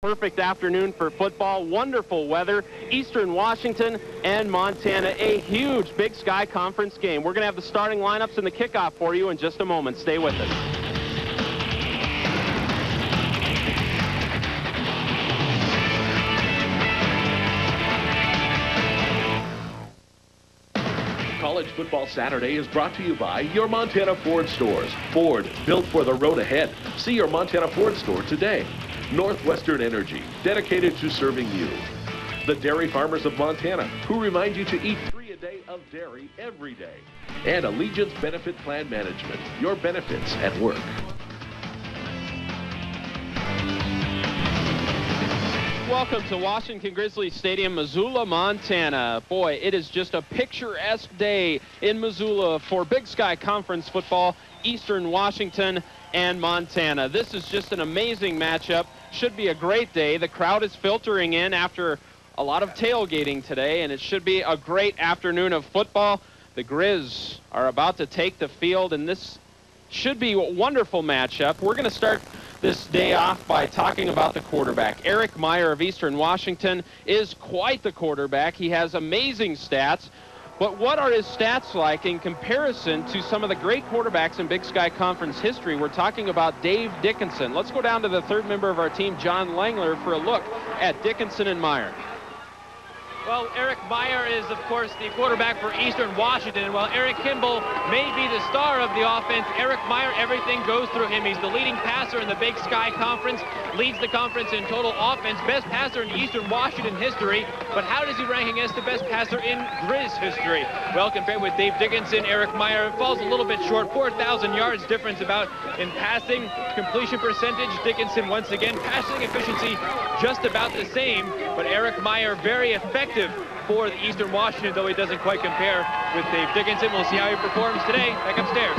Perfect afternoon for football, wonderful weather, Eastern Washington and Montana, a huge Big Sky Conference game. We're going to have the starting lineups and the kickoff for you in just a moment. Stay with us. College Football Saturday is brought to you by your Montana Ford stores. Ford, built for the road ahead. See your Montana Ford store today. Northwestern Energy, dedicated to serving you. The Dairy Farmers of Montana, who remind you to eat 3 a day of dairy every day. And Allegiance Benefit Plan Management, your benefits at work. Welcome to Washington Grizzlies Stadium, Missoula, Montana. Boy, it is just a picturesque day in Missoula for Big Sky Conference football, Eastern Washington and Montana. This is just an amazing matchup. Should be a great day. The crowd is filtering in after a lot of tailgating today, and it should be a great afternoon of football. The Grizz are about to take the field, and this should be a wonderful matchup. We're going to start this day off by talking about the quarterback. Eric Meyer of Eastern Washington is quite the quarterback. He has amazing stats. But what are his stats like in comparison to some of the great quarterbacks in Big Sky Conference history? We're talking about Dave Dickinson. Let's go down to the third member of our team, John Langler, for a look at Dickinson and Meyer. Well, Eric Meyer is, of course, the quarterback for Eastern Washington. While Eric Kimball may be the star of the offense, Eric Meyer, everything goes through him. He's the leading passer in the Big Sky Conference, leads the conference in total offense, best passer in Eastern Washington history. But how does he rank against the best passer in Grizz history? Well, compared with Dave Dickinson, Eric Meyer falls a little bit short, 4,000 yards difference about in passing completion percentage. Dickinson, once again, passing efficiency just about the same, but Eric Meyer very effective for the Eastern Washington, though he doesn't quite compare with Dave Dickinson. We'll see how he performs today. Back upstairs.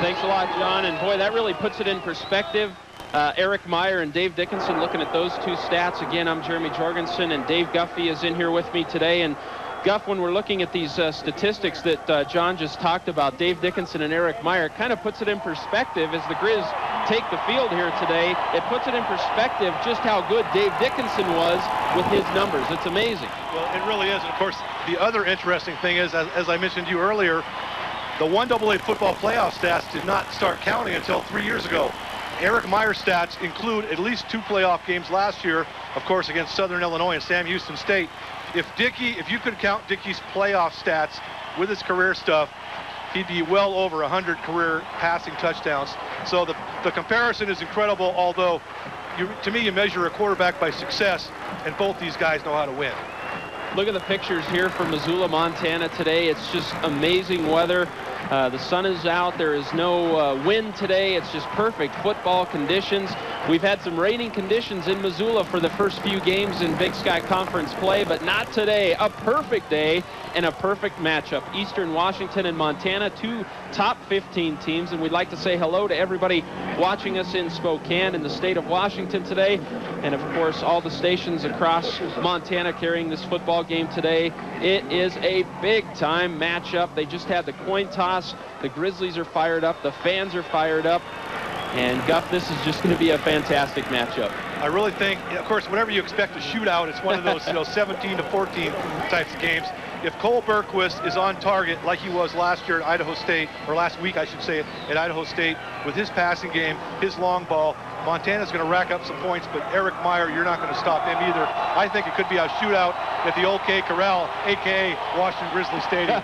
Thanks a lot, John. And boy, that really puts it in perspective. Eric Meyer and Dave Dickinson, looking at those two stats. Again, I'm Jeremy Jorgensen, and Dave Guffey is in here with me today. And Guff, when we're looking at these statistics that John just talked about, Dave Dickinson and Eric Meyer, kind of puts it in perspective as the Grizz take the field here today. It puts it in perspective just how good Dave Dickinson was with his numbers. It's amazing. Well, it really is. And of course, the other interesting thing is, as I mentioned to you earlier, the 1AA football playoff stats did not start counting until 3 years ago. Eric Meyer's stats include at least 2 playoff games last year, of course, against Southern Illinois and Sam Houston State. If you could count Dickey's playoff stats with his career stuff, he'd be well over 100 career passing touchdowns. So the comparison is incredible, although to me you measure a quarterback by success, and both these guys know how to win. Look at the pictures here from Missoula, Montana today. It's just amazing weather. The sun is out. There is no wind today. It's just perfect football conditions. We've had some raining conditions in Missoula for the first few games in Big Sky Conference play, but not today. A perfect day and a perfect matchup. Eastern Washington and Montana, 2 top 15 teams, and we'd like to say hello to everybody watching us in Spokane in the state of Washington today, and of course all the stations across Montana carrying this football game today. It is a big-time matchup. They just had the coin toss. The Grizzlies are fired up. The fans are fired up. And, Guff, this is just going to be a fantastic matchup. I really think, of course, whenever you expect a shootout, it's one of those 17-14 types of games. If Cole Berquist is on target like he was last year at Idaho State, or last week, I should say, at Idaho State, with his passing game, his long ball, Montana's going to rack up some points, but Eric Meyer, you're not going to stop him either. I think it could be a shootout at the Old K Corral, a.k.a. Washington Grizzly Stadium.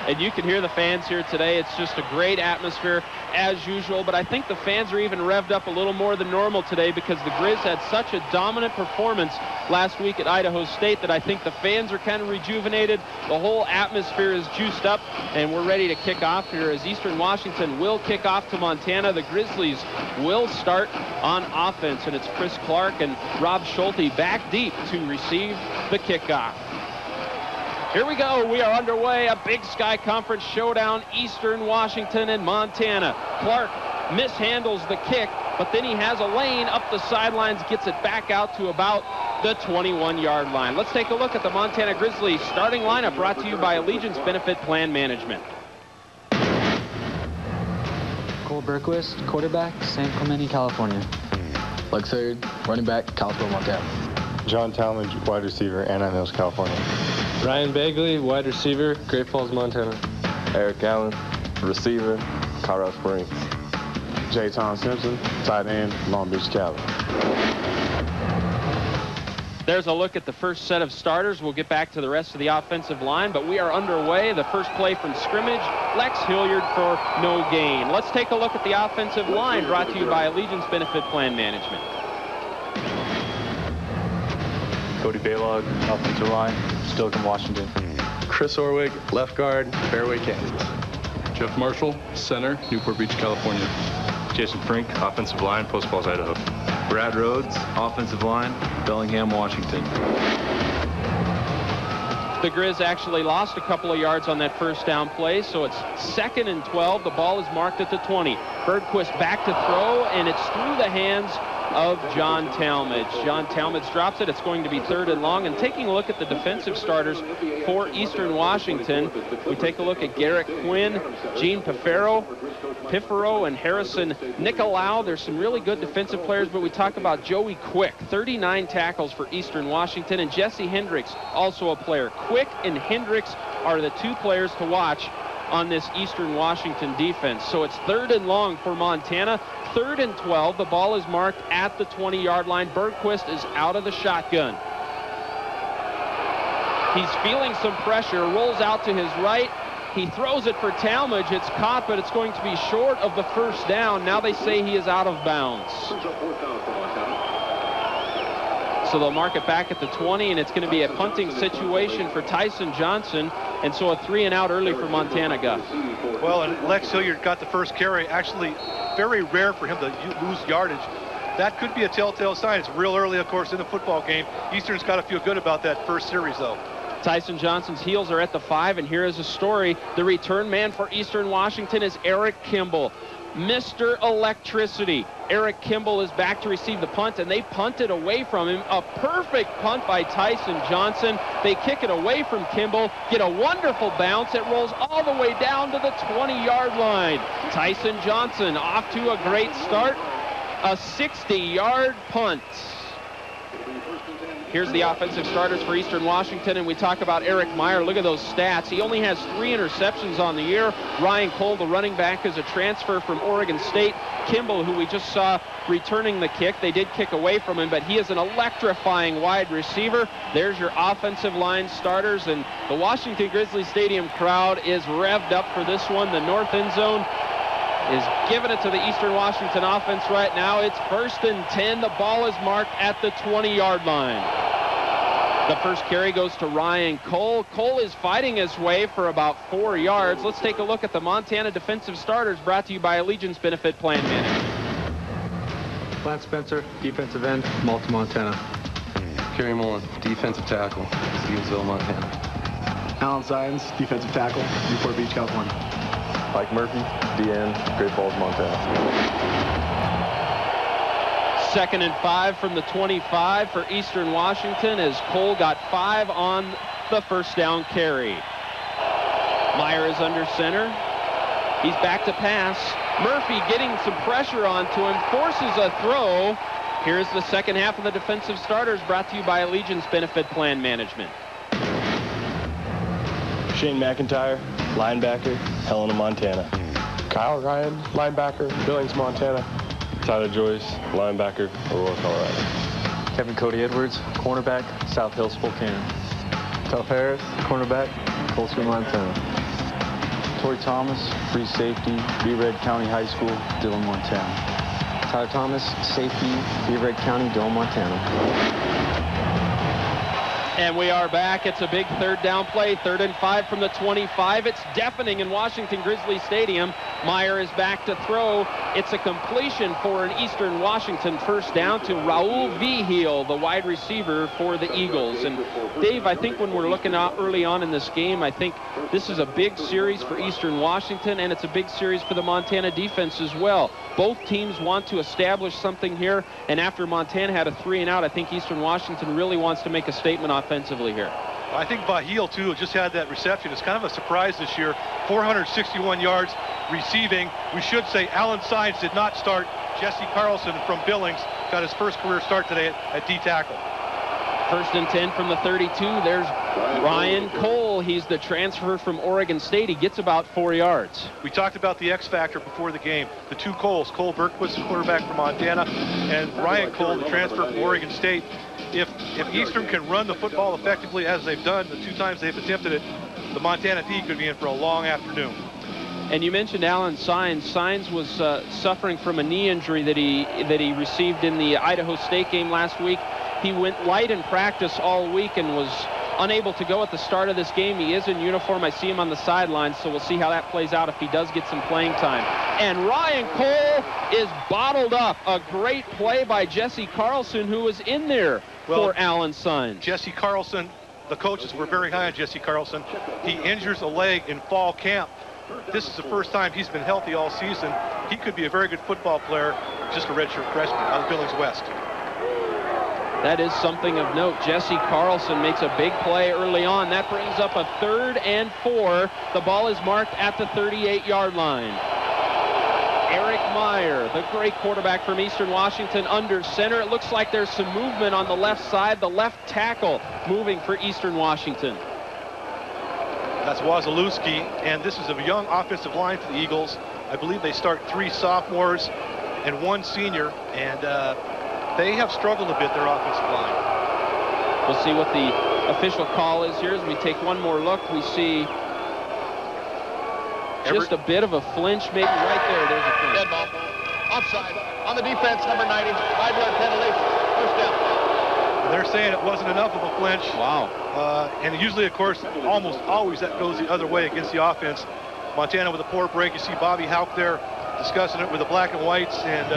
And you can hear the fans here today. It's just a great atmosphere as usual, but I think the fans are even revved up a little more than normal today because the Grizz had such a dominant performance last week at Idaho State that I think the fans are kind of rejuvenated. The whole atmosphere is juiced up, and we're ready to kick off here as Eastern Washington will kick off to Montana. The Grizzlies will start on offense, and it's Chris Clark and Rob Schulte back deep to receive the kickoff. Here we go. We are underway. A Big Sky Conference showdown, Eastern Washington and Montana. Clark mishandles the kick, but then he has a lane up the sidelines, gets it back out to about the 21-yard line. Let's take a look at the Montana Grizzlies starting lineup, brought to you by Allegiance Benefit Plan Management. Cole Berquist, quarterback, San Clemente, California. Lex Hilliard, running back, Kalispell, Montana. John Talmadge, wide receiver, Anaheim Hills, California. Ryan Bagley, wide receiver, Great Falls, Montana. Eric Allen, receiver, Colorado Springs. J. Tom Simpson, tight end, Long Beach, Cali. There's a look at the first set of starters. We'll get back to the rest of the offensive line, but we are underway. The first play from scrimmage, Lex Hilliard for no gain. Let's take a look at the offensive line, brought to you by Allegiance Benefit Plan Management. Cody Baylog, offensive line, Stilichon, Washington. Chris Orwig, left guard, Fairway, Kansas. Jeff Marshall, center, Newport Beach, California. Jason Frink, offensive line, Post Falls, Idaho. Brad Rhodes, offensive line, Bellingham, Washington. The Grizz actually lost a couple of yards on that first down play, so it's 2nd and 12. The ball is marked at the 20. Bergquist back to throw, and it's through the hands of John Talmadge. John Talmadge drops it. It's going to be 3rd and long. And taking a look at the defensive starters for Eastern Washington, we take a look at Garrett Quinn, Gene Piffero, and Harrison Nicolau. There's some really good defensive players, but we talk about Joey Quick, 39 tackles for Eastern Washington, and Jesse Hendricks, also a player. Quick and Hendricks are the 2 players to watch on this Eastern Washington defense. So it's 3rd and long for Montana. 3rd and 12. The ball is marked at the 20-yard line. Bergquist is out of the shotgun. He's feeling some pressure, rolls out to his right. He throws it for Talmadge. It's caught, but it's going to be short of the first down. Now they say he is out of bounds. So they'll mark it back at the 20, and it's going to be a punting situation for Tyson Johnson. And so a 3-and-out early for Montana, Gus. Well, and Lex Hilliard got the first carry. Actually, very rare for him to lose yardage. That could be a telltale sign. It's real early, of course, in the football game. Eastern's got to feel good about that first series, though. Tyson Johnson's heels are at the 5, and here is a story. The return man for Eastern Washington is Eric Kimball. Mr. Electricity. Eric Kimball is back to receive the punt, and they punt it away from him. A perfect punt by Tyson Johnson. They kick it away from Kimball, get a wonderful bounce. It rolls all the way down to the 20-yard line. Tyson Johnson off to a great start. A 60-yard punt. Here's the offensive starters for Eastern Washington, and we talk about Eric Meyer. Look at those stats. He only has 3 interceptions on the year. Ryan Cole, the running back, is a transfer from Oregon State. Kimball, who we just saw returning the kick, they did kick away from him, but he is an electrifying wide receiver. There's your offensive line starters, and the Washington Grizzlies Stadium crowd is revved up for this one. The north end zone is giving it to the Eastern Washington offense right now. It's 1st and 10. The ball is marked at the 20-yard line. The first carry goes to Ryan Cole. Cole is fighting his way for about 4 yards. Let's take a look at the Montana defensive starters, brought to you by Allegiance Benefit Plan Management. Lance Spencer, defensive end, Malta, Montana. Kerry Mullen, defensive tackle, Stevensville, Montana. Alan Science, defensive tackle, Newport Beach, California. Mike Murphy, DN, Great Falls, Montana. 2nd and 5 from the 25 for Eastern Washington, as Cole got 5 on the first down carry. Meyer is under center. He's back to pass. Murphy getting some pressure onto him, forces a throw. Here's the second half of the defensive starters, brought to you by Allegiance Benefit Plan Management. Shane McIntyre, linebacker, Helena, Montana. Kyle Ryan, linebacker, Billings, Montana. Tyler Joyce, linebacker, Aurora, Colorado. Kevin Cody Edwards, cornerback, South Hill, Spokane. Tuff Harris, cornerback, Colesville, Montana. Torrey Thomas, free safety, Beaver County High School, Dillon, Montana. Tyler Thomas, safety, Beaver County, Dillon, Montana. And we are back. It's a big 3rd down play. 3rd and 5 from the 25. It's deafening in Washington Grizzly Stadium. Meyer is back to throw. It's a completion for an Eastern Washington first down to Raul Vigil, the wide receiver for the Eagles. And Dave, I think when we're looking out early on in this game, I think this is a big series for Eastern Washington, and it's a big series for the Montana defense as well. Both teams want to establish something here, and after Montana had a 3-and-out, I think Eastern Washington really wants to make a statement offensively here. I think Vigil, too, just had that reception. It's kind of a surprise this year. 461 yards receiving. We should say Alan Science did not start. Jesse Carlson from Billings got his first career start today at D-tackle. First and 10 from the 32. There's Ryan Cole. He's the transfer from Oregon State. He gets about 4 yards. We talked about the X factor before the game. The two Coles, Cole Berquist, the quarterback from Montana, and Ryan Cole, the transfer from Oregon State. If Eastern can run the football effectively as they've done the 2 times they've attempted it, the Montana D could be in for a long afternoon. And you mentioned Alan Sines. Sines was suffering from a knee injury that he received in the Idaho State game last week. He went light in practice all week and was unable to go at the start of this game. He is in uniform. I see him on the sidelines, so we'll see how that plays out if he does get some playing time. And Ryan Cole is bottled up. A great play by Jesse Carlson, who was in there for Alan Sines. Jesse Carlson, the coaches were very high on Jesse Carlson. He injures a leg in fall camp. This is the first time he's been healthy all season. He could be a very good football player, just a redshirt freshman out of Billings West. That is something of note. Jesse Carlson makes a big play early on. That brings up a 3rd and 4. The ball is marked at the 38-yard line. Eric Meyer, the great quarterback from Eastern Washington, under center. It looks like there's some movement on the left side. The left tackle moving for Eastern Washington. That's Wazalewski, and this is a young offensive line for the Eagles. I believe they start 3 sophomores and 1 senior, and they have struggled a bit, their offensive line. We'll see what the official call is here as we take one more look. We see just a bit of a flinch, maybe right there. There's a flinch. Dead ball. Offside. On the defense, number 90. 5-yard penalty. First down. They're saying it wasn't enough of a flinch. Wow. And usually, of course, almost always that goes the other way against the offense. Montana with a poor break. You see Bobby Houck there discussing it with the black and whites and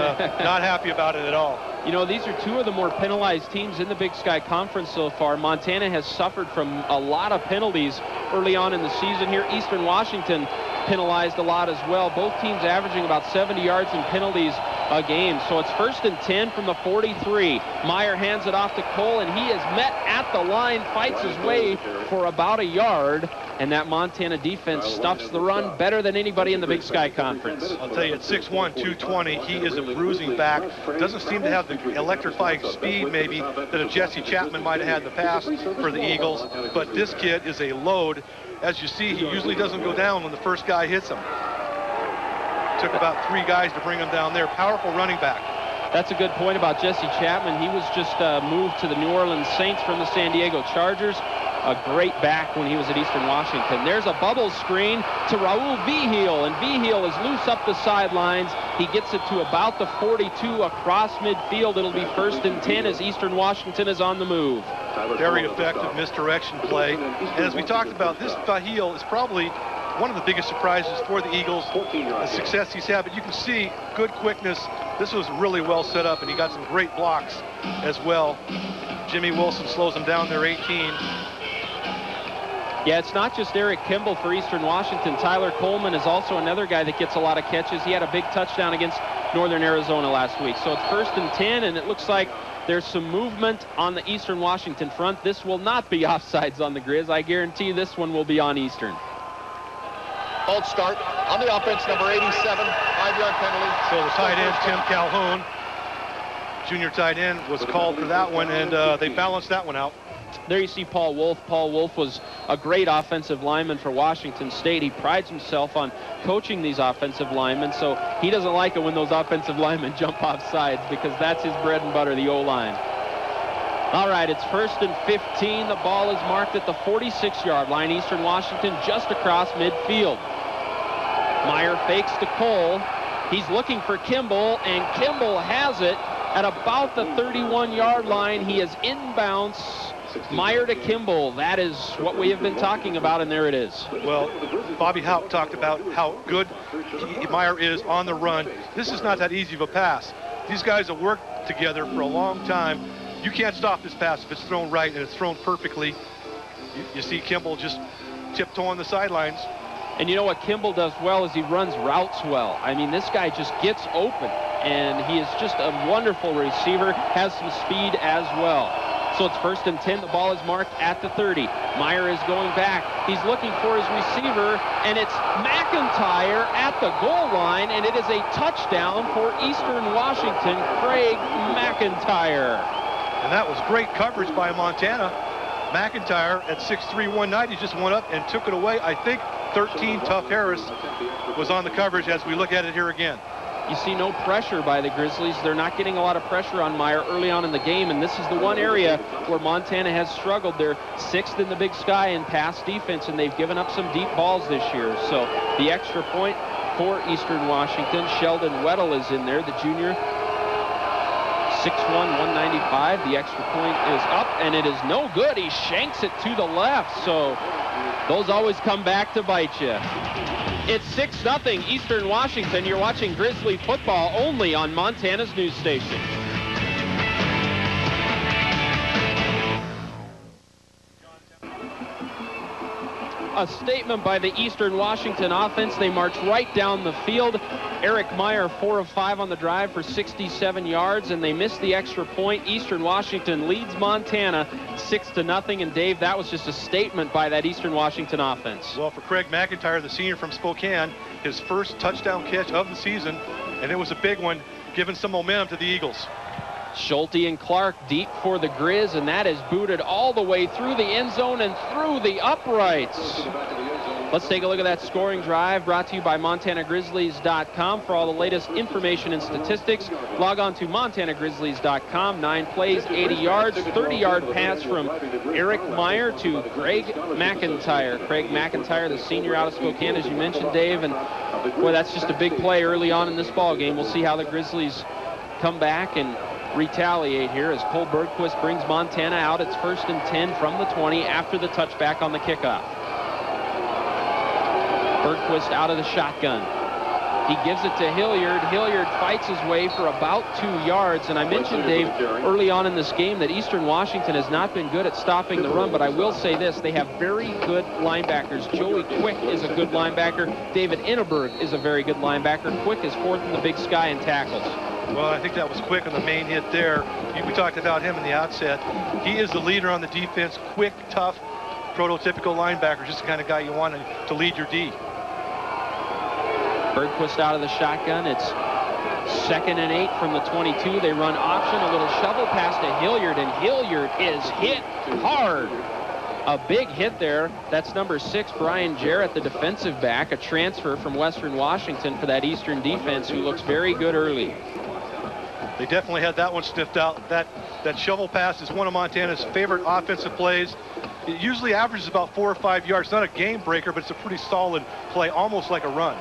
not happy about it at all. You know, these are 2 of the more penalized teams in the Big Sky Conference so far. Montana has suffered from a lot of penalties early on in the season here. Eastern Washington penalized a lot as well. Both teams averaging about 70 yards in penalties a game. So it's 1st and 10 from the 43. Meyer hands it off to Cole, and he is met at the line, fights his way for about a yard. And that Montana defense stuffs the run better than anybody in the Big Sky Conference. I'll tell you, at 6'1", 220, he is a bruising back. Doesn't seem to have the electrifying speed, maybe, that a Jesse Chapman might have had in the past for the Eagles. But this kid is a load. As you see, he usually doesn't go down when the first guy hits him. Took about 3 guys to bring him down there. Powerful running back. That's a good point about Jesse Chapman. He was just moved to the New Orleans Saints from the San Diego Chargers. A great back when he was at Eastern Washington. There's a bubble screen to Raul Vigil, and Vigil is loose up the sidelines. He gets it to about the 42 across midfield. It'll be 1st and 10 as Eastern Washington is on the move. Very effective misdirection play. And as we talked about, this Vigil is probably one of the biggest surprises for the Eagles, the success he's had. But you can see good quickness. This was really well set up, and he got some great blocks as well. Jimmy Wilson slows him down there, 18. Yeah, it's not just Eric Kimball for Eastern Washington. Tyler Coleman is also another guy that gets a lot of catches. He had a big touchdown against Northern Arizona last week. So it's 1st and 10, and it looks like there's some movement on the Eastern Washington front. This will not be offsides on the Grizz. I guarantee this one will be on Eastern. False start on the offense, number 87, 5-yard penalty. So the tight end, Tim Calhoun, junior tight end, was called for that one, and they balanced that one out. There you see Paul Wolf. Paul Wolf was a great offensive lineman for Washington State. He prides himself on coaching these offensive linemen, so he doesn't like it when those offensive linemen jump off sides because that's his bread and butter, the O-line. All right, it's 1st and 15. The ball is marked at the 46-yard line. Eastern Washington just across midfield. Meyer fakes to Cole. He's looking for Kimball, and Kimball has it at about the 31-yard line. He is inbounds. Meyer to Kimball. That is what we have been talking about, and there it is. Well, Bobby Houck talked about how good Meyer is on the run. This is not that easy of a pass. These guys have worked together for a long time. You can't stop this pass if it's thrown right and it's thrown perfectly. You see Kimball just tiptoeing the sidelines. And you know what Kimball does well is he runs routes well. I mean, this guy just gets open, and he is just a wonderful receiver, has some speed as well. So it's 1st and 10. The ball is marked at the 30. Meyer is going back. He's looking for his receiver, and it's McIntyre at the goal line, and it is a touchdown for Eastern Washington, Craig McIntyre. And that was great coverage by Montana. McIntyre at 6'3", 190 just went up and took it away. I think 13 Tough Harris was on the coverage as we look at it here again. You see no pressure by the Grizzlies. They're not getting a lot of pressure on Meyer early on in the game, and this is the one area where Montana has struggled. They're 6th in the Big Sky in pass defense, and they've given up some deep balls this year. So the extra point for Eastern Washington. Sheldon Weddle is in there, the junior. 6'1", 195. The extra point is up, and it is no good. He shanks it to the left, so those always come back to bite you. It's 6-0 Eastern Washington. You're watching Grizzly football only on Montana's news station. A statement by the Eastern Washington offense. They march right down the field. Eric Meyer, 4 of 5 on the drive for 67 yards, and they missed the extra point. Eastern Washington leads Montana 6-0. And Dave, that was just a statement by that Eastern Washington offense. Well, for Craig McIntyre, the senior from Spokane, his first touchdown catch of the season, and it was a big one, giving some momentum to the Eagles. Schulte and Clark deep for the Grizz, and that is booted all the way through the end zone and through the uprights. Let's take a look at that scoring drive, brought to you by MontanaGrizzlies.com. For all the latest information and statistics, log on to MontanaGrizzlies.com. 9 plays, 80 yards, 30-yard pass from Eric Meyer to Craig McIntyre. Craig McIntyre, the senior out of Spokane, as you mentioned, Dave, and boy, that's just a big play early on in this ball game. We'll see how the Grizzlies come back and retaliate here as Cole Bergquist brings Montana out. It's 1st and 10 from the 20 after the touchback on the kickoff. Bergquist out of the shotgun. He gives it to Hilliard. Hilliard fights his way for about 2 yards. And I mentioned, Dave, early on in this game that Eastern Washington has not been good at stopping the run, but I will say this, they have very good linebackers. Joey Quick is a good linebacker. David Inneberg is a very good linebacker. Quick is 4th in the Big Sky in tackles. Well, I think that was Quick on the main hit there. We talked about him in the outset. He is the leader on the defense. Quick, tough, prototypical linebacker, just the kind of guy you want to lead your D. Bergquist out of the shotgun. It's 2nd and 8 from the 22. They run option, a little shovel pass to Hilliard, and Hilliard is hit hard. A big hit there. That's number 6, Brian Jarrett, the defensive back, a transfer from Western Washington for that Eastern defense, who looks very good early. They definitely had that one sniffed out. That shovel pass is one of Montana's favorite offensive plays. It usually averages about 4 or 5 yards. Not a game breaker, but it's a pretty solid play, almost like a run.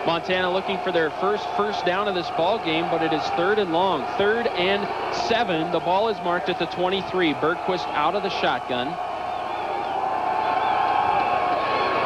Montana looking for their first down of this ball game, but it is 3rd and long. 3rd and 7. The ball is marked at the 23. Bergquist out of the shotgun.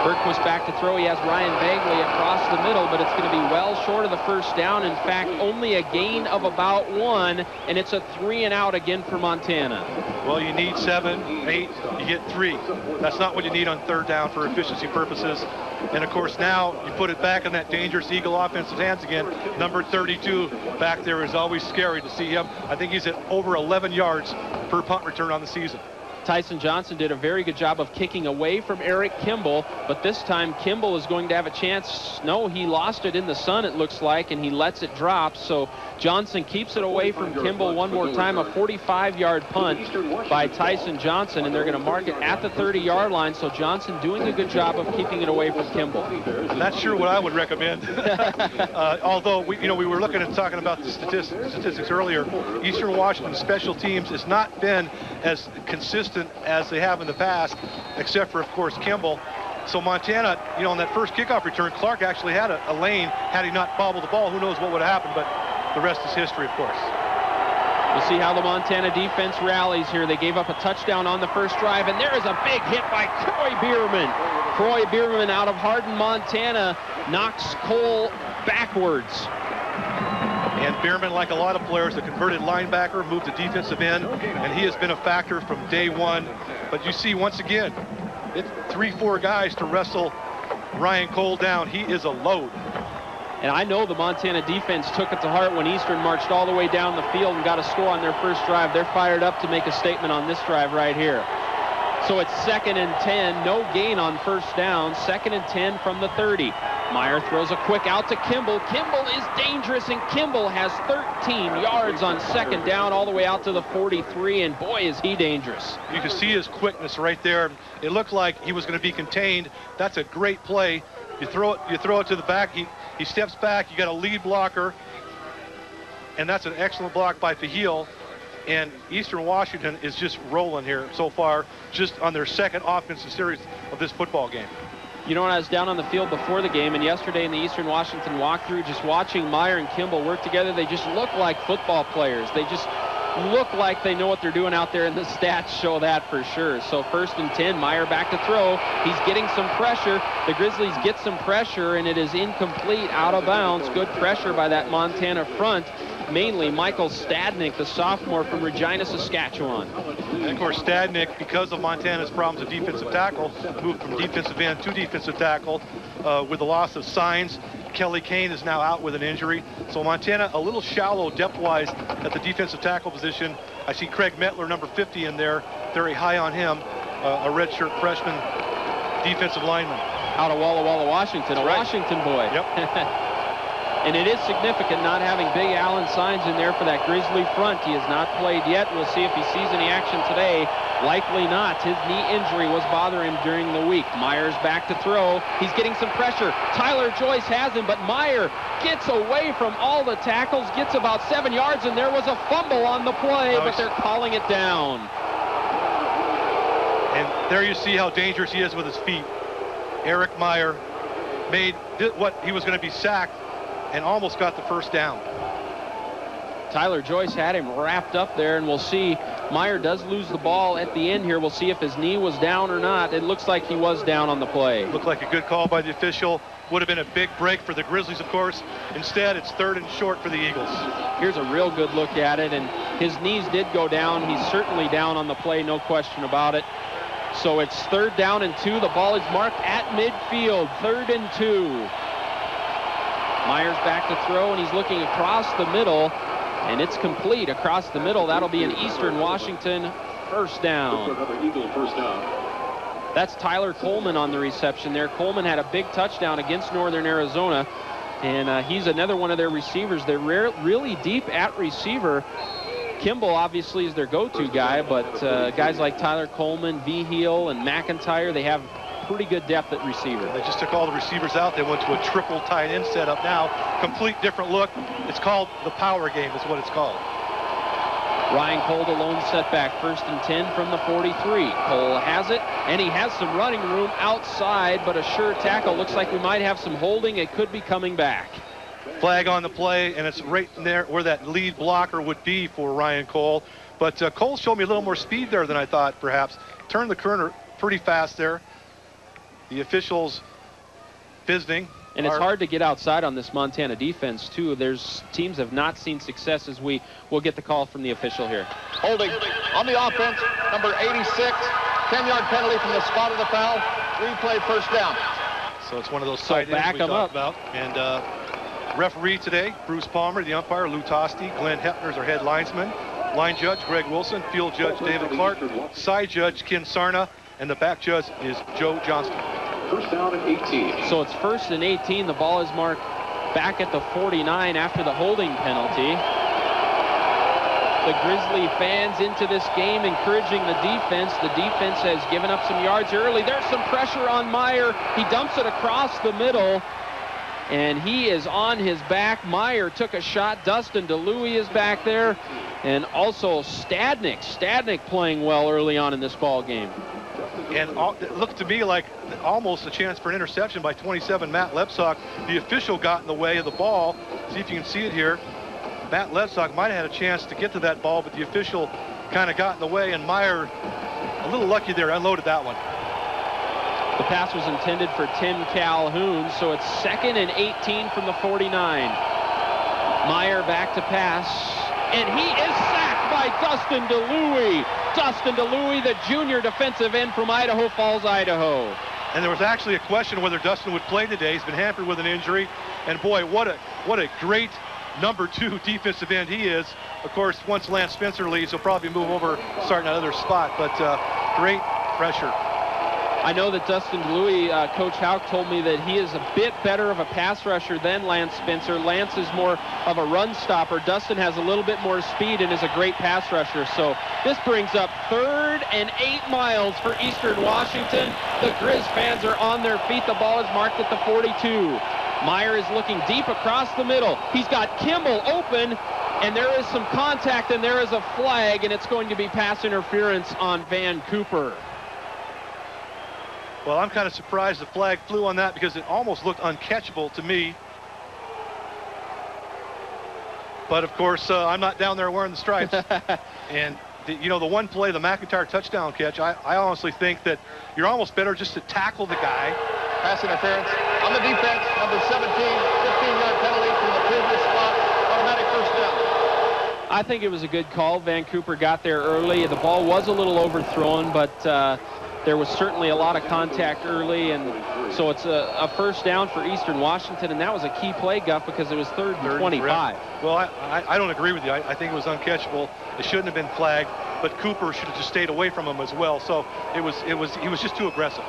Bergquist back to throw. He has Ryan Bagley across the middle, but it's going to be well short of the first down. In fact, only a gain of about 1, and it's a 3 and out again for Montana. Well, you need 7, 8, you get 3. That's not what you need on 3rd down for efficiency purposes. And of course, now you put it back in that dangerous Eagle offensive hands again. Number 32 back there is always scary to see him. I think he's at over 11 yards per punt return on the season. Tyson Johnson did a very good job of kicking away from Eric Kimball, but this time Kimball is going to have a chance. No, he lost it in the sun, it looks like, and he lets it drop. So Johnson keeps it away from Kimball one more time. A 45-yard punt by Tyson Johnson, and they're going to mark it at the 30-yard line. So Johnson doing a good job of keeping it away from Kimball. I'm not sure what I would recommend. Although we were looking at talking about the statistics earlier. Eastern Washington special teams has not been as consistent as they have in the past, except for, of course, Kimball. So Montana, on that first kickoff return, Clark actually had a lane. Had he not bobbled the ball, who knows what would have happened, but the rest is history, of course. We'll see how the Montana defense rallies here. They gave up a touchdown on the first drive, and there is a big hit by Croy Bierman. Croy Bierman out of Hardin, Montana, knocks Cole backwards. And Bierman, like a lot of players, a converted linebacker, moved to defensive end, and he has been a factor from day one. But you see, once again, it's 3-4 guys to wrestle Ryan Cole down. He is a load. And I know the Montana defense took it to heart when Eastern marched all the way down the field and got a score on their first drive. They're fired up to make a statement on this drive right here. So it's 2nd and 10, no gain on first down, 2nd and 10 from the 30. Meyer throws a quick out to Kimball. Kimball is dangerous, and Kimball has 13 yards on 2nd down all the way out to the 43, and boy, is he dangerous. You can see his quickness right there. It looked like he was going to be contained. That's a great play. You throw it to the back. He steps back. You got a lead blocker, and that's an excellent block by Fahil. And Eastern Washington is just rolling here so far, just on their 2nd offensive series of this football game. You know, when I was down on the field before the game and yesterday in the Eastern Washington walkthrough, just watching Meyer and Kimball work together, they just look like football players. They just look like they know what they're doing out there, and the stats show that for sure. So 1st and 10, Meyer back to throw. He's getting some pressure. The Grizzlies get some pressure, and it is incomplete, out of bounds. Good pressure by that Montana front. Mainly Michael Stadnick, the sophomore from Regina, Saskatchewan. And of course, Stadnick, because of Montana's problems at defensive tackle, moved from defensive end to defensive tackle with the loss of Signs. Kelly Kane is now out with an injury. So Montana a little shallow depth-wise at the defensive tackle position. I see Craig Metler, number 50, in there. Very high on him, a redshirt freshman defensive lineman. Out of Walla Walla, Washington, a Washington boy. Yep. And it is significant not having Big Alan Signs in there for that Grizzly front. He has not played yet. We'll see if he sees any action today. Likely not. His knee injury was bothering him during the week. Meyer's back to throw. He's getting some pressure. Tyler Joyce has him, but Meyer gets away from all the tackles, gets about 7 yards, and there was a fumble on the play, but they're calling it down. And there you see how dangerous he is with his feet. Eric Meyer did what he was going to be sacked, and almost got the first down. Tyler Joyce had him wrapped up there, and we'll see. Meyer does lose the ball at the end here. We'll see if his knee was down or not. It looks like he was down on the play. Looked like a good call by the official. Would have been a big break for the Grizzlies, of course. Instead, it's 3rd and short for the Eagles. Here's a real good look at it, and his knees did go down. He's certainly down on the play, no question about it. So it's 3rd down and 2. The ball is marked at midfield, 3rd and 2. Meyer's back to throw, and he's looking across the middle, and it's complete across the middle. That'll be an Eastern Washington first down. That's Tyler Coleman on the reception there. Coleman had a big touchdown against Northern Arizona, and he's another one of their receivers. They're really deep at receiver. Kimball obviously is their go-to guy, but guys like Tyler Coleman, Vigil, and McIntyre, they have pretty good depth at receiver. They just took all the receivers out. They went to a triple tight end setup now. Complete different look. It's called the power game is what it's called. Ryan Cole, the lone setback, 1st and 10 from the 43. Cole has it, and he has some running room outside, but a sure tackle. Looks like we might have some holding. It could be coming back. Flag on the play, and it's right in there where that lead blocker would be for Ryan Cole. But Cole showed me a little more speed there than I thought, perhaps. Turned the corner pretty fast there. The officials visiting. And it's hard to get outside on this Montana defense, too. There's teams have not seen success, as we will get the call from the official here. Holding on the offense, number 86. 10-yard penalty from the spot of the foul. Replay, first down. So it's one of those tight ends we talked about. And referee today, Bruce Palmer. The umpire, Lou Tosti. Glenn Hepner's our head linesman. Line judge, Greg Wilson. Field judge, David Clark. Side judge, Ken Sarna. And the back judge is Joe Johnston. First down and 18. So it's 1st and 18. The ball is marked back at the 49 after the holding penalty. The Grizzly fans into this game encouraging the defense. The defense has given up some yards early. There's some pressure on Meyer. He dumps it across the middle, and he is on his back. Meyer took a shot. Dustin DeLuey is back there, and also Stadnick. Stadnick playing well early on in this ball game. And it looked to me like almost a chance for an interception by 27, Matt Lepsock. The official got in the way of the ball. See if you can see it here. Matt Lepsock might have had a chance to get to that ball, but the official kind of got in the way, and Meyer, a little lucky there, unloaded that one. The pass was intended for Tim Calhoun, so it's 2nd and 18 from the 49. Meyer back to pass, and he is sacked by Dustin DeLuey. Dustin DeLuey, the junior defensive end from Idaho Falls, Idaho. And there was actually a question whether Dustin would play today. He's been hampered with an injury. And boy, what a great number 2 defensive end he is. Of course, once Lance Spencer leaves, he'll probably move over, start another spot. But great pressure. I know that Dustin Louis, Coach Houck told me that he is a bit better of a pass rusher than Lance Spencer. Lance is more of a run stopper. Dustin has a little bit more speed and is a great pass rusher. So this brings up 3rd and 8 miles for Eastern Washington. The Grizz fans are on their feet. The ball is marked at the 42. Meyer is looking deep across the middle. He's got Kimball open, and there is some contact, and there is a flag, and it's going to be pass interference on Van Cooper. Well, I'm kind of surprised the flag flew on that because it almost looked uncatchable to me. But, of course, I'm not down there wearing the stripes. And, the one play, the McIntyre touchdown catch, I honestly think that you're almost better just to tackle the guy. Pass interference on the defense, number 17, 15-yard penalty from the previous spot, automatic first down. I think it was a good call. Van Cooper got there early. The ball was a little overthrown, but there was certainly a lot of contact early, and so it's a first down for Eastern Washington, and that was a key play, Guff, because it was 3rd and 25. Well, I don't agree with you. I think it was uncatchable. It shouldn't have been flagged, but Cooper should have just stayed away from him as well. So he was just too aggressive.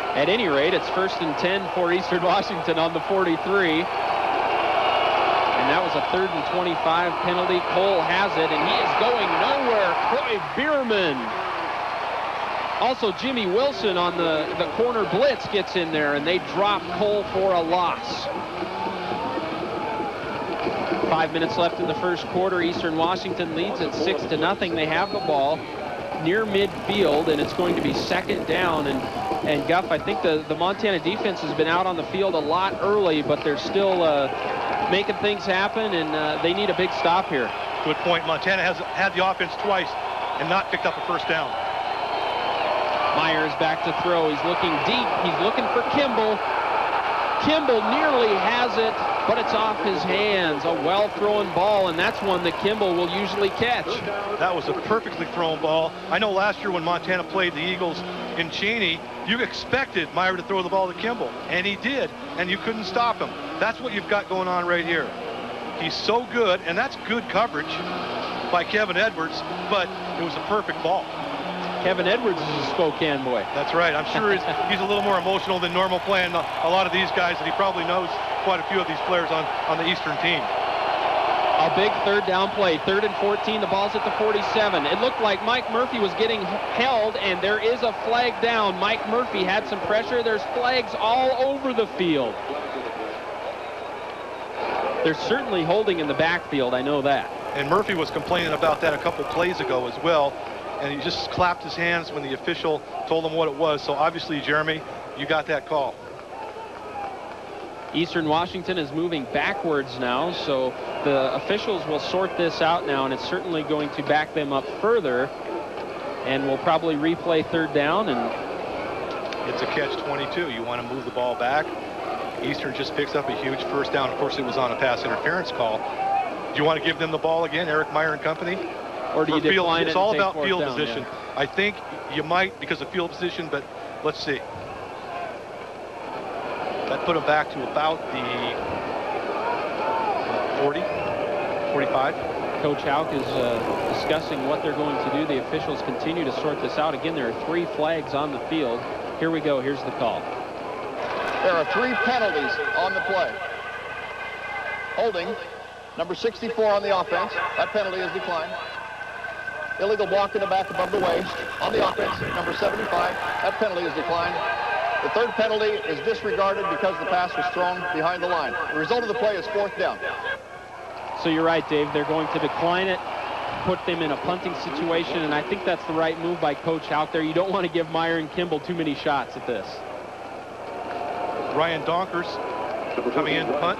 At any rate, it's 1st and 10 for Eastern Washington on the 43. And that was a 3rd and 25 penalty. Cole has it, and he is going nowhere. Troy Bierman. Also, Jimmy Wilson on the corner blitz gets in there, and they drop Cole for a loss. 5 minutes left in the first quarter. Eastern Washington leads at 6-0. They have the ball near midfield, and it's going to be 2nd down. And Guff, I think the Montana defense has been out on the field a lot early, but they're still making things happen, and they need a big stop here. Good point. Montana has had the offense twice and not picked up a first down. Meyer is back to throw. He's looking deep. He's looking for Kimball. Kimball nearly has it, but it's off his hands. A well-thrown ball, and that's one that Kimball will usually catch. That was a perfectly thrown ball. I know last year when Montana played the Eagles in Cheney, you expected Meyer to throw the ball to Kimball, and he did, and you couldn't stop him. That's what you've got going on right here. He's so good, and that's good coverage by Kevin Edwards, but it was a perfect ball. Kevin Edwards is a Spokane boy. That's right. I'm sure he's a little more emotional than normal playing a lot of these guys, and he probably knows quite a few of these players on the Eastern team. A big 3rd down play, 3rd and 14. The ball's at the 47. It looked like Mike Murphy was getting held, and there is a flag down. Mike Murphy had some pressure. There's flags all over the field. They're certainly holding in the backfield. I know that. And Murphy was complaining about that a couple plays ago as well. And he just clapped his hands when the official told him what it was. So obviously, Jeremy, you got that call. Eastern Washington is moving backwards now, so the officials will sort this out now, and it's certainly going to back them up further. And we'll probably replay 3rd down. And it's a catch-22. You want to move the ball back. Eastern just picks up a huge first down. Of course, it was on a pass interference call. Do you want to give them the ball again, Eric Meyer and company? Or do you decline it? It's all about field down, position. Yeah. I think you might because of field position, but let's see. That put him back to about the 40, 45. Coach Houck is discussing what they're going to do. The officials continue to sort this out. Again, there are 3 flags on the field. Here we go. Here's the call. There are 3 penalties on the play. Holding, number 64 on the offense. That penalty is declined. Illegal block in the back above the waist on the offense, number 75. That penalty is declined. The 3rd penalty is disregarded because the pass was thrown behind the line. The result of the play is 4th down. So you're right, Dave. They're going to decline it, put them in a punting situation, and I think that's the right move by Coach Houck there. You don't want to give Meyer and Kimball too many shots at this. Ryan Donkers coming in to punt.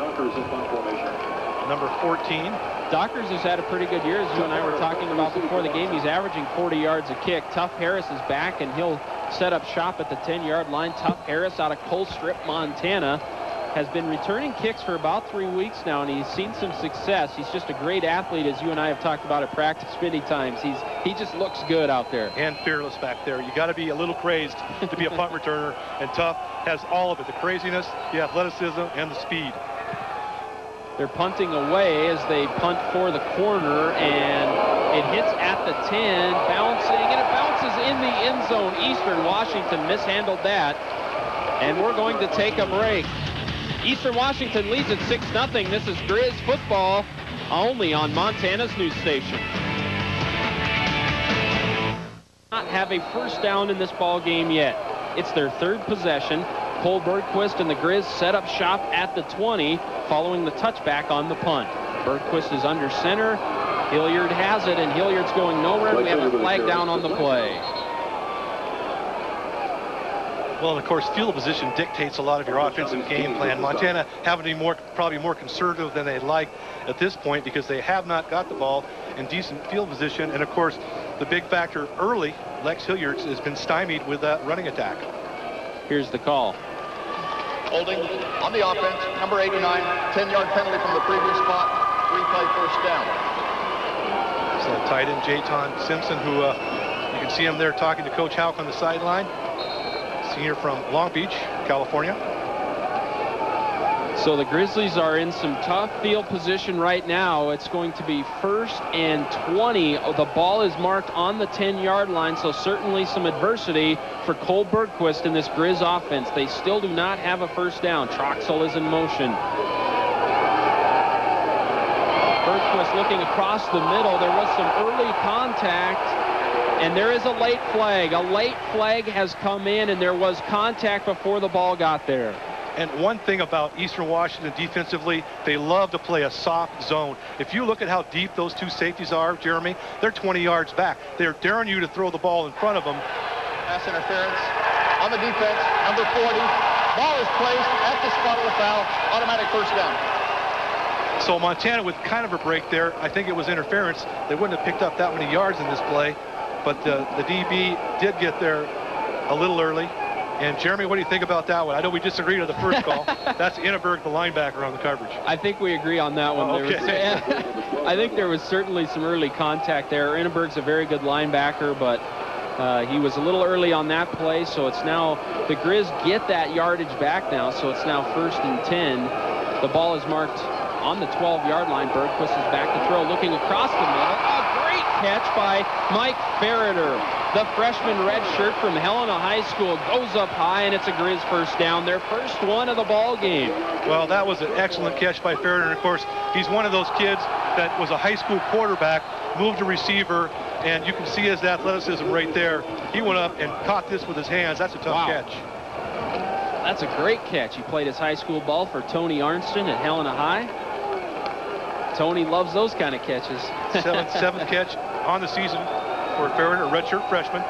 Number 14. Dockers has had a pretty good year, as you and I were talking about before the game. He's averaging 40 yards a kick. Tuff Harris is back, and he'll set up shop at the 10-yard line. Tuff Harris out of Colstrip, Montana. has been returning kicks for about 3 weeks now, and he's seen some success. He's just a great athlete, as you and I have talked about at practice many times. He just looks good out there. And fearless back there. You got to be a little crazed to be a punt returner, and Tough has all of it, the craziness, the athleticism, and the speed. They're punting away as they punt for the corner, and it hits at the 10, bouncing, and it bounces in the end zone. Eastern Washington mishandled that, and we're going to take a break. Eastern Washington leads at 6-0. This is Grizz football, only on Montana's news station. Not have a first down in this ball game yet. It's their third possession. Cole Bergquist and the Grizz set up shop at the 20 following the touchback on the punt. Bergquist is under center. Hilliard has it, and Hilliard's going nowhere. We have a flag down on the play. Well, and of course, field position dictates a lot of your offensive game plan. Montana having to be probably more conservative than they'd like at this point because they have not got the ball in decent field position. And of course, the big factor early, Lex Hilliard has been stymied with that running attack. Here's the call. Holding on the offense, number 89, 10-yard penalty from the previous spot, 3-play first down. So tight end Jayton Simpson, who you can see him there talking to Coach Houck on the sideline. Senior from Long Beach, California. So the Grizzlies are in some tough field position right now. It's going to be 1st and 20. The ball is marked on the 10-yard line, so certainly some adversity for Cole Bergquist in this Grizz offense. They still do not have a first down. Troxel is in motion. Bergquist looking across the middle. There was some early contact, and there is a late flag. A late flag has come in, and there was contact before the ball got there. And one thing about Eastern Washington defensively, they love to play a soft zone. If you look at how deep those two safeties are, Jeremy, they're 20 yards back. They're daring you to throw the ball in front of them. Pass interference on the defense, number 40. Ball is placed at the spot of the foul. Automatic first down. So Montana with kind of a break there. I think it was interference. They wouldn't have picked up that many yards in this play. But the DB did get there a little early. And Jeremy, what do you think about that one? I know we disagreed on the first call. That's Inneberg, the linebacker, on the coverage. I think we agree on that one. Okay. I think there was certainly some early contact there. Inneberg's a very good linebacker, but he was a little early on that play, so it's now the Grizz get that yardage back now, so it's now 1st and 10. The ball is marked on the 12-yard line. Bergquist is back to throw, looking across the middle. A great catch by Mike Ferreter. The freshman red shirt from Helena High School goes up high, and it's a Grizz first down, their first one of the ball game. Well, that was an excellent catch by Ferreter. And of course, he's one of those kids that was a high school quarterback, moved to receiver, and you can see his athleticism right there. He went up and caught this with his hands. That's a tough catch. That's a great catch. He played his high school ball for Tony Arnston at Helena High. Tony loves those kind of catches. Seventh catch on the season for Ferreter, a redshirt freshman.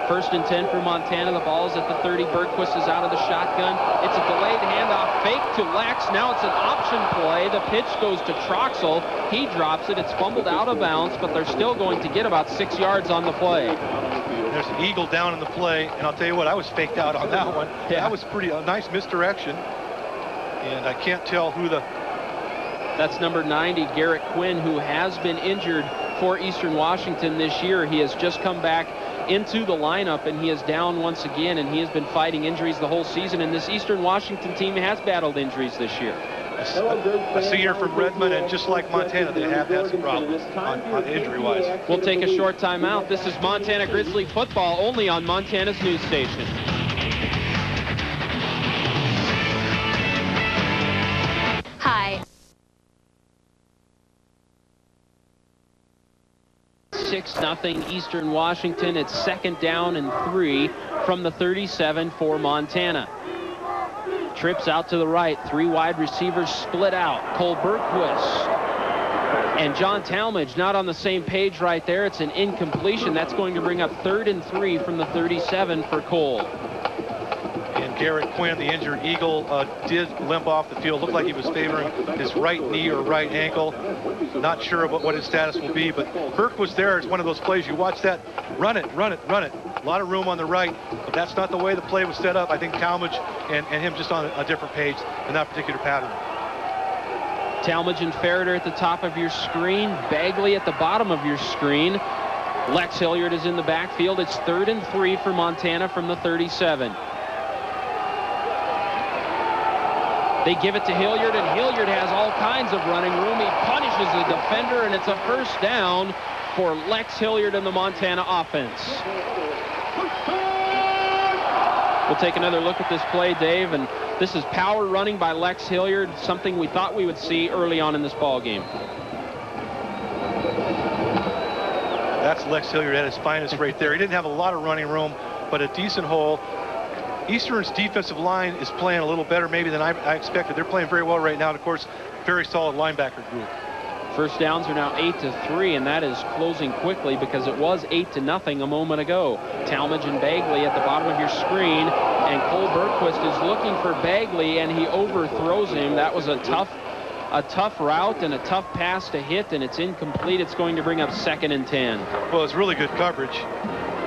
1st and 10 for Montana. The ball is at the 30. Bergquist is out of the shotgun. It's a delayed handoff. Fake to Lex. Now it's an option play. The pitch goes to Troxel. He drops it. It's fumbled out of bounds, but they're still going to get about 6 yards on the play. There's an eagle down in the play, and I'll tell you what, I was faked out on that one. Yeah. That was a nice misdirection, and I can't tell who the... That's number 90, Garrett Quinn, who has been injured for Eastern Washington this year. He has just come back into the lineup, and he is down once again, and he has been fighting injuries the whole season, and this Eastern Washington team has battled injuries this year. A senior from Redmond, and just like Montana, they have had some problems on injury-wise. We'll take a short timeout. This is Montana Grizzly football, only on Montana's news station. Hi. 6-0 Eastern Washington. It's 2nd down and 3 from the 37 for Montana. Trips out to the right. 3 wide receivers split out. Cole Bergquist and John Talmadge not on the same page right there. It's an incompletion. That's going to bring up 3rd and 3 from the 37 for Cole. And Garrett Quinn, the injured Eagle, did limp off the field. Looked like he was favoring his right knee or right ankle. Not sure about what his status will be, but Burke was there. It's one of those plays. You watch that, run it, run it, run it. A lot of room on the right, but that's not the way the play was set up. I think Talmadge and him just on a different page in that particular pattern. Talmadge and Ferreter at the top of your screen. Bagley at the bottom of your screen. Lex Hilliard is in the backfield. It's 3rd and 3 for Montana from the 37. They give it to Hilliard, and Hilliard has all kinds of running room. He punishes the defender, and it's a first down for Lex Hilliard and the Montana offense. We'll take another look at this play, Dave, and this is power running by Lex Hilliard, something we thought we would see early on in this ball game. That's Lex Hilliard at his finest right there. He didn't have a lot of running room, but a decent hole. Eastern's defensive line is playing a little better maybe than I expected. They're playing very well right now, and of course, very solid linebacker group. First downs are now 8-3, and that is closing quickly because it was 8-0 a moment ago. Talmadge and Bagley at the bottom of your screen, and Cole Bergquist is looking for Bagley, and he overthrows him. That was a tough route and a tough pass to hit, and it's incomplete. It's going to bring up 2nd and 10. Well, it's really good coverage.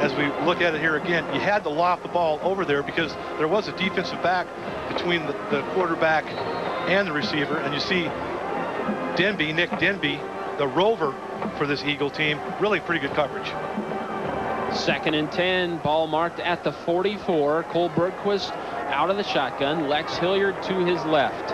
As we look at it here again, you had to loft the ball over there because there was a defensive back between the quarterback and the receiver, and you see Nick Denby, the rover for this Eagle team, really pretty good coverage. 2nd and 10, ball marked at the 44. Cole Bergquist out of the shotgun. Lex Hilliard to his left.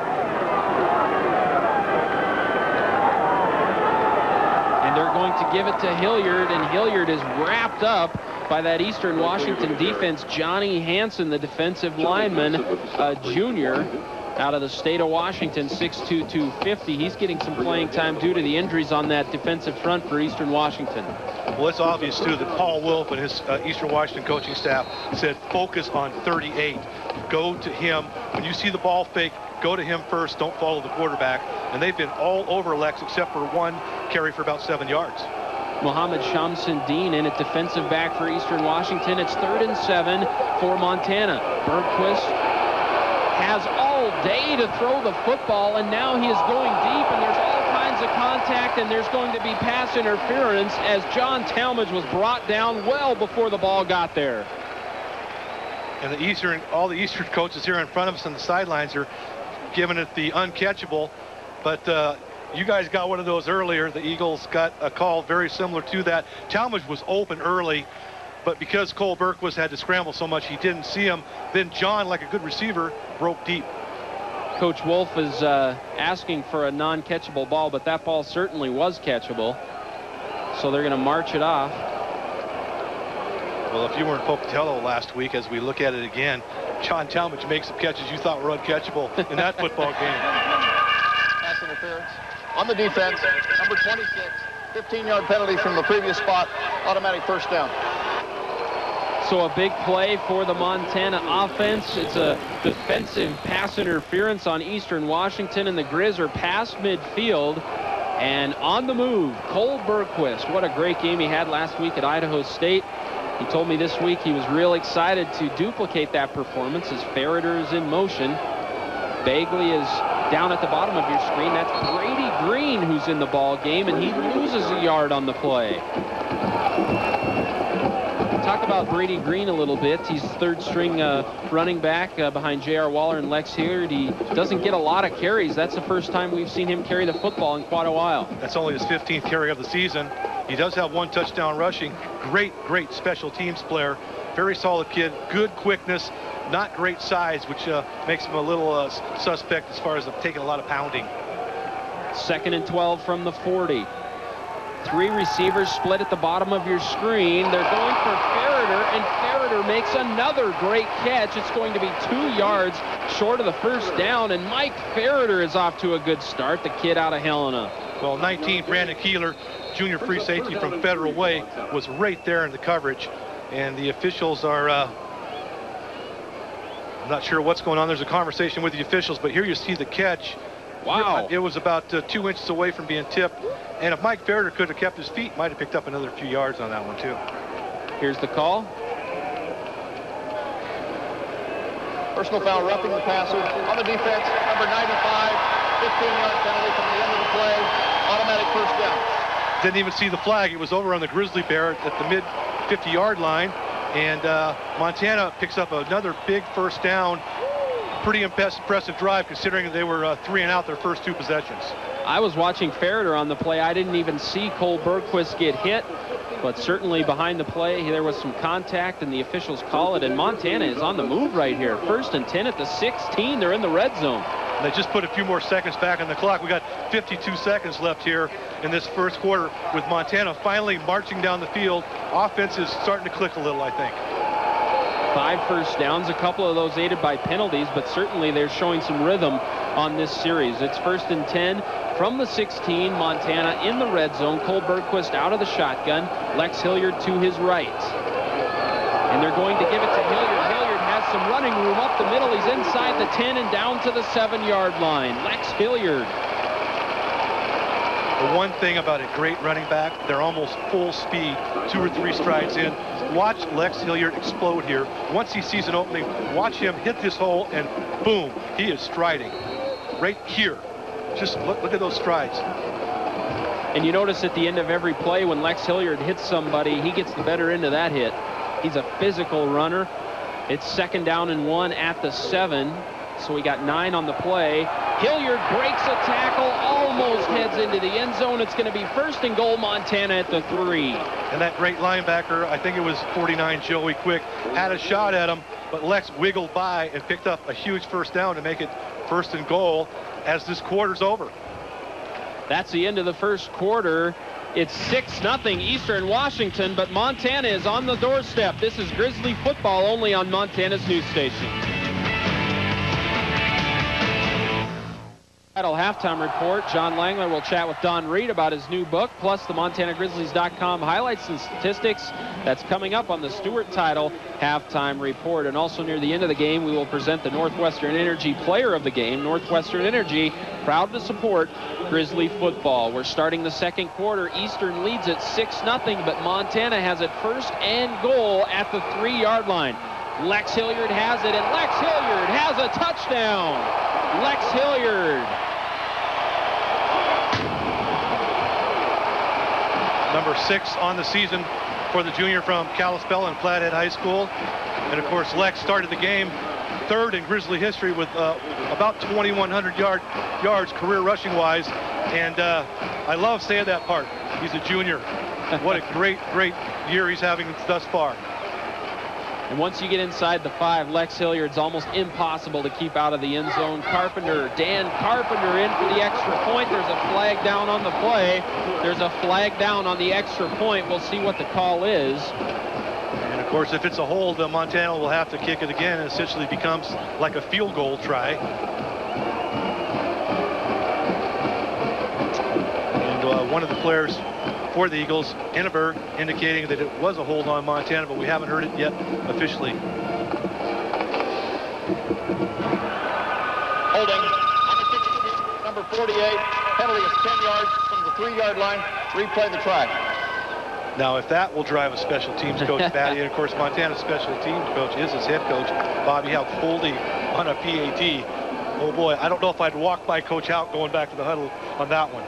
And they're going to give it to Hilliard, and Hilliard is wrapped up by that Eastern Washington defense. Johnny Hansen, the defensive lineman, a junior out of the state of Washington, 6'2", 250. He's getting some playing time due to the injuries on that defensive front for Eastern Washington. Well, it's obvious, too, that Paul Wolf and his Eastern Washington coaching staff said focus on 38. Go to him. When you see the ball fake, go to him first. Don't follow the quarterback. And they've been all over Lex except for one carry for about 7 yards. Mohammed Shamsuddin in at defensive back for Eastern Washington. It's 3rd and 7 for Montana. Bergquist has all day to throw the football, and now he is going deep, and there's all kinds of contact, and there's going to be pass interference as John Talmadge was brought down well before the ball got there. And all the Eastern coaches here in front of us on the sidelines are giving it the uncatchable, but you guys got one of those earlier. The Eagles got a call very similar to that. Talmadge was open early, but because Cole Bergquist had to scramble so much, he didn't see him. Then John, like a good receiver, broke deep. Coach Wolf is asking for a non-catchable ball, but that ball certainly was catchable. So they're going to march it off. Well, if you were in Pocatello last week, as we look at it again, John Talmadge makes some catches you thought were uncatchable in that football game. Pass interference on the defense, number 26, 15-yard penalty from the previous spot, automatic first down. So a big play for the Montana offense. It's a defensive pass interference on Eastern Washington, and the Grizz are past midfield and on the move. Cole Bergquist, what a great game he had last week at Idaho State. He told me this week he was real excited to duplicate that performance as Ferreter is in motion. Bagley is down at the bottom of your screen. That's Brady Green who's in the ball game, and he loses a yard on the play. Talk about Brady Green a little bit. He's third string running back behind J.R. Waller and Lex Hilliard. He doesn't get a lot of carries. That's the first time we've seen him carry the football in quite a while. That's only his 15th carry of the season. He does have 1 touchdown rushing. Great special teams player. Very solid kid. Good quickness. Not great size, which makes him a little suspect as far as taking a lot of pounding. 2nd and 12 from the 40. 3 receivers split at the bottom of your screen. They're going for Ferreter, and Ferreter makes another great catch. It's going to be 2 yards short of the first down, and Mike Ferreter is off to a good start, the kid out of Helena. Well, 19, Brandon Keeler, junior free safety from Federal Way, was right there in the coverage, and the officials are I'm not sure what's going on. There's a conversation with the officials, but here you see the catch. Wow. It was about 2 inches away from being tipped. And if Mike Ferreter could have kept his feet, might have picked up another few yards on that one, too. Here's the call. Personal foul, roughing the passer. On the defense, number 95, 15-yard penalty from the end of the play. Automatic first down. Didn't even see the flag. It was over on the Grizzly Bear at the mid-50-yard line. And Montana picks up another big first down. Pretty impressive drive considering they were 3 and out their first 2 possessions. I was watching Ferreter on the play. I didn't even see Cole Bergquist get hit, but certainly behind the play there was some contact and the officials call it, and Montana is on the move right here. 1st and 10 at the 16. They're in the red zone. They just put a few more seconds back on the clock. We got 52 seconds left here in this first quarter with Montana finally marching down the field. Offense is starting to click a little, I think. 5 first downs, a couple of those aided by penalties, but certainly they're showing some rhythm on this series. It's 1st and 10 from the 16. Montana in the red zone. Cole Bergquist out of the shotgun. Lex Hilliard to his right. And they're going to give it to Hilliard. Hilliard has some running room up the middle. He's inside the 10 and down to the 7-yard line. Lex Hilliard. The one thing about a great running back, they're almost full speed, 2 or 3 strides in. Watch Lex Hilliard explode here. Once he sees an opening, watch him hit this hole, and boom, he is striding right here. Just look at those strides. And you notice at the end of every play when Lex Hilliard hits somebody, he gets the better end of that hit. He's a physical runner. It's 2nd down and 1 at the 7. So we got 9 on the play. Hilliard breaks a tackle, almost heads into the end zone. It's going to be 1st and goal, Montana at the 3. And that great linebacker, I think it was 49 Joey Quick, had a shot at him, but Lex wiggled by and picked up a huge first down to make it 1st and goal as this quarter's over. That's the end of the first quarter. It's 6-0 Eastern Washington, but Montana is on the doorstep. This is Grizzly football only on Montana's news station. Halftime report. John Langler will chat with Don Reed about his new book, plus the MontanaGrizzlies.com highlights and statistics. That's coming up on the Stewart Title halftime report. And also near the end of the game, we will present the Northwestern Energy Player of the Game. Northwestern Energy, proud to support Grizzly football. We're starting the second quarter. Eastern leads at 6-0, but Montana has it 1st and goal at the 3-yard line. Lex Hilliard has it, and Lex Hilliard has a touchdown. Lex Hilliard. Number 6 on the season for the junior from Kalispell and Flathead High School. And of course, Lex started the game 3rd in Grizzly history with about 2,100 yards career rushing wise. And I love saying that part. He's a junior. What a great year he's having thus far. And once you get inside the 5, Lex Hilliard's almost impossible to keep out of the end zone. Dan Carpenter in for the extra point. There's a flag down on the play. There's a flag down on the extra point. We'll see what the call is. And of course, if it's a hold, Montana will have to kick it again. It essentially becomes like a field goal try. And one of the players for the Eagles, Henneberg, indicating that it was a hold on Montana, but we haven't heard it yet officially. Holding on the kick, number 48. Penalty is 10 yards from the 3-yard line. Replay the try. Now, if that will drive a special teams coach batty, and of course, Montana's special teams coach is his head coach, Bobby Houck, holding on a PAT. Oh boy, I don't know if I'd walk by Coach Houck going back to the huddle on that one.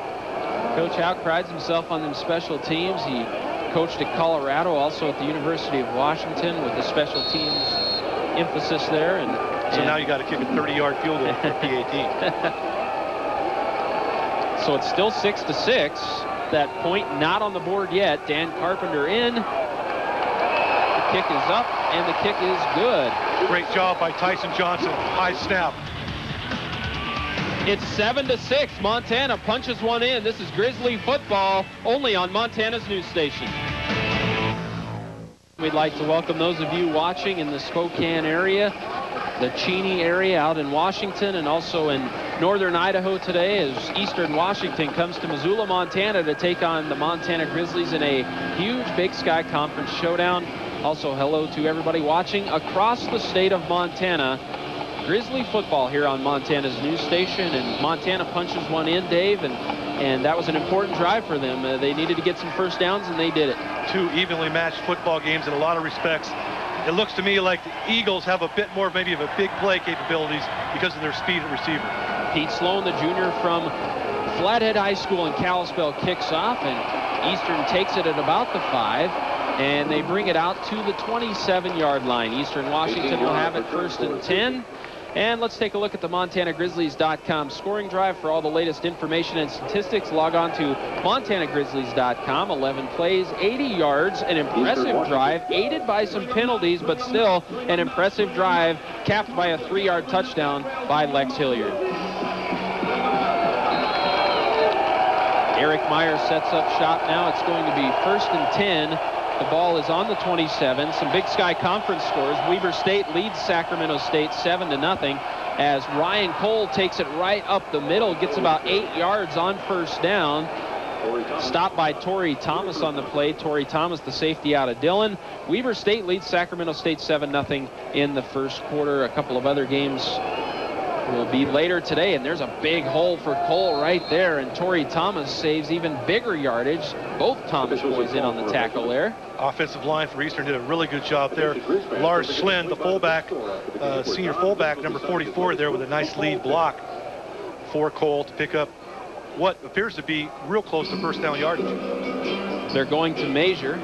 Coach Houck prides himself on them special teams. He coached at Colorado, also at the University of Washington with the special teams emphasis there. So now you got to kick a 30-yard field goal for PAT. So it's still 6-6. That point not on the board yet. Dan Carpenter in. The kick is up, and the kick is good. Great job by Tyson Johnson. High snap. It's 7-6. Montana punches one in. This is Grizzly football only on Montana's news station. We'd like to welcome those of you watching in the Spokane area, the Cheney area out in Washington, and also in northern Idaho today as Eastern Washington comes to Missoula, Montana to take on the Montana Grizzlies in a huge Big Sky Conference showdown. Also, hello to everybody watching across the state of Montana. Grizzly football here on Montana's news station, and Montana punches one in, Dave, and that was an important drive for them. They needed to get some first downs, and they did it. 2 evenly matched football games in a lot of respects. It looks to me like the Eagles have a bit more maybe of a big play capabilities because of their speed at receiver. Pete Sloan, the junior from Flathead High School in Kalispell, kicks off, and Eastern takes it at about the 5. and they bring it out to the 27-yard line. Eastern Washington will have it 1st and 10. And let's take a look at the MontanaGrizzlies.com scoring drive for all the latest information and statistics. Log on to MontanaGrizzlies.com. 11 plays, 80 yards, an impressive drive, aided by some penalties, but still an impressive drive, capped by a 3-yard touchdown by Lex Hilliard. Eric Meyer sets up shop now. It's going to be 1st and 10. The ball is on the 27. Some Big Sky Conference scores. Weber State leads Sacramento State 7-0 as Ryan Cole takes it right up the middle, gets about 8 yards on 1st down. Stopped by Torrey Thomas on the play. Torrey Thomas, the safety out of Dillon. Weber State leads Sacramento State 7-0 in the 1st quarter. A couple of other games will be later today, and there's a big hole for Cole right there, and Torrey Thomas saves even bigger yardage. Both Thomas boys in on the tackle there. Offensive line for Eastern did a really good job there. Lars Schlin, the fullback, senior fullback, number 44 there with a nice lead block for Cole to pick up what appears to be real close to 1st down yardage. They're going to measure.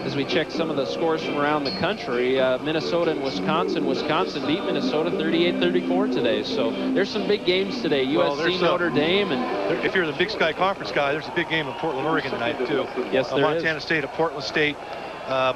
As we check some of the scores from around the country, Minnesota and Wisconsin. Wisconsin beat Minnesota 38-34 today. So there's some big games today. USC, Notre Dame, and if you're the Big Sky Conference guy, there's a big game in Portland, Oregon tonight too. Yes, there Montana is. State at Portland State.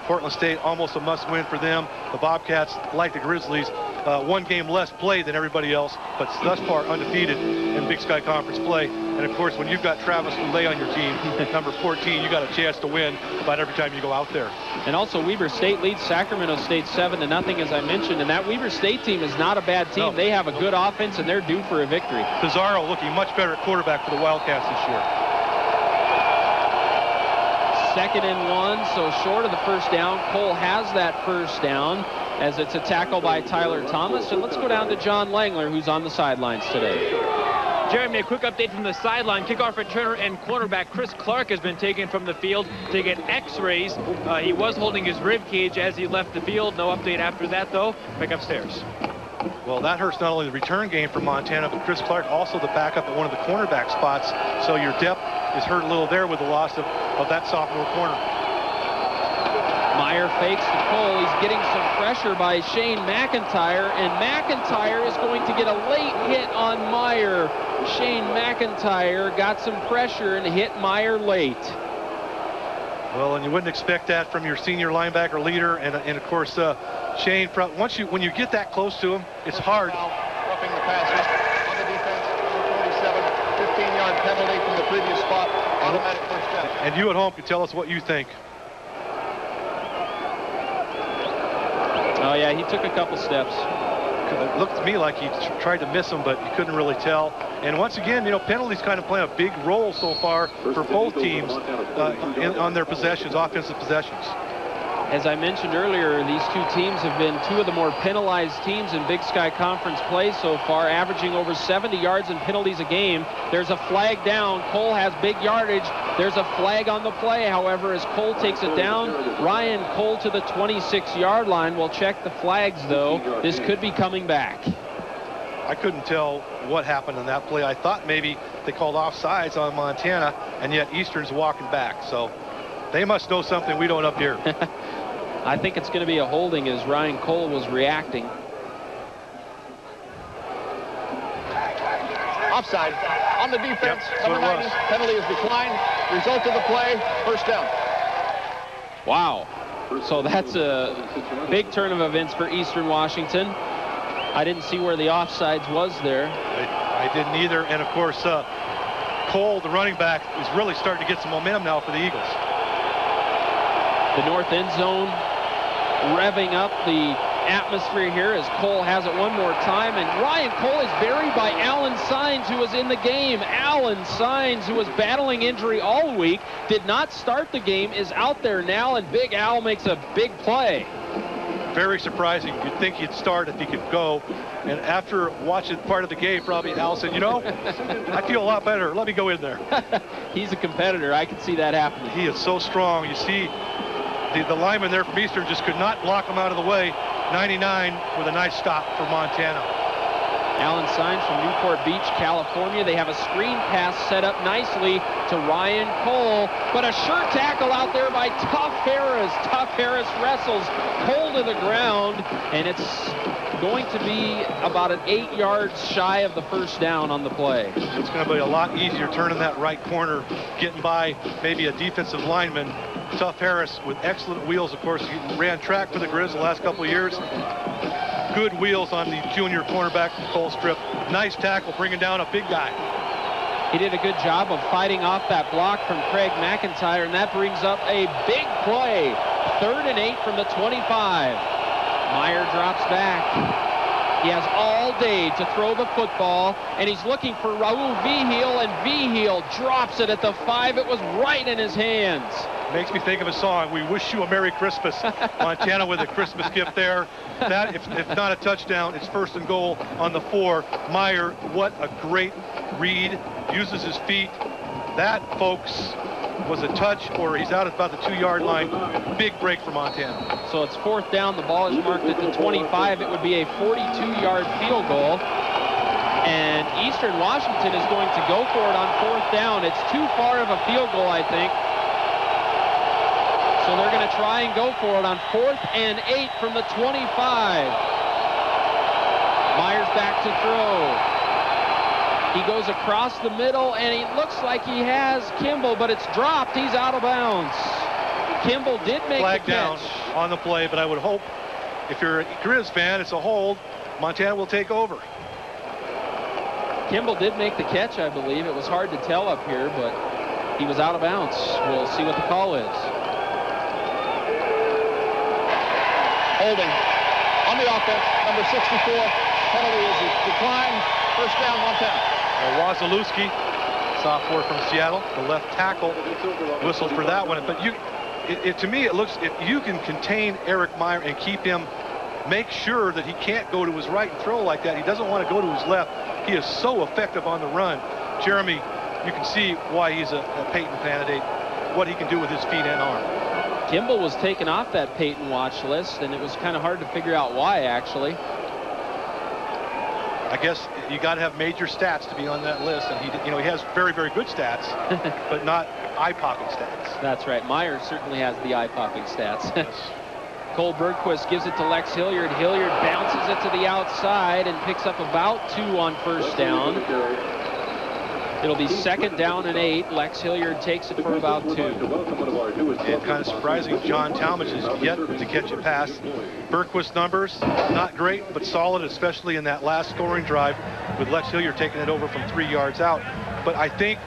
Portland State almost a must-win for them. The Bobcats, like the Grizzlies, 1 game less played than everybody else, but thus far undefeated in Big Sky Conference play. And of course, when you've got Travis Lulay on your team, number 14, you got a chance to win about every time you go out there. And also, Weber State leads Sacramento State 7-0, as I mentioned. And that Weber State team is not a bad team. No. They have a good offense, and they're due for a victory. Pizarro looking much better at quarterback for the Wildcats this year. 2nd and 1, so short of the 1st down. Cole has that 1st down as it's a tackle by Tyler Thomas. And let's go down to John Langler, who's on the sidelines today. Jeremy, a quick update from the sideline. Kickoff returner and cornerback Chris Clark has been taken from the field to get x-rays. He was holding his rib cage as he left the field. No update after that, though. Back upstairs. Well, that hurts not only the return game for Montana, but Chris Clark also the backup at one of the cornerback spots. So your depth is hurt a little there with the loss of that sophomore corner. Meyer fakes to Cole. He's getting some pressure by Shane McIntyre, and McIntyre is going to get a late hit on Meyer. Shane McIntyre got some pressure and hit Meyer late. Well, and you wouldn't expect that from your senior linebacker leader, and of course Shane. When you get that close to him, it's hard. Roughing the passer on the defense, number 47, 15-yard penalty from the previous spot, automatic 1st down. And you at home can tell us what you think. Oh yeah, he took a couple steps. It looked to me like he tried to miss him, but you couldn't really tell. And once again, penalties kind of play a big role so far for both teams on their possessions, offensive possessions. As I mentioned earlier, these two teams have been 2 of the more penalized teams in Big Sky Conference play so far, averaging over 70 yards in penalties a game. There's a flag down. Cole has big yardage. There's a flag on the play, however, as Cole takes it down. Ryan Cole to the 26-yard line. We'll check the flags, though. This could be coming back. I couldn't tell what happened on that play. I thought maybe they called offsides on Montana, and yet Eastern's walking back. So they must know something we don't up here. I think it's going to be a holding as Ryan Cole was reacting. Offside on the defense. Yep, number 90. Penalty is declined. Result of the play, 1st down. Wow. So that's a big turn of events for Eastern Washington. I didn't see where the offsides was there. I didn't either. And of course, Cole, the running back, is really starting to get some momentum now for the Eagles. The north end zone revving up the atmosphere here as Cole has it one more time, and Ryan Cole is buried by Alan Sines, who was in the game. Alan Sines, who was battling injury all week, did not start the game, is out there now, and Big Al makes a big play. Very surprising. You'd think he'd start if he could go, and after watching part of the game, probably Al said, I feel a lot better. Let me go in there. He's a competitor. I can see that happening. He is so strong. You see the lineman there from Eastern just could not block him out of the way. 99 with a nice stop for Montana. Allen Signs from Newport Beach, California. They have a screen pass set up nicely to Ryan Cole, but a sure tackle out there by Tough Harris. Tough Harris wrestles Cole to the ground, and it's going to be about an 8 yards shy of the first down on the play. It's going to be a lot easier turning that right corner, getting by maybe a defensive lineman. Tough Harris with excellent wheels. Of course, he ran track for the Grizz the last couple of years. Good wheels on the junior cornerback from Cole Strip. Nice tackle, bringing down a big guy. He did a good job of fighting off that block from Craig McIntyre, and that brings up a big play. 3rd and 8 from the 25. Meyer drops back. He has all day to throw the football, and he's looking for Raul Vigil, and Vigil drops it at the 5. It was right in his hands. Makes me think of a song, We Wish You a Merry Christmas. Montana with a Christmas gift there. That, if not a touchdown, it's 1st and goal on the 4. Meyer, what a great read. Uses his feet. That, folks, was a touch, or he's out at about the 2-yard line. Big break for Montana. So it's 4th down. The ball is marked at the 25. It would be a 42-yard field goal. And Eastern Washington is going to go for it on 4th down. It's too far of a field goal, I think. So they're going to try and go for it on 4th and 8 from the 25. Myers back to throw. He goes across the middle, and he looks like he has Kimball, but it's dropped. He's out of bounds. Kimball did make the catch. Down on the play, but I would hope if you're a Grizz fan, it's a hold. Montana will take over. Kimball did make the catch, I believe. It was hard to tell up here, but he was out of bounds. We'll see what the call is. Holding on the offense, number 64. Penalty is declined. 1st down, Montana. Wazalewski, sophomore from Seattle, the left tackle, whistled for that one. But to me, it looks, if you can contain Eric Meyer and keep him, make sure that he can't go to his right and throw like that. He doesn't want to go to his left. He is so effective on the run. Jeremy, you can see why he's a Peyton candidate, what he can do with his feet and arm. Kimball was taken off that Peyton watch list, and it was kind of hard to figure out why, actually. I guess you got to have major stats to be on that list, and he has very, very good stats, but not eye-popping stats. That's right. Meyer certainly has the eye-popping stats. Yes. Cole Bergquist gives it to Lex Hilliard. Hilliard bounces it to the outside and picks up about 2 on 1st down. It'll be 2nd down and 8. Lex Hilliard takes it for about 2. And kind of surprising, John Talmadge is yet to catch a pass. Bergquist's numbers, not great, but solid, especially in that last scoring drive with Lex Hilliard taking it over from 3 yards out. But I think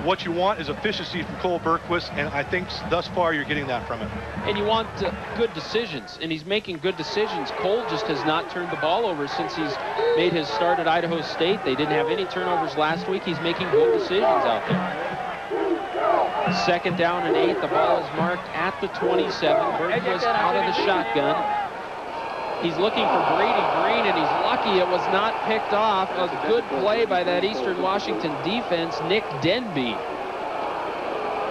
what you want is efficiency from Cole Bergquist, and I think thus far you're getting that from him. And you want good decisions, and he's making good decisions. Cole just has not turned the ball over since he's made his start at Idaho State. They didn't have any turnovers last week. He's making good decisions out there. 2nd down and 8. The ball is marked at the 27. Bergquist out of the shotgun. He's looking for Brady Green, and he's lucky it was not picked off. A good play by that Eastern Washington defense, Nick Denby.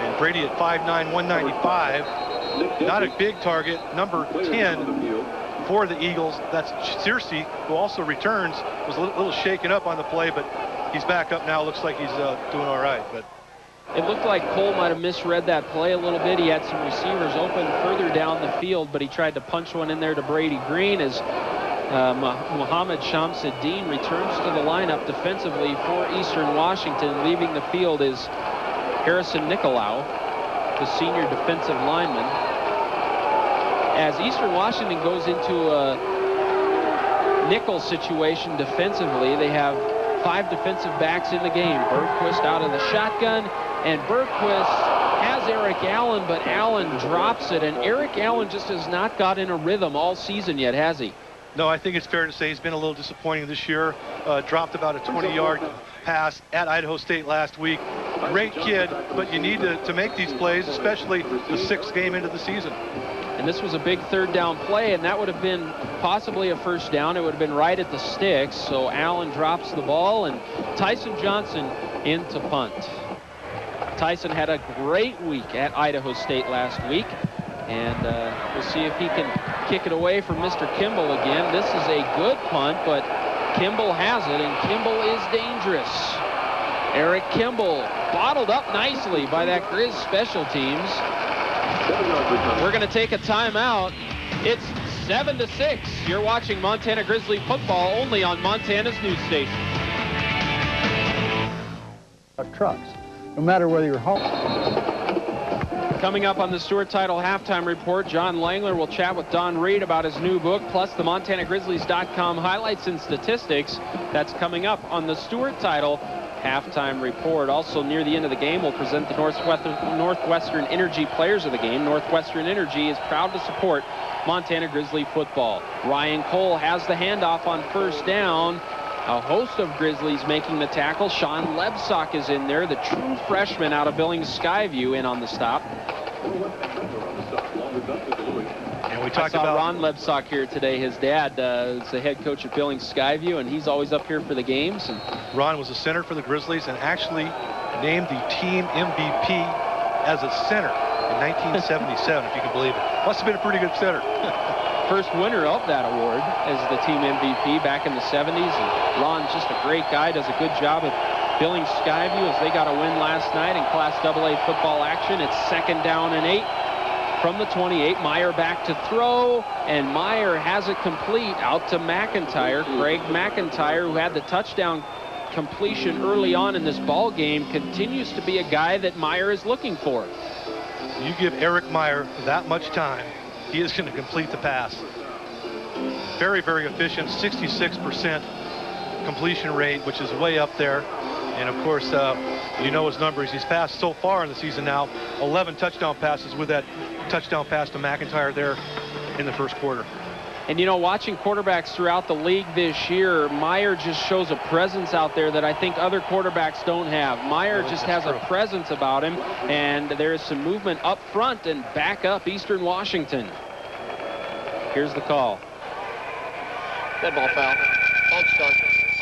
And Brady at 5'9", 195. Not a big target. Number 10 for the Eagles. That's Searcy, who also returns. Was a little shaken up on the play, but he's back up now. Looks like he's doing all right. But it looked like Cole might have misread that play a little bit. He had some receivers open further down the field, but he tried to punch one in there to Brady Green as Muhammad Shamsuddin returns to the lineup defensively for Eastern Washington. Leaving the field is Harrison Nicolau, the senior defensive lineman. As Eastern Washington goes into a nickel situation defensively, they have 5 defensive backs in the game. Bergquist out of the shotgun, and Bergquist has Eric Allen, but Allen drops it, and Eric Allen just has not got in a rhythm all season yet, has he? No, I think it's fair to say he's been a little disappointing this year. Dropped about a 20-yard pass at Idaho State last week. Great kid, but you need to make these plays, especially the 6th game into the season. And this was a big 3rd down play, and that would have been possibly a 1st down. It would have been right at the sticks. So Allen drops the ball, and Tyson Johnson into punt. Tyson had a great week at Idaho State last week, and we'll see if he can kick it away from Mr. Kimball again. This is a good punt, but Kimball has it, and Kimball is dangerous. Eric Kimball bottled up nicely by that Grizz special teams. We're going to take a timeout. It's 7-6. You're watching Montana Grizzly football only on Montana's news station. Trucks, no matter whether you're home. Coming up on the Stewart Title halftime report, John Langler will chat with Don Reed about his new book, plus the MontanaGrizzlies.com highlights and statistics. That's coming up on the Stewart Title halftime report. Also, near the end of the game, we'll present the Northwestern Energy players of the game. Northwestern Energy is proud to support Montana Grizzly football. Ryan Cole has the handoff on first down. A host of Grizzlies making the tackle. Sean Lebsock is in there, the true freshman out of Billings Skyview, in on the stop. And we talked about Ron Lebsock here today. His dad is the head coach at Billings Skyview, and he's always up here for the games. And Ron was a center for the Grizzlies and actually named the team MVP as a center in 1977, if you can believe it. Must have been a pretty good center. First winner of that award as the team MVP back in the 70s. And Ron's just a great guy, does a good job at Billings Skyview as they got a win last night in Class AA football action. It's 2nd down and 8 from the 28. Meyer back to throw, and Meyer has it complete out to McIntyre. Craig McIntyre, who had the touchdown completion early on in this ball game, continues to be a guy that Meyer is looking for. You give Eric Meyer that much time, he is going to complete the pass. Very, very efficient, 66% completion rate, which is way up there. And of course, you know his numbers. He's passed so far in the season now, 11 touchdown passes, with that touchdown pass to McIntyre there in the first quarter. And you know, watching quarterbacks throughout the league this year, Meyer just shows a presence out there that I think other quarterbacks don't have. Meyer just has a presence about him, and there is some movement up front and back up Eastern Washington. Here's the call. Dead ball foul. False start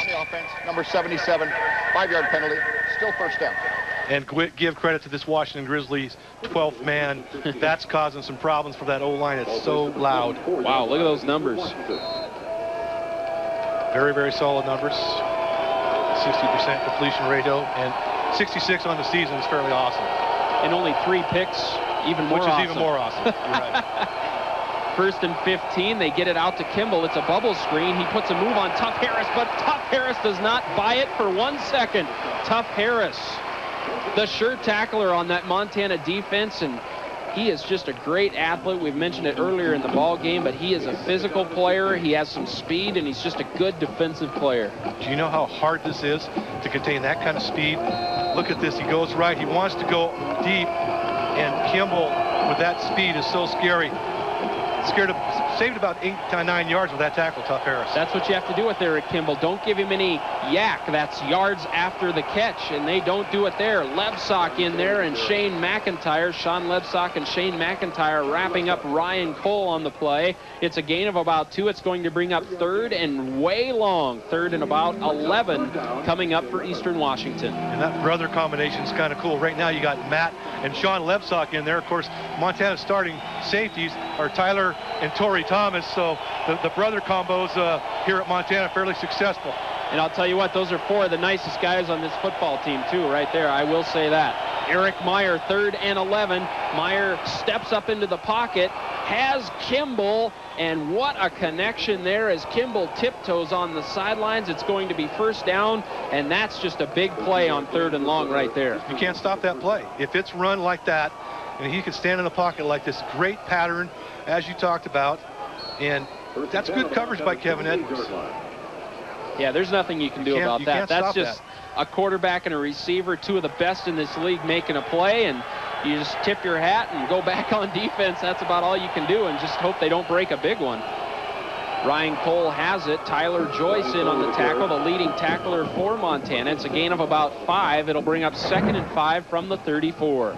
on the offense. Number 77, 5-yard penalty. Still first down. And give credit to this Washington Grizzlies 12th man. That's causing some problems for that O-line. It's so loud. Wow, look at those numbers. Very, very solid numbers. 60% completion ratio, and 66 on the season is fairly awesome. And only 3 picks, even more awesome. Which is even more awesome. You're right. 1st and 15, they get it out to Kimball. It's a bubble screen. He puts a move on Tough Harris, but Tough Harris does not buy it for 1 second. Tough Harris, the sure tackler on that Montana defense, and he is just a great athlete. We've mentioned it earlier in the ball game, but he is a physical player. He has some speed, and he's just a good defensive player. Do you know how hard this is to contain that kind of speed? Look at this. He goes right. He wants to go deep, and Kimball, with that speed, is so scary. Saved about 8 to 9 yards with that tackle, Tough Harris. That's what you have to do with Eric Kimball. Don't give him any yak. That's yards after the catch, and they don't do it there. Lebsock in there, and Shane McIntyre. Sean Lebsock and Shane McIntyre wrapping up Ryan Cole on the play. It's a gain of about 2. It's going to bring up 3rd and way long. 3rd and about 11 coming up for Eastern Washington. And that brother combination is kind of cool. Right now you got Matt and Sean Lebsock in there. Of course, Montana's starting safeties are Tyler and Torrey Thomas, so the brother combos here at Montana fairly successful. And I'll tell you what, those are 4 of the nicest guys on this football team too, right there. I will say that. Eric Meyer, 3rd and 11. Meyer steps up into the pocket, has Kimball, and what a connection there as Kimball tiptoes on the sidelines. It's going to be first down, and that's just a big play on 3rd and long right there. You can't stop that play. If it's run like that, and he can stand in the pocket like this, great pattern, as you talked about, and that's good coverage by Kevin Edwards. Yeah, there's nothing you can do about that. That's just a quarterback and a receiver, 2 of the best in this league, making a play, and you just tip your hat and go back on defense. That's about all you can do, and just hope they don't break a big one. Ryan Cole has it. Tyler Joyce in on the tackle, the leading tackler for Montana. It's a gain of about 5. It'll bring up 2nd and 5 from the 34.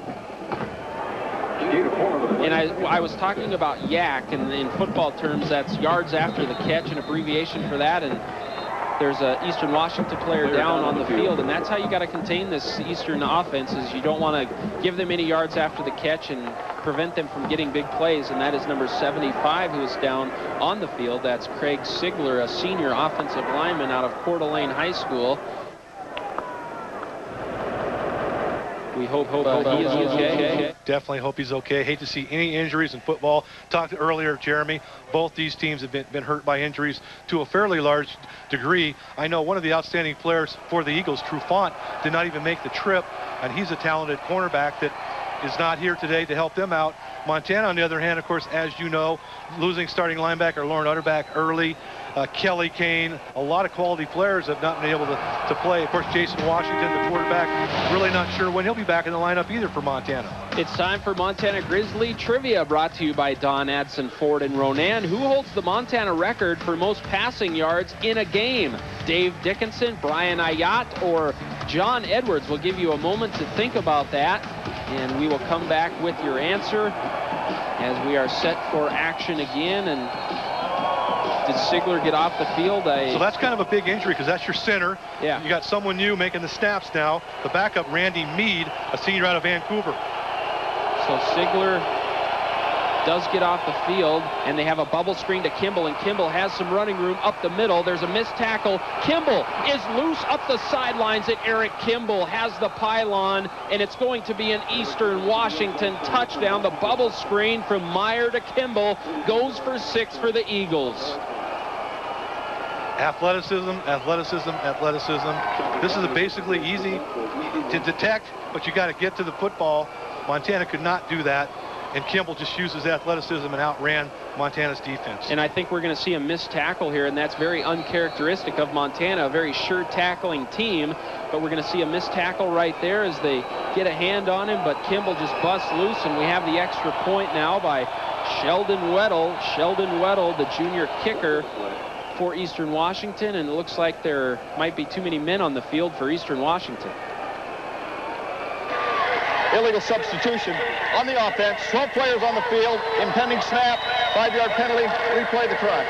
And I was talking about yak, and in football terms, that's yards after the catch, an abbreviation for that. And there's a Eastern Washington player down on the field, and that's how you got to contain this Eastern offense. Is you don't want to give them any yards after the catch, and prevent them from getting big plays, and that is number 75, who is down on the field. That's Craig Sigler, a senior offensive lineman out of Coeur d'Alene High School. We hope he is okay. Definitely hope he's okay. Hate to see any injuries in football. Talked earlier, Jeremy, both these teams have been hurt by injuries to a fairly large degree. I know one of the outstanding players for the Eagles, Trufant, did not even make the trip, and he's a talented cornerback that is not here today to help them out. Montana, on the other hand, of course, as you know, losing starting linebacker Lauren Utterback early. Kelly Kane, a lot of quality players have not been able to play. Of course, Jason Washington, the quarterback, really not sure when he'll be back in the lineup either for Montana. It's time for Montana Grizzly Trivia, brought to you by Don Adson Ford and Ronan. Who holds the Montana record for most passing yards in a game? Dave Dickinson, Brian Ayat, or John Edwards? We'll give you a moment to think about that, and we will come back with your answer as we are set for action again. And did Sigler get off the field? So that's kind of a big injury because that's your center. Yeah. You got someone new making the snaps now. The backup, Randy Mead, a senior out of Vancouver. So Sigler does get off the field, and they have a bubble screen to Kimball, and Kimball has some running room up the middle. There's a missed tackle. Kimball is loose up the sidelines, and Eric Kimball has the pylon, and it's going to be an Eastern Washington touchdown. The bubble screen from Meyer to Kimball goes for 6 for the Eagles. Athleticism, athleticism, athleticism. This is basically easy to detect, but you got to get to the football. Montana could not do that, and Kimball just uses athleticism and outran Montana's defense. And I think we're going to see a missed tackle here, and that's very uncharacteristic of Montana, a very sure tackling team. But we're going to see a missed tackle right there as they get a hand on him, but Kimball just busts loose, and we have the extra point now by Sheldon Weddle. Sheldon Weddle, the junior kicker for Eastern Washington, and it looks like there might be too many men on the field for Eastern Washington. Illegal substitution on the offense. 12 players on the field. Impending snap. 5-yard penalty. Replay the try.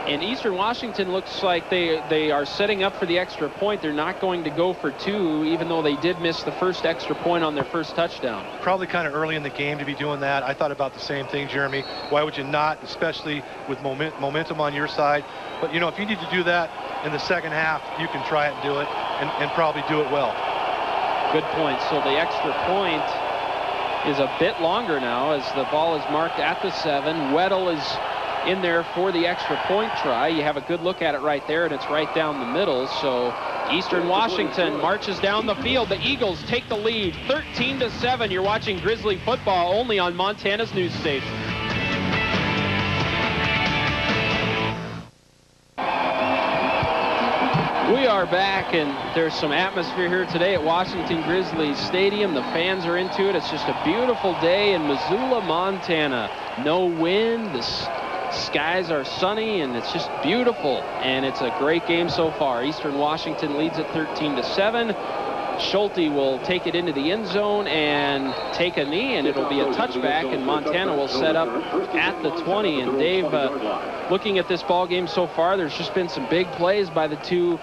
And Eastern Washington looks like they are setting up for the extra point. They're not going to go for 2, even though they did miss the first extra point on their first touchdown. Probably kind of early in the game to be doing that. I thought about the same thing, Jeremy. Why would you not, especially with momentum on your side? But, you know, if you need to do that in the second half, you can try it and do it, and probably do it well. Good point. So the extra point is a bit longer now as the ball is marked at the 7. Weddle is in there for the extra point try. You have a good look at it right there, and it's right down the middle. So Eastern Washington marches down the field. The Eagles take the lead 13-7. You're watching Grizzly football only on Montana's news station. We are back, and there's some atmosphere here today at Washington Grizzly Stadium. The fans are into it. It's just a beautiful day in Missoula, Montana. No wind. The skies are sunny, and it's just beautiful. And it's a great game so far. Eastern Washington leads at 13-7. Schulte will take it into the end zone and take a knee, and it'll be a touchback, and Montana will set up at the 20. And Dave, looking at this ball game so far, there's just been some big plays by the two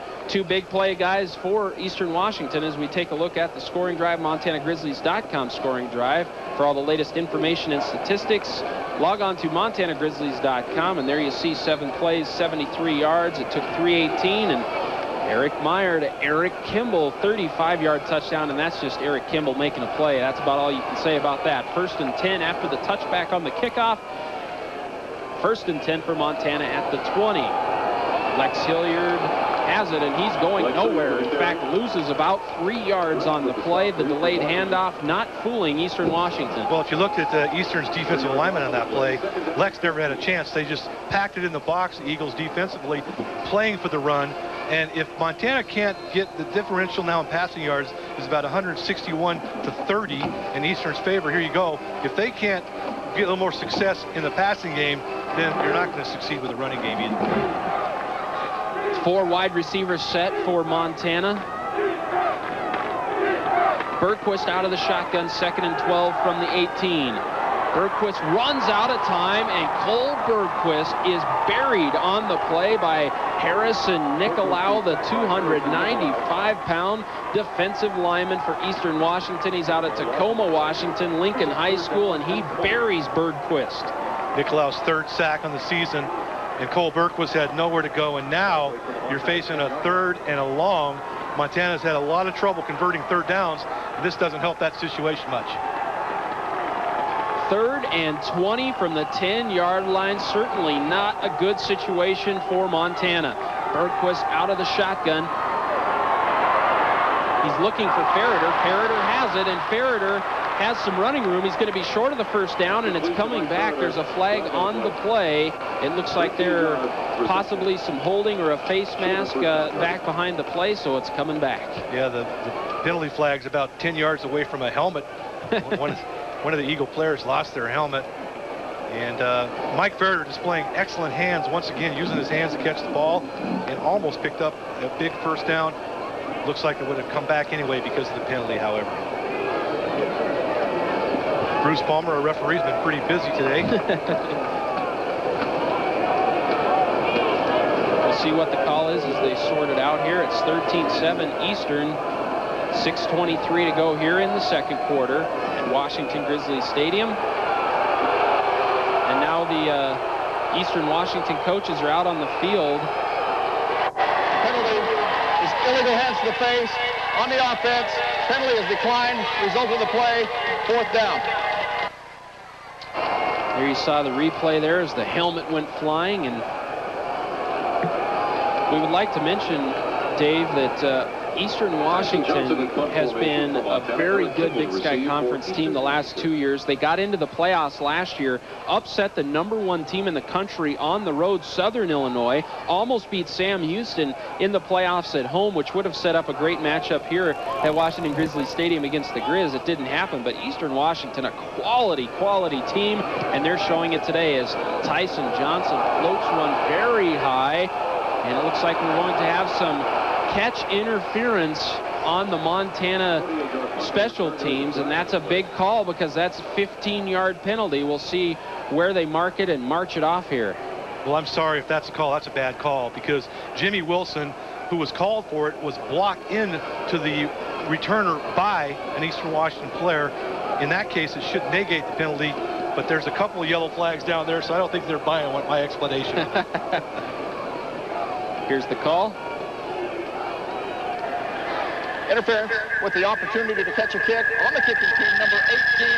big play guys for Eastern Washington. As we take a look at the scoring drive, MontanaGrizzlies.com scoring drive. For all the latest information and statistics, log on to MontanaGrizzlies.com, and there you see 7 plays, 73 yards. It took 3:18, and Eric Meyer to Eric Kimball, 35-yard touchdown, and that's just Eric Kimball making a play. That's about all you can say about that. 1st and 10 after the touchback on the kickoff. 1st and 10 for Montana at the 20. Lex Hilliard has it, and he's going nowhere. In fact, loses about 3 yards on the play. The delayed handoff not fooling Eastern Washington. Well, if you looked at Eastern's defensive alignment on that play, Lex never had a chance. They just packed it in the box, the Eagles defensively, playing for the run. And if Montana can't get the differential now in passing yards is about 161-30 in Eastern's favor. Here you go. If they can't get a little more success in the passing game, then you're not going to succeed with the running game either. 4 wide receivers set for Montana. Bergquist out of the shotgun, 2nd and 12 from the 18. Bergquist runs out of time, and Cole Bergquist is buried on the play by Harrison Nicolau, the 295-pound defensive lineman for Eastern Washington. He's out at Tacoma, Washington, Lincoln High School, and he buries Bergquist. Nicolau's third sack on the season, and Cole Bergquist had nowhere to go, and now you're facing a third and a long. Montana's had a lot of trouble converting third downs, and this doesn't help that situation much. 3rd and 20 from the 10-yard line. Certainly not a good situation for Montana. Bergquist out of the shotgun. He's looking for Ferreter. Ferreter has it, and Ferreter has some running room. He's going to be short of the first down, and it's coming back. There's a flag on the play. It looks like there possibly some holding or a face mask back behind the play, so it's coming back. Yeah, the penalty flag's about 10 yards away from a helmet. One of the Eagle players lost their helmet. And Mike Ferreter displaying excellent hands once again, using his hands to catch the ball, and almost picked up a big first down. Looks like it would have come back anyway because of the penalty, however. Bruce Palmer, our referee, has been pretty busy today. We'll see what the call is as they sort it out here. It's 13-7 Eastern. 6:23 to go here in the second quarter at Washington Grizzly Stadium. And now the Eastern Washington coaches are out on the field. Penalty is illegal hands to the face on the offense. Penalty is declined. Result of the play, 4th down. There you saw the replay there as the helmet went flying. And we would like to mention, Dave, that Eastern Washington has been a very good Big Sky Conference team the last 2 years. They got into the playoffs last year, upset the #1 team in the country on the road, Southern Illinois, almost beat Sam Houston in the playoffs at home, which would have set up a great matchup here at Washington Grizzly Stadium against the Grizz. It didn't happen, but Eastern Washington, a quality team, and they're showing it today as Tyson Johnson floats one very high, and it looks like we're going to have some catch interference on the Montana special teams, and that's a big call because that's a 15-yard penalty. We'll see where they mark it and march it off here. Well, I'm sorry if that's a call. That's a bad call because Jimmy Wilson, who was called for it, was blocked in to the returner by an Eastern Washington player. In that case, it should negate the penalty, but there's a couple of yellow flags down there, so I don't think they're buying my explanation. Here's the call. Interference with the opportunity to catch a kick on the kicking team, number 18.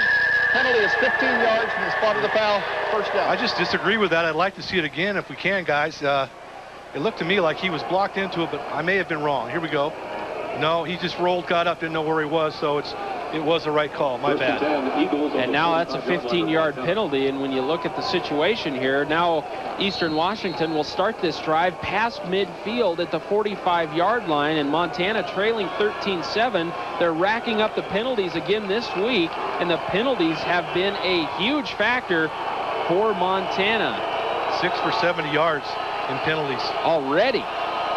Penalty is 15 yards from the spot of the foul. 1st down. I just disagree with that. I'd like to see it again if we can, guys. It looked to me like he was blocked into it, but I may have been wrong. Here we go. No, he just rolled, got up, didn't know where he was, so it was the right call. My bad. And now that's a 15-yard penalty, and when you look at the situation here, now Eastern Washington will start this drive past midfield at the 45-yard line, and Montana trailing 13-7. They're racking up the penalties again this week, and the penalties have been a huge factor for Montana. 6 for 70 yards in penalties. Already.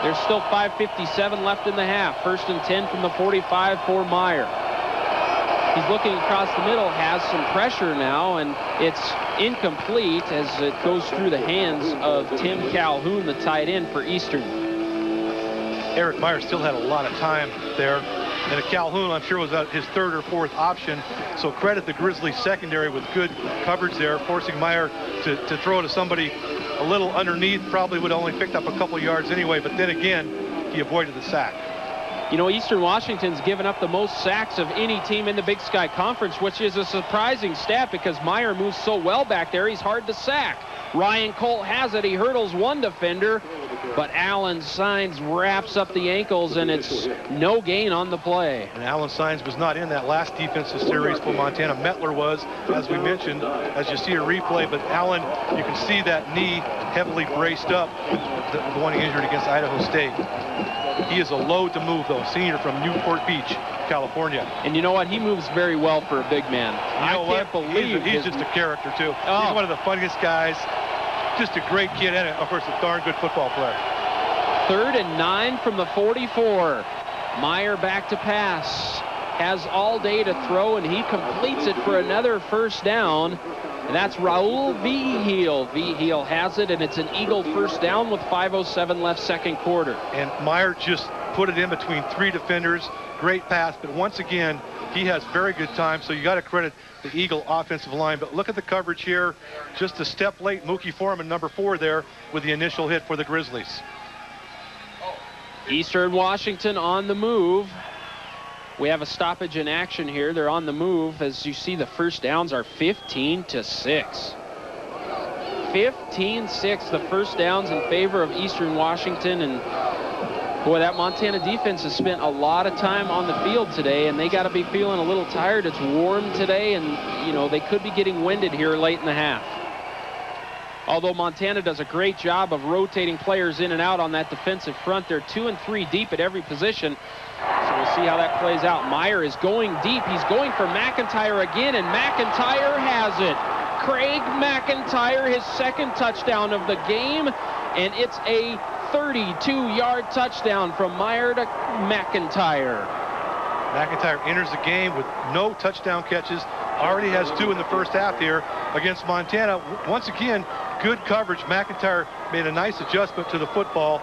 There's still 5:57 left in the half. 1st and 10 from the 45 for Meyer. He's looking across the middle, has some pressure now, and it's incomplete as it goes through the hands of Tim Calhoun, the tight end for Eastern. Eric Meyer still had a lot of time there. And Calhoun, I'm sure, was his 3rd or 4th option. So credit the Grizzlies secondary with good coverage there, forcing Meyer to throw to somebody a little underneath. Probably would have only picked up a couple yards anyway, but then again, he avoided the sack. You know, Eastern Washington's given up the most sacks of any team in the Big Sky Conference, which is a surprising stat because Meyer moves so well back there, he's hard to sack. Ryan Colt has it. He hurdles one defender, but Alan Sines wraps up the ankles, and it's no gain on the play. And Alan Sines was not in that last defensive series for Montana. Mettler was, as we mentioned, as you see a replay, but Alan, you can see that knee heavily braced up, the one he injured against Idaho State. He is a load to move, though, senior from Newport Beach, California. And you know what? He moves very well for a big man. You know I can't believe he's just a character, too. Oh. He's one of the funniest guys. Just a great kid, and, of course, a darn good football player. 3rd and 9 from the 44. Meyer back to pass. Has all day to throw, and he completes it for another 1st down. And that's Raul Vigil. Vigil has it, and it's an Eagle first down with 5:07 left second quarter. And Meyer just put it in between 3 defenders. Great pass, but once again, he has very good time, so you got to credit the Eagle offensive line. But look at the coverage here. Just a step late, Mookie Foreman, number 4 there, with the initial hit for the Grizzlies. Eastern Washington on the move. We have a stoppage in action here. They're on the move. As you see, the first downs are 15-6. 15-6, the first downs in favor of Eastern Washington. And boy, that Montana defense has spent a lot of time on the field today, and they got to be feeling a little tired. It's warm today, and, you know, they could be getting winded here late in the half. Although Montana does a great job of rotating players in and out on that defensive front. They're 2 and 3 deep at every position. So we'll see how that plays out. Meyer is going deep. He's going for McIntyre again, and McIntyre has it. Craig McIntyre, his second touchdown of the game, and it's a 32-yard touchdown from Meyer to McIntyre. McIntyre enters the game with no touchdown catches. Already has 2 in the first half here against Montana. Once again, good coverage. McIntyre made a nice adjustment to the football.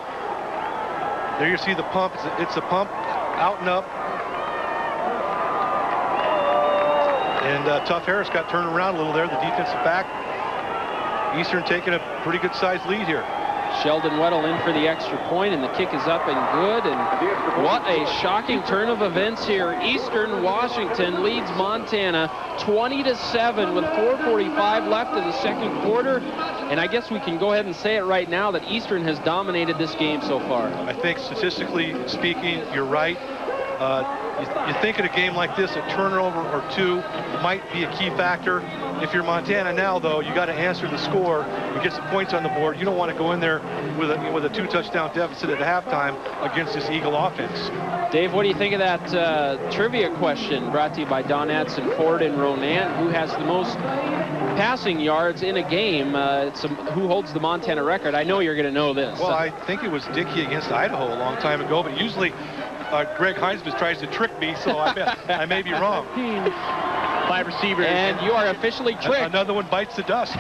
There you see the pump. It's a pump, out and up. And Tough Harris got turned around a little there, the defensive back. Eastern taking a pretty good-sized lead here. Sheldon Weddle in for the extra point, and the kick is up and good. And what a shocking turn of events here. Eastern Washington leads Montana 20-7 with 4:45 left in the second quarter. And I guess we can go ahead and say it right now that Eastern has dominated this game so far. I think statistically speaking, you're right. You think in a game like this, a turnover or 2 might be a key factor. If you're Montana now, though, you got to answer the score and get some points on the board. You don't want to go in there with a 2-touchdown deficit at halftime against this Eagle offense. Dave, what do you think of that trivia question brought to you by Don Adson Ford and Ronan? Who has the most passing yards in a game? Who holds the Montana record? I know you're going to know this. Well, I think it was Dickey against Idaho a long time ago, but usually Greg Heinzman tries to trick me, so I may be wrong. 5 receivers. And you are officially tricked. Another one bites the dust.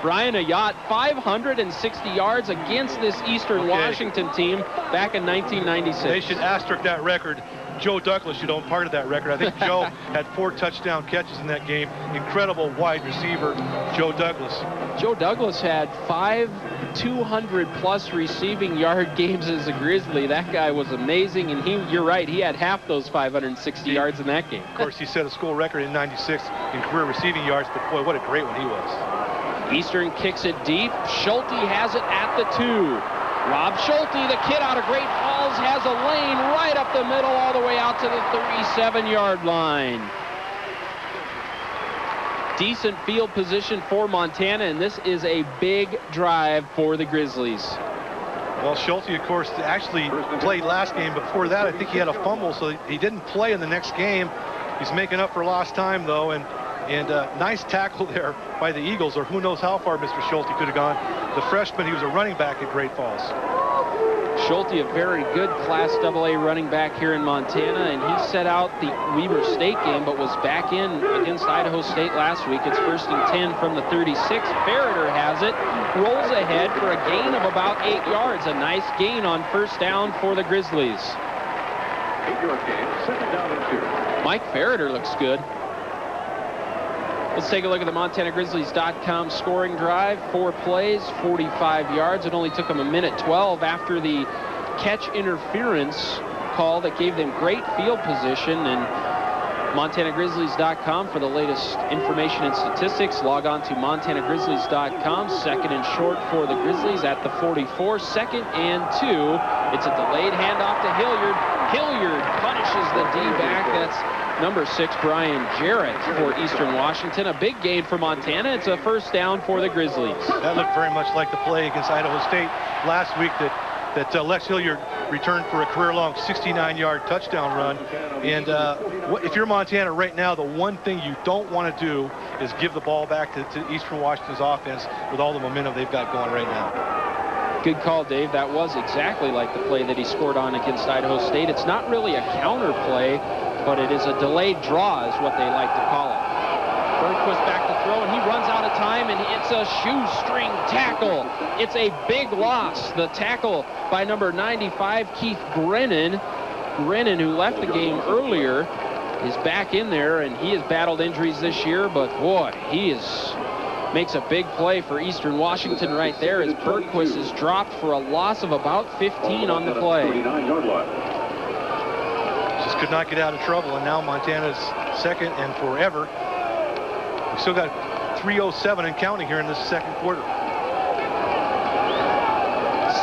Brian Ayotte, 560 yards against this Eastern Washington team back in 1996. They should asterisk that record. Joe Douglas should own part of that record. I think Joe had 4 touchdown catches in that game. Incredible wide receiver, Joe Douglas. Joe Douglas had 5 200-plus receiving yard games as a Grizzly. That guy was amazing, and you're right, he had half those 560 yards in that game. Of course, he set a school record in '96 in career receiving yards, but boy, what a great one he was. Eastern kicks it deep. Schulte has it at the 2. Rob Schulte, the kid out of Great Falls, has a lane right up the middle all the way out to the 37-yard line. Decent field position for Montana, and this is a big drive for the Grizzlies. Well, Schulte, of course, actually played last game. Before that, I think he had a fumble, so he didn't play in the next game. He's making up for lost time, though, and nice tackle there by the Eagles, or who knows how far Mr. Schulte could have gone. The freshman, he was a running back at Great Falls. Schulte, a very good Class AA running back here in Montana, and he set out the Weber State game, but was back in against Idaho State last week. It's 1st and 10 from the 36. Ferreter has it, rolls ahead for a gain of about 8 yards. A nice gain on first down for the Grizzlies. 8-yard gain, 2nd down and 2. Mike Ferreter looks good. Let's take a look at the MontanaGrizzlies.com scoring drive. 4 plays, 45 yards. It only took them 1:12 after the catch interference call that gave them great field position. And MontanaGrizzlies.com for the latest information and statistics. Log on to MontanaGrizzlies.com. 2nd and short for the Grizzlies at the 44. 2nd and 2. It's a delayed handoff to Hilliard. Hilliard punishes the D-back. That's number 6, Brian Jarrett for Eastern Washington. A big gain for Montana. It's a first down for the Grizzlies. That looked very much like the play against Idaho State last week that Lex Hilliard returned for a career-long 69-yard touchdown run. And if you're Montana right now, the one thing you don't want to do is give the ball back to Eastern Washington's offense with all the momentum they've got going right now. Good call, Dave. That was exactly like the play that he scored on against Idaho State. It's not really a counter play, but it is a delayed draw is what they like to call it. Bergquist back to throw, and he runs out of time, and it's a shoestring tackle. It's a big loss. The tackle by number 95, Keith Grennan. Grennan, who left the game earlier, is back in there, and he has battled injuries this year, but boy, he makes a big play for Eastern Washington right there as Bergquist is dropped for a loss of about 15 on the play. Just could not get out of trouble, and now Montana's second and forever. We've still got 3:07 and counting here in this second quarter.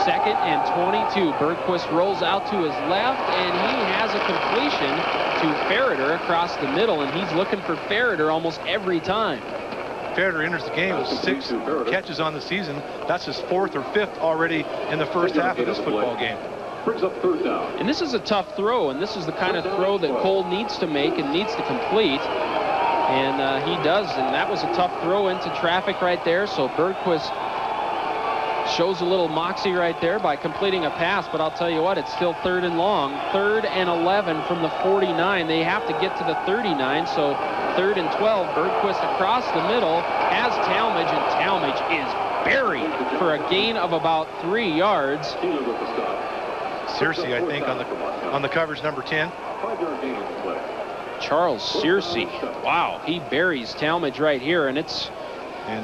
Second and 22. Bergquist rolls out to his left, and he has a completion to Ferreter across the middle, and he's looking for Ferreter almost every time. Ferreter enters the game with 6 catches on the season. That's his 4th or 5th already in the first half of this football game. Brings up 3rd down. And this is a tough throw, and this is the kind of throw that Cole needs to make and needs to complete. And he does, and that was a tough throw into traffic right there. So Bergquist shows a little moxie right there by completing a pass, but I'll tell you what, it's still 3rd and long. 3rd and 11 from the 49. They have to get to the 39, so 3rd and 12. Bergquist across the middle has Talmadge, and Talmadge is buried for a gain of about 3 yards. Searcy, I think, on the coverage, number 10. Charles Searcy. Wow, he buries Talmadge right here, and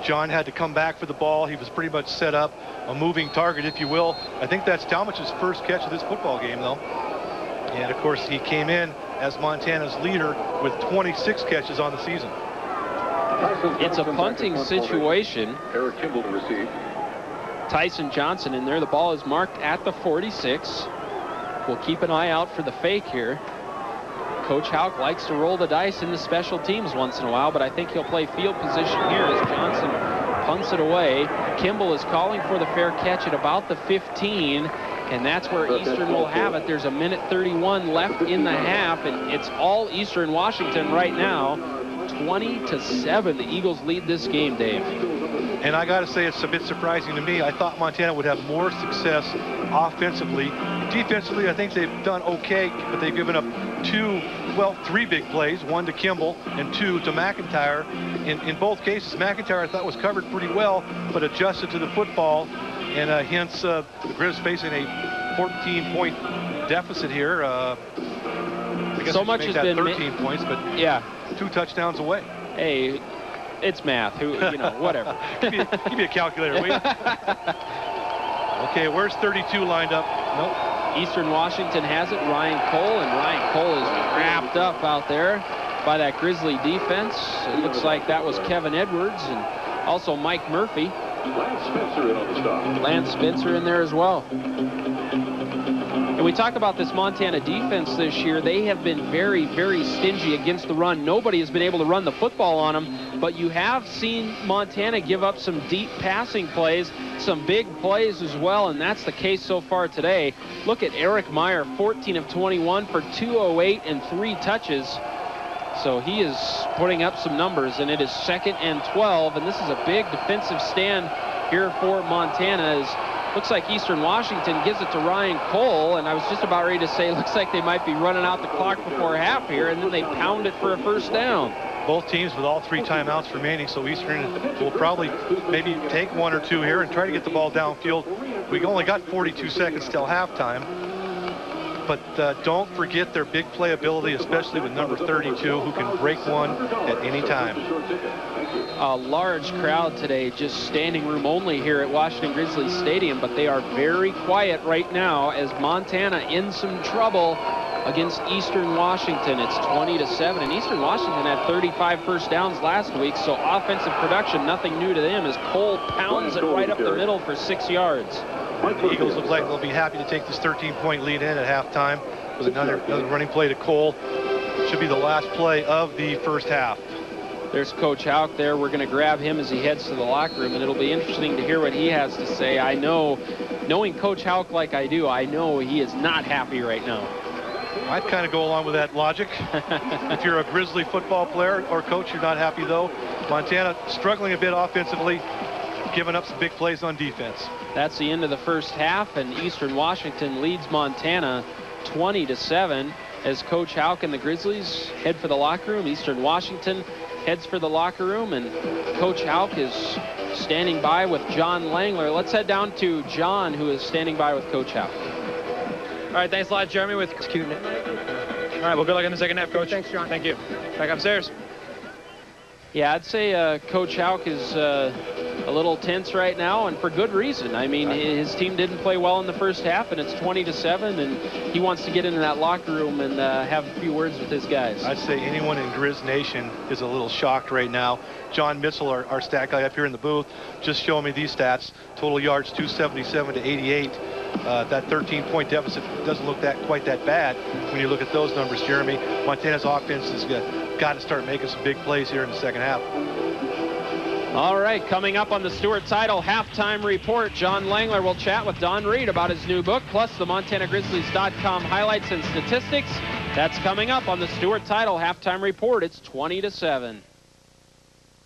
John had to come back for the ball. He was pretty much set up, a moving target, if you will. I think that's Talmadge's first catch of this football game, though. And, of course, he came in as Montana's leader with 26 catches on the season. It's a punting situation. Eric Kimball to receive. Tyson Johnson in there. The ball is marked at the 46. We'll keep an eye out for the fake here. Coach Houck likes to roll the dice in the special teams once in a while, but I think he'll play field position here as Johnson punts it away. Kimball is calling for the fair catch at about the 15, and that's where Eastern will have it. There's a minute 31 left in the half, and it's all Eastern Washington right now. 20-7, the Eagles lead this game, Dave. And I got to say, it's a bit surprising to me. I thought Montana would have more success offensively. Defensively, I think they've done okay, but they've given up 3 big plays, 1 to Kimball and 2 to McIntyre. In both cases, McIntyre I thought was covered pretty well, but adjusted to the football, and hence the Grizz facing a 14-point deficit here. I guess so much has been 13 points, but yeah, 2 touchdowns away. Hey, it's math. Whatever. give me a calculator, will you? Okay, where's 32 lined up? Nope. Eastern Washington has it. Ryan Cole, and Ryan Cole is wrapped up out there by that Grizzly defense. It looks like that was Kevin Edwards and also Mike Murphy. Lance Spencer in on the stop. Lance Spencer in there as well. And we talk about this Montana defense this year. They have been very, very stingy against the run. Nobody has been able to run the football on them, but you have seen Montana give up some deep passing plays, some big plays as well, and that's the case so far today. Look at Eric Meyer, 14 of 21 for 208 and 3 touches. So he is putting up some numbers, and it is 2nd and 12, and this is a big defensive stand here for Montana. Looks like Eastern Washington gives it to Ryan Cole, and I was just about ready to say, looks like they might be running out the clock before half here, and then they pound it for a first down. Both teams with all 3 timeouts remaining, so Eastern will probably maybe take 1 or 2 here and try to get the ball downfield. We only got 42 seconds till halftime. But don't forget their big playability, especially with number 32, who can break one at any time. A large crowd today, just standing room only here at Washington Grizzlies Stadium, but they are very quiet right now as Montana in some trouble against Eastern Washington. It's 20-7, and Eastern Washington had 35 first downs last week, so offensive production, nothing new to them as Cole pounds it right up the middle for 6 yards. The Eagles look like they'll be happy to take this 13-point lead in at halftime with another running play to Cole. Should be the last play of the first half. There's Coach Houck there. We're going to grab him as he heads to the locker room, and it'll be interesting to hear what he has to say. I know, knowing Coach Houck like I do, I know he is not happy right now. I'd kind of go along with that logic. If you're a Grizzly football player or coach, you're not happy, though. Montana struggling a bit offensively, giving up some big plays on defense. That's the end of the first half, and Eastern Washington leads Montana 20-7 as Coach Houck and the Grizzlies head for the locker room. Eastern Washington heads for the locker room, and Coach Hauk is standing by with John Langler. Let's head down to John, who is standing by with Coach Hauk. All right, thanks a lot, Jeremy, with executing it. All right, well, good luck in the second half, Coach. Thanks, John. Thank you. Back upstairs. Yeah, I'd say Coach Hauk is a little tense right now, and for good reason. I mean, his team didn't play well in the first half, and it's 20-7, and he wants to get into that locker room and have a few words with his guys. I'd say anyone in Grizz Nation is a little shocked right now. John Mitchell, our stat guy up here in the booth, just showing me these stats. Total yards 277 to 88. That 13-point deficit doesn't look quite that bad when you look at those numbers, Jeremy. Montana's offense has got to start making some big plays here in the second half. All right, coming up on the Stewart Title Halftime Report, John Langler will chat with Don Reed about his new book, plus the MontanaGrizzlies.com highlights and statistics. That's coming up on the Stewart Title Halftime Report. It's 20-7.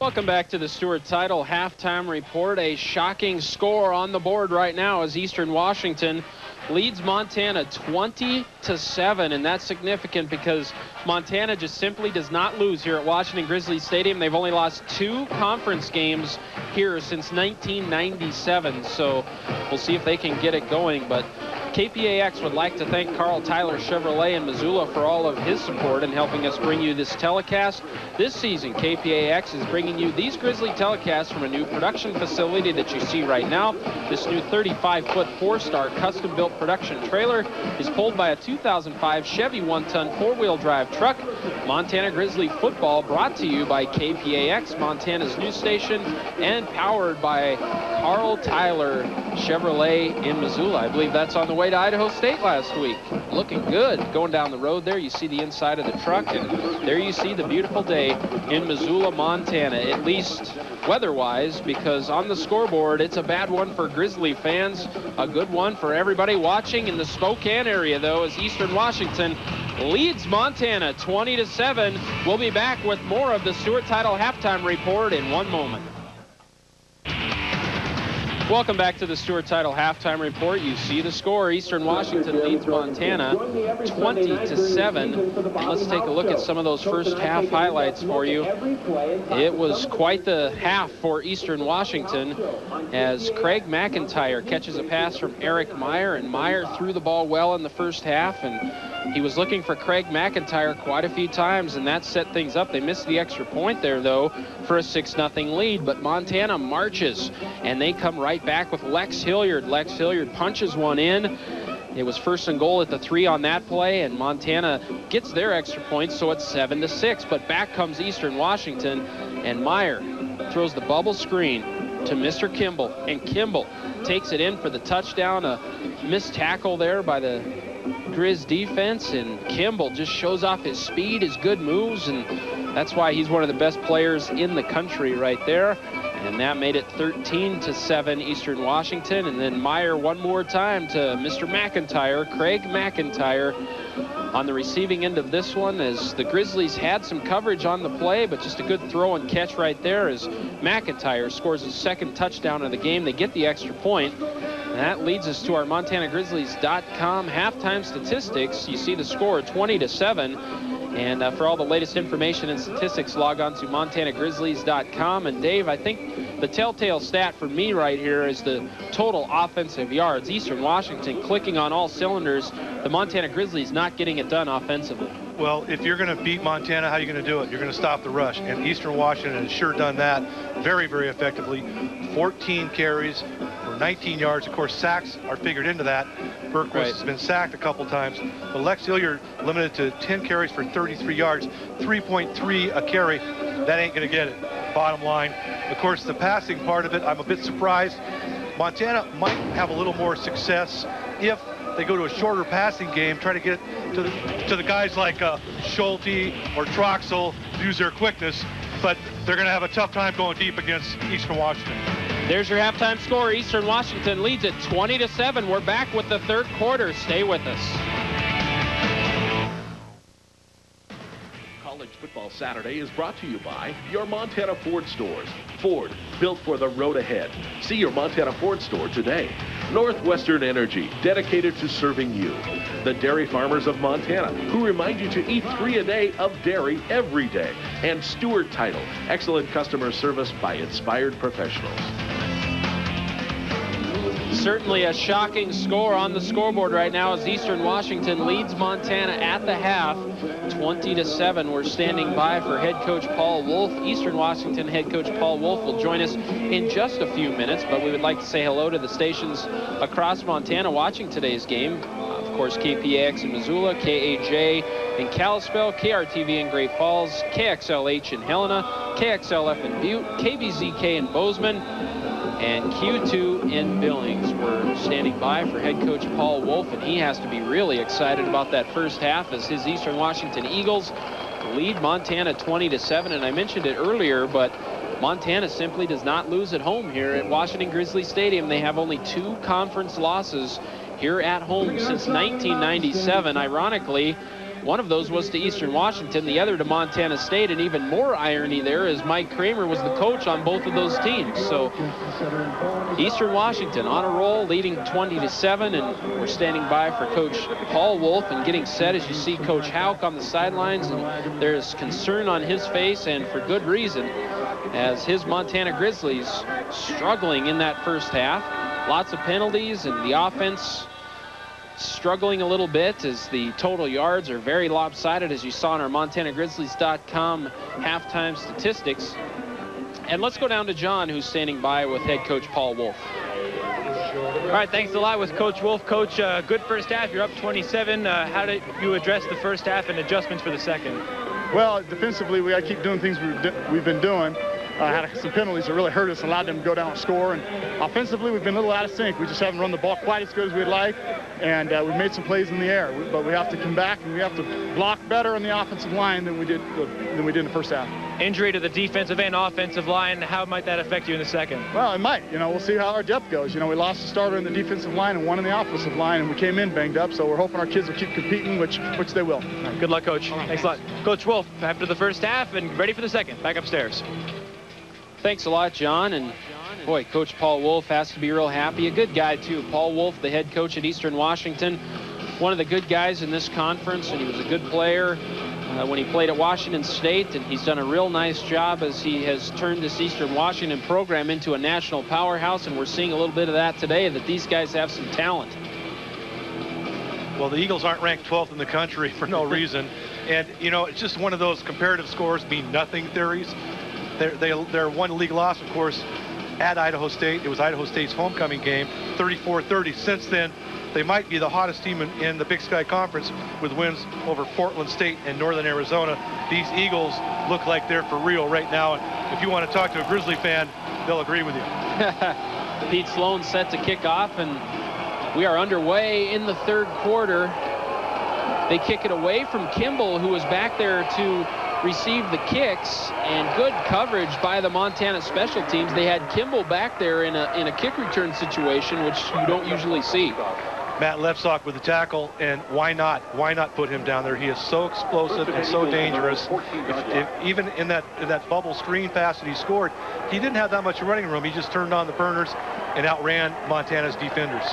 Welcome back to the Stewart Title Halftime Report. A shocking score on the board right now as Eastern Washington leads Montana 20-7, and that's significant because Montana just simply does not lose here at Washington Grizzlies Stadium. They've only lost 2 conference games here since 1997, so we'll see if they can get it going. But KPAX would like to thank Carl Tyler Chevrolet in Missoula for all of his support in helping us bring you this telecast. This season, KPAX is bringing you these Grizzly telecasts from a new production facility that you see right now. This new 35-foot 4-star custom-built production trailer is pulled by a 2005 Chevy 1-ton 4-wheel drive truck. Montana Grizzly football brought to you by KPAX, Montana's news station, and powered by Carl Tyler Chevrolet in Missoula. I believe that's on the way to Idaho State last week. Looking good. Going down the road there, you see the inside of the truck, and there you see the beautiful day in Missoula, Montana, at least weather-wise, because on the scoreboard, it's a bad one for Grizzly fans, a good one for everybody watching in the Spokane area, though, as Eastern Washington leads Montana 20-7. We'll be back with more of the Stewart Title Halftime Report in one moment. Welcome back to the Stewart Title Halftime Report. You see the score. Eastern Washington leads Montana 20-7. Let's take a look at some of those first half highlights for you. It was quite the half for Eastern Washington as Craig McIntyre catches a pass from Eric Meyer, and Meyer threw the ball well in the first half, and he was looking for Craig McIntyre quite a few times, and that set things up. They missed the extra point there, though, for a 6-0 lead, but Montana marches, and they come right back with Lex Hilliard. Lex Hilliard punches one in. It was 1st and goal at the 3 on that play, and Montana gets their extra points, so it's 7-6. But back comes Eastern Washington, and Meyer throws the bubble screen to Mr. Kimball, and Kimball takes it in for the touchdown. A missed tackle there by the Grizz defense, and Kimball just shows off his speed, his good moves, and that's why he's one of the best players in the country right there. And that made it 13-7 Eastern Washington. And then Meyer one more time to Mr. McIntyre, Craig McIntyre, on the receiving end of this one, as the Grizzlies had some coverage on the play, but just a good throw and catch right there as McIntyre scores his 2nd touchdown of the game. They get the extra point. And that leads us to our MontanaGrizzlies.com halftime statistics. You see the score 20-7. And for all the latest information and statistics, log on to MontanaGrizzlies.com. And Dave, I think the telltale stat for me right here is the total offensive yards. Eastern Washington clicking on all cylinders. The Montana Grizzlies not getting it done offensively. Well, if you're going to beat Montana, how are you going to do it? You're going to stop the rush. And Eastern Washington has sure done that very, very effectively. 14 carries for 19 yards. Of course, sacks are figured into that. Berquist has been sacked a couple times. But Lex Hilliard limited to 10 carries for 33 yards, 3.3 a carry. That ain't going to get it. Bottom line. Of course, the passing part of it, I'm a bit surprised. Montana might have a little more success if they go to a shorter passing game, try to get to the guys like Schulte or Troxel, use their quickness, but they're going to have a tough time going deep against Eastern Washington. There's your halftime score. Eastern Washington leads it 20-7. We're back with the 3rd quarter. Stay with us. College Football Saturday is brought to you by your Montana Ford stores. Ford, built for the road ahead. See your Montana Ford store today. Northwestern Energy, dedicated to serving you. The Dairy Farmers of Montana, who remind you to eat 3 a day of dairy every day. And Stewart Title, excellent customer service by inspired professionals. Certainly a shocking score on the scoreboard right now as Eastern Washington leads Montana at the half, 20-7. We're standing by for head coach Paul Wolf. Eastern Washington head coach Paul Wolf will join us in just a few minutes, but we would like to say hello to the stations across Montana watching today's game. Of course, KPAX in Missoula, KAJ in Kalispell, KRTV in Great Falls, KXLH in Helena, KXLF in Butte, KBZK in Bozeman, and Q2 in Billings. We're standing by for head coach Paul Wolf, and he has to be really excited about that first half as his Eastern Washington Eagles lead Montana 20-7. And I mentioned it earlier, but Montana simply does not lose at home here at Washington Grizzly Stadium. They have only 2 conference losses here at home since 1997. Ironically, one of those was to Eastern Washington, the other to Montana State, and even more irony there is Mike Kramer was the coach on both of those teams. So Eastern Washington on a roll, leading 20-7, and we're standing by for Coach Paul Wolf and getting set as you see Coach Houck on the sidelines, and there's concern on his face, and for good reason, as his Montana Grizzlies struggling in that first half. Lots of penalties, and the offense struggling a little bit as the total yards are very lopsided, as you saw in our MontanaGrizzlies.com halftime statistics. And let's go down to John, who's standing by with head coach Paul Wolf. All right, thanks a lot with Coach Wolf. Coach, good first half. You're up 27. How did you address the first half and adjustments for the second? Well, defensively, we got to keep doing things we've been doing. Had some penalties that really hurt us, allowed them to go down and score. And offensively, we've been a little out of sync. We just haven't run the ball quite as good as we'd like. And we've made some plays in the air. But we have to come back, and we have to block better on the offensive line than we did in the first half. Injury to the defensive and offensive line, how might that affect you in the second? Well, it might. We'll see how our depth goes. We lost a starter in the defensive line and one in the offensive line, and we came in banged up. So we're hoping our kids will keep competing, which they will. Right, good luck, Coach. Thanks a lot. Coach Wolf, after the first half and ready for the second. Back upstairs. Thanks a lot, John. And boy, Coach Paul Wolf has to be real happy. A good guy, too. Paul Wolf, the head coach at Eastern Washington, one of the good guys in this conference, and he was a good player when he played at Washington State, and he's done a real nice job as he has turned this Eastern Washington program into a national powerhouse, and we're seeing a little bit of that today, that these guys have some talent. Well, the Eagles aren't ranked 12th in the country for no reason, and, it's just one of those comparative scores mean nothing theories. Their one league loss, of course, at Idaho State. It was Idaho State's homecoming game, 34-30. Since then, they might be the hottest team in the Big Sky Conference with wins over Portland State and Northern Arizona. These Eagles look like they're for real right now. And if you want to talk to a Grizzly fan, they'll agree with you. Pete Sloan set to kick off, and we are underway in the third quarter. They kick it away from Kimball, who was back there to receive the kicks, and good coverage by the Montana special teams. They had Kimball back there in a kick return situation, which you don't usually see. Matt Lepsock with the tackle, and why not put him down there? He is so explosive and so dangerous. If even in that bubble screen pass that he scored, he didn't have that much running room. He just turned on the burners and outran Montana's defenders.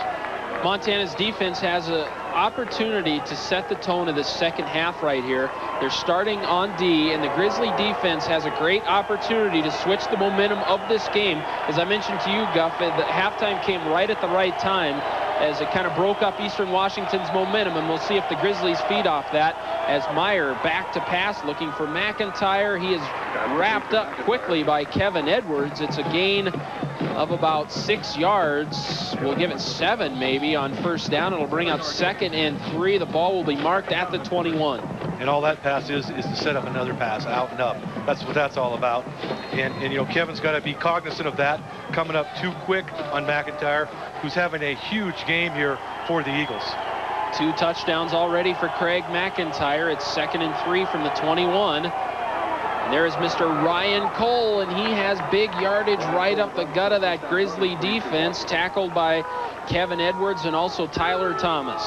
Montana's defense has an opportunity to set the tone of the second half right here. They're starting on D, and the Grizzly defense has a great opportunity to switch the momentum of this game. As I mentioned to you, Guff, the halftime came right at the right time as it kind of broke up Eastern Washington's momentum, and we'll see if the Grizzlies feed off that as Meyer back to pass looking for McIntyre. He is wrapped up quickly by Kevin Edwards. It's a gain of about 6 yards. We'll give it 7 maybe on first down. It'll bring up 2nd and 3. The ball will be marked at the 21. And all that pass is to set up another pass out and up. That's what that's all about. And Kevin's got to be cognizant of that, coming up too quick on McIntyre, who's having a huge game here for the Eagles. 2 touchdowns already for Craig McIntyre. It's 2nd and 3 from the 21. And there is Mr. Ryan Cole, and he has big yardage right up the gut of that Grizzly defense, tackled by Kevin Edwards and also Tyler Thomas.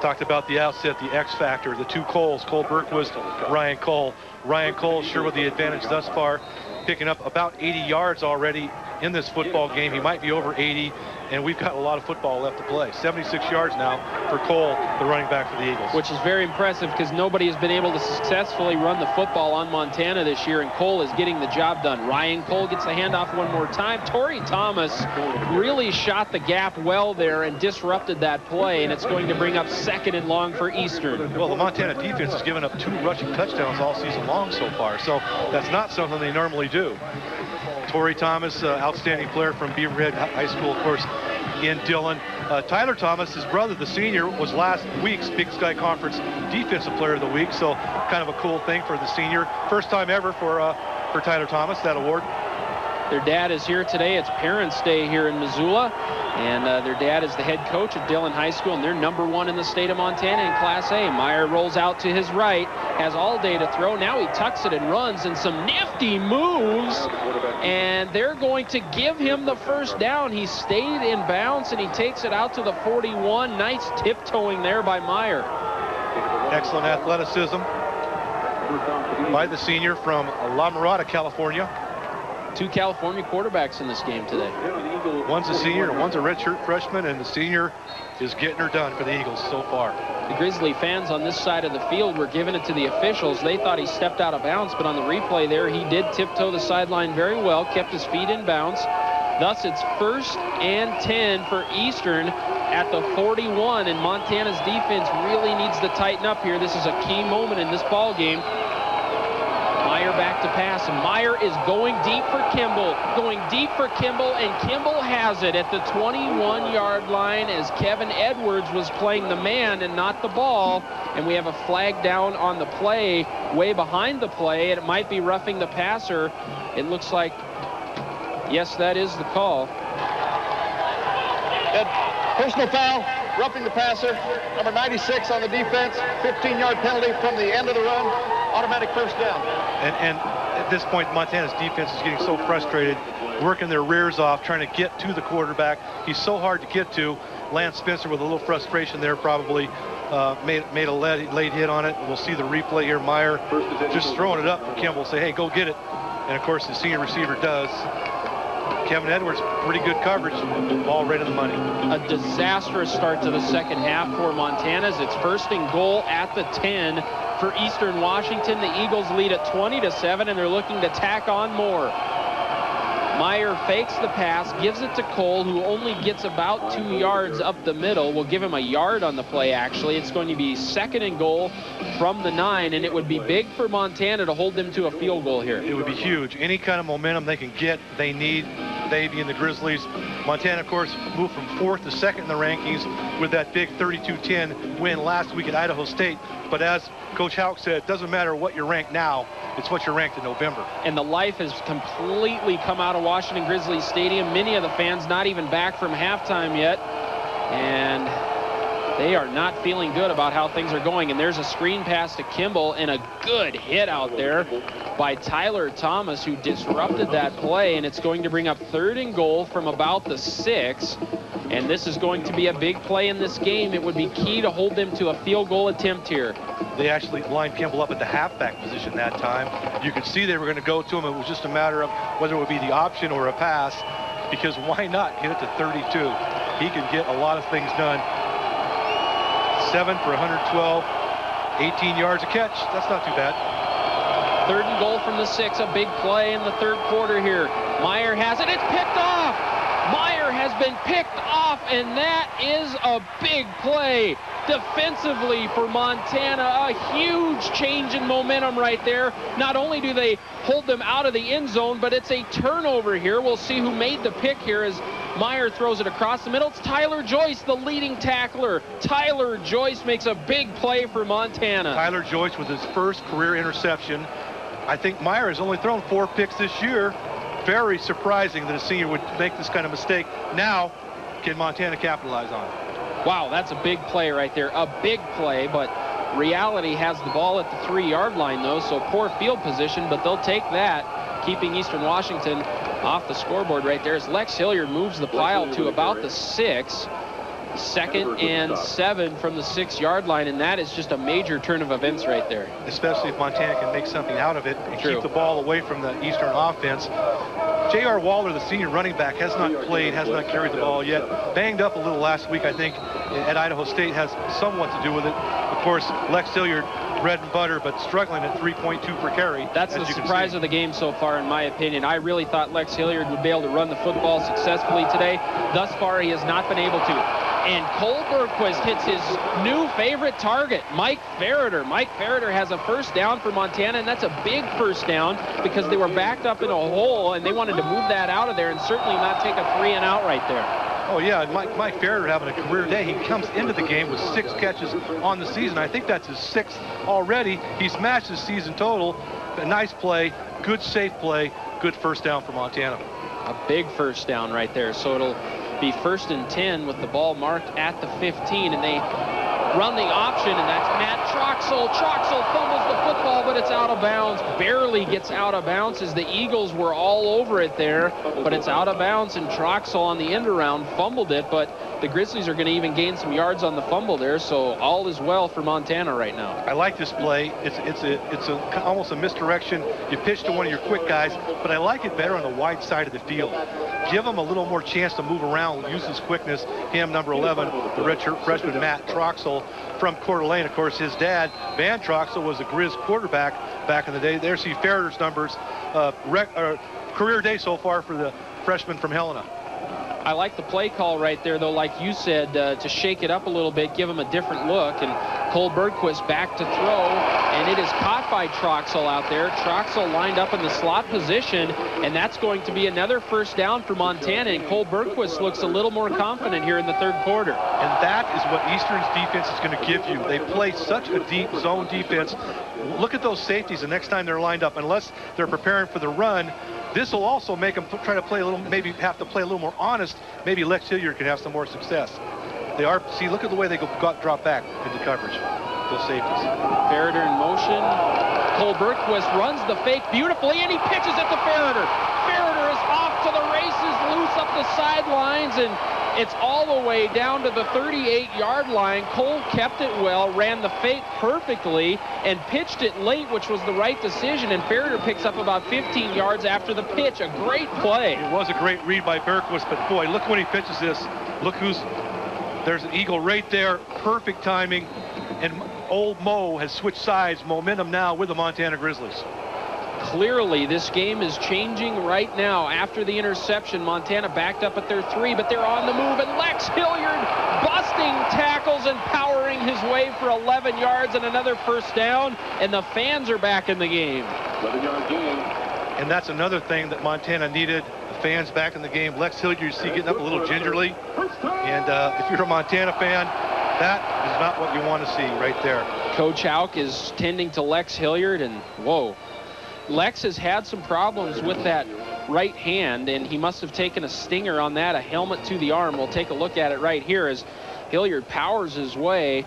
Talked about the outset, the X factor, the 2 Coles, Cole Berquist, Ryan Cole. Ryan Cole sure with the advantage thus far, picking up about 80 yards already in this football game. He might be over 80, and we've got a lot of football left to play. 76 yards now for Cole, the running back for the Eagles. Which is very impressive because nobody has been able to successfully run the football on Montana this year, and Cole is getting the job done. Ryan Cole gets the handoff one more time. Torrey Thomas really shot the gap well there and disrupted that play, and it's going to bring up 2nd and long for Eastern. Well, the Montana defense has given up 2 rushing touchdowns all season long so far, so that's not something they normally do. Torrey Thomas, outstanding player from Beaverhead High School, of course, in Dillon. Tyler Thomas, his brother, the senior, was last week's Big Sky Conference Defensive Player of the Week, so kind of a cool thing for the senior. First time ever for Tyler Thomas, that award. Their dad is here today. It's Parents' Day here in Missoula, and their dad is the head coach at Dillon High School, and they're #1 in the state of Montana in Class A. Meyer rolls out to his right, has all day to throw. Now he tucks it and runs, and some nifty moves, and they're going to give him the first down. He stayed in bounds, and he takes it out to the 41. Nice tiptoeing there by Meyer. Excellent athleticism by the senior from La Mirada, California. 2 California quarterbacks in this game today. One's a senior and one's a redshirt freshman, and the senior is getting her done for the Eagles so far. The Grizzly fans on this side of the field were giving it to the officials. They thought he stepped out of bounds, but on the replay there, he did tiptoe the sideline very well, kept his feet in bounds. Thus, it's 1st and 10 for Eastern at the 41, and Montana's defense really needs to tighten up here. This is a key moment in this ball game. Meyer back to pass, and Meyer is going deep for Kimball. And Kimball has it at the 21-yard line as Kevin Edwards was playing the man and not the ball. And we have a flag down on the play, way behind the play, and it might be roughing the passer. It looks like, yes, that is the call. Personal foul, roughing the passer, number 96 on the defense, 15-yard penalty from the end of the run, automatic first down. And at this point, Montana's defense is getting so frustrated, working their rears off, trying to get to the quarterback. He's so hard to get to. Lance Spencer, with a little frustration there, probably made a late hit on it. We'll see the replay here. Meyer just throwing it up for Kimball, say, hey, go get it. And, of course, the senior receiver does. Kevin Edwards, pretty good coverage, ball right in the money. A disastrous start to the second half for Montana's. It's 1st and goal at the 10 for Eastern Washington. The Eagles lead at 20-7, and they're looking to tack on more. Meyer fakes the pass, gives it to Cole, who only gets about 2 yards up the middle. We'll give him a yard on the play, actually. It's going to be 2nd and goal from the 9, and it would be big for Montana to hold them to a field goal here. It would be huge. Any kind of momentum they can get, they need. They being the Grizzlies. Montana, of course, moved from 4th to 2nd in the rankings with that big 32-10 win last week at Idaho State. But as Coach Houck said, it doesn't matter what you're ranked now, it's what you're ranked in November. And the life has completely come out of Washington Grizzlies Stadium. Many of the fans not even back from halftime yet. And they are not feeling good about how things are going. And there's a screen pass to Kimball and a good hit out there by Tyler Thomas, who disrupted that play. And it's going to bring up 3rd and goal from about the 6. And this is going to be a big play in this game. It would be key to hold them to a field goal attempt here. They actually lined Kimball up at the halfback position that time. You could see they were going to go to him. It was just a matter of whether it would be the option or a pass, because why not get it to 32? He can get a lot of things done. 7 for 112, 18 yards a catch. That's not too bad. 3rd and goal from the 6, a big play in the 3rd quarter here. Meyer has it, it's picked off! Meyer has been picked off, and that is a big play defensively for Montana. A huge change in momentum right there. Not only do they hold them out of the end zone, but it's a turnover here. We'll see who made the pick here as Meyer throws it across the middle. It's Tyler Joyce, the leading tackler. Tyler Joyce makes a big play for Montana. Tyler Joyce with his first career interception. I think Meyer has only thrown 4 picks this year. Very surprising that a senior would make this kind of mistake. Now, can Montana capitalize on it? Wow, that's a big play right there. A big play, but reality has the ball at the 3-yard line, though, so poor field position, but they'll take that, keeping Eastern Washington off the scoreboard right there as Lex Hilliard moves the pile to about the 6. 2nd and 7 from the 6-yard line, and that is just a major turn of events right there. Especially if Montana can make something out of it and keep the ball away from the Eastern offense. J.R. Waller, the senior running back, has not played, has not carried the ball yet. Banged up a little last week, I think, at Idaho State, has somewhat to do with it. Of course, Lex Hilliard, bread and butter, but struggling at 3.2 per carry. That's the surprise of the game so far, in my opinion. I really thought Lex Hilliard would be able to run the football successfully today. Thus far, he has not been able to. And Cole Bergquist hits his new favorite target, Mike Ferreter. Mike Ferreter has a first down for Montana, and that's a big first down because they were backed up in a hole, and they wanted to move that out of there and certainly not take a 3-and-out right there. Oh, yeah, Mike Ferreter having a career day. He comes into the game with 6 catches on the season. I think that's his 6th already. He's matched his season total. A nice play, good safe play, good first down for Montana. A big first down right there, so it'll be 1st and 10 with the ball marked at the 15, and they run the option, and that's Matt Troxel. Troxel fumbles the football, but it's out of bounds. Barely gets out of bounds as the Eagles were all over it there, but it's out of bounds, and Troxel on the end around fumbled it, but the Grizzlies are going to even gain some yards on the fumble there, so all is well for Montana right now. I like this play. It's almost a misdirection. You pitch to one of your quick guys, but I like it better on the wide side of the field. Give him a little more chance to move around, use his quickness. Him, number 11, the redshirt freshman Matt Troxel from Coeur d'Alene. Of course, his dad, Van Troxel, was a Grizz quarterback back in the day. There, see Ferreter's numbers. Career day so far for the freshman from Helena. I like the play call right there, though, like you said, to shake it up a little bit, give him a different look. And Cole Bergquist back to throw, and it is caught by Troxel out there. Troxel lined up in the slot position, and that's going to be another first down for Montana. And Cole Bergquist looks a little more confident here in the 3rd quarter. And that is what Eastern's defense is going to give you. They play such a deep zone defense. Look at those safeties the next time they're lined up. Unless they're preparing for the run, this will also make them try to play a little, maybe have to play a little more honest. Maybe Lex Hilliard could have some more success. They are, see, look at the way they drop back into coverage, those safeties. Ferreter in motion. Cole Bergquist runs the fake beautifully, and he pitches it to Ferreter. Ferreter is off to the races, loose up the sidelines, and it's all the way down to the 38-yard line. Cole kept it well, ran the fake perfectly, and pitched it late, which was the right decision, and Ferreter picks up about 15 yards after the pitch. A great play. It was a great read by Bergquist, but boy, look when he pitches this. Look there's an eagle right there, perfect timing, and old Mo has switched sides, momentum now with the Montana Grizzlies. Clearly, this game is changing right now. After the interception, Montana backed up at their 3, but they're on the move, and Lex Hilliard busting tackles and powering his way for 11 yards and another first down, and the fans are back in the game. 11-yard gain. And that's another thing that Montana needed. The fans back in the game. Lex Hilliard, you see, getting up a little gingerly. And if you're a Montana fan, that is not what you want to see right there. Coach Hauk is tending to Lex Hilliard, and whoa. Lex has had some problems with that right hand, and he must have taken a stinger on that, a helmet to the arm. We'll take a look at it right here as Hilliard powers his way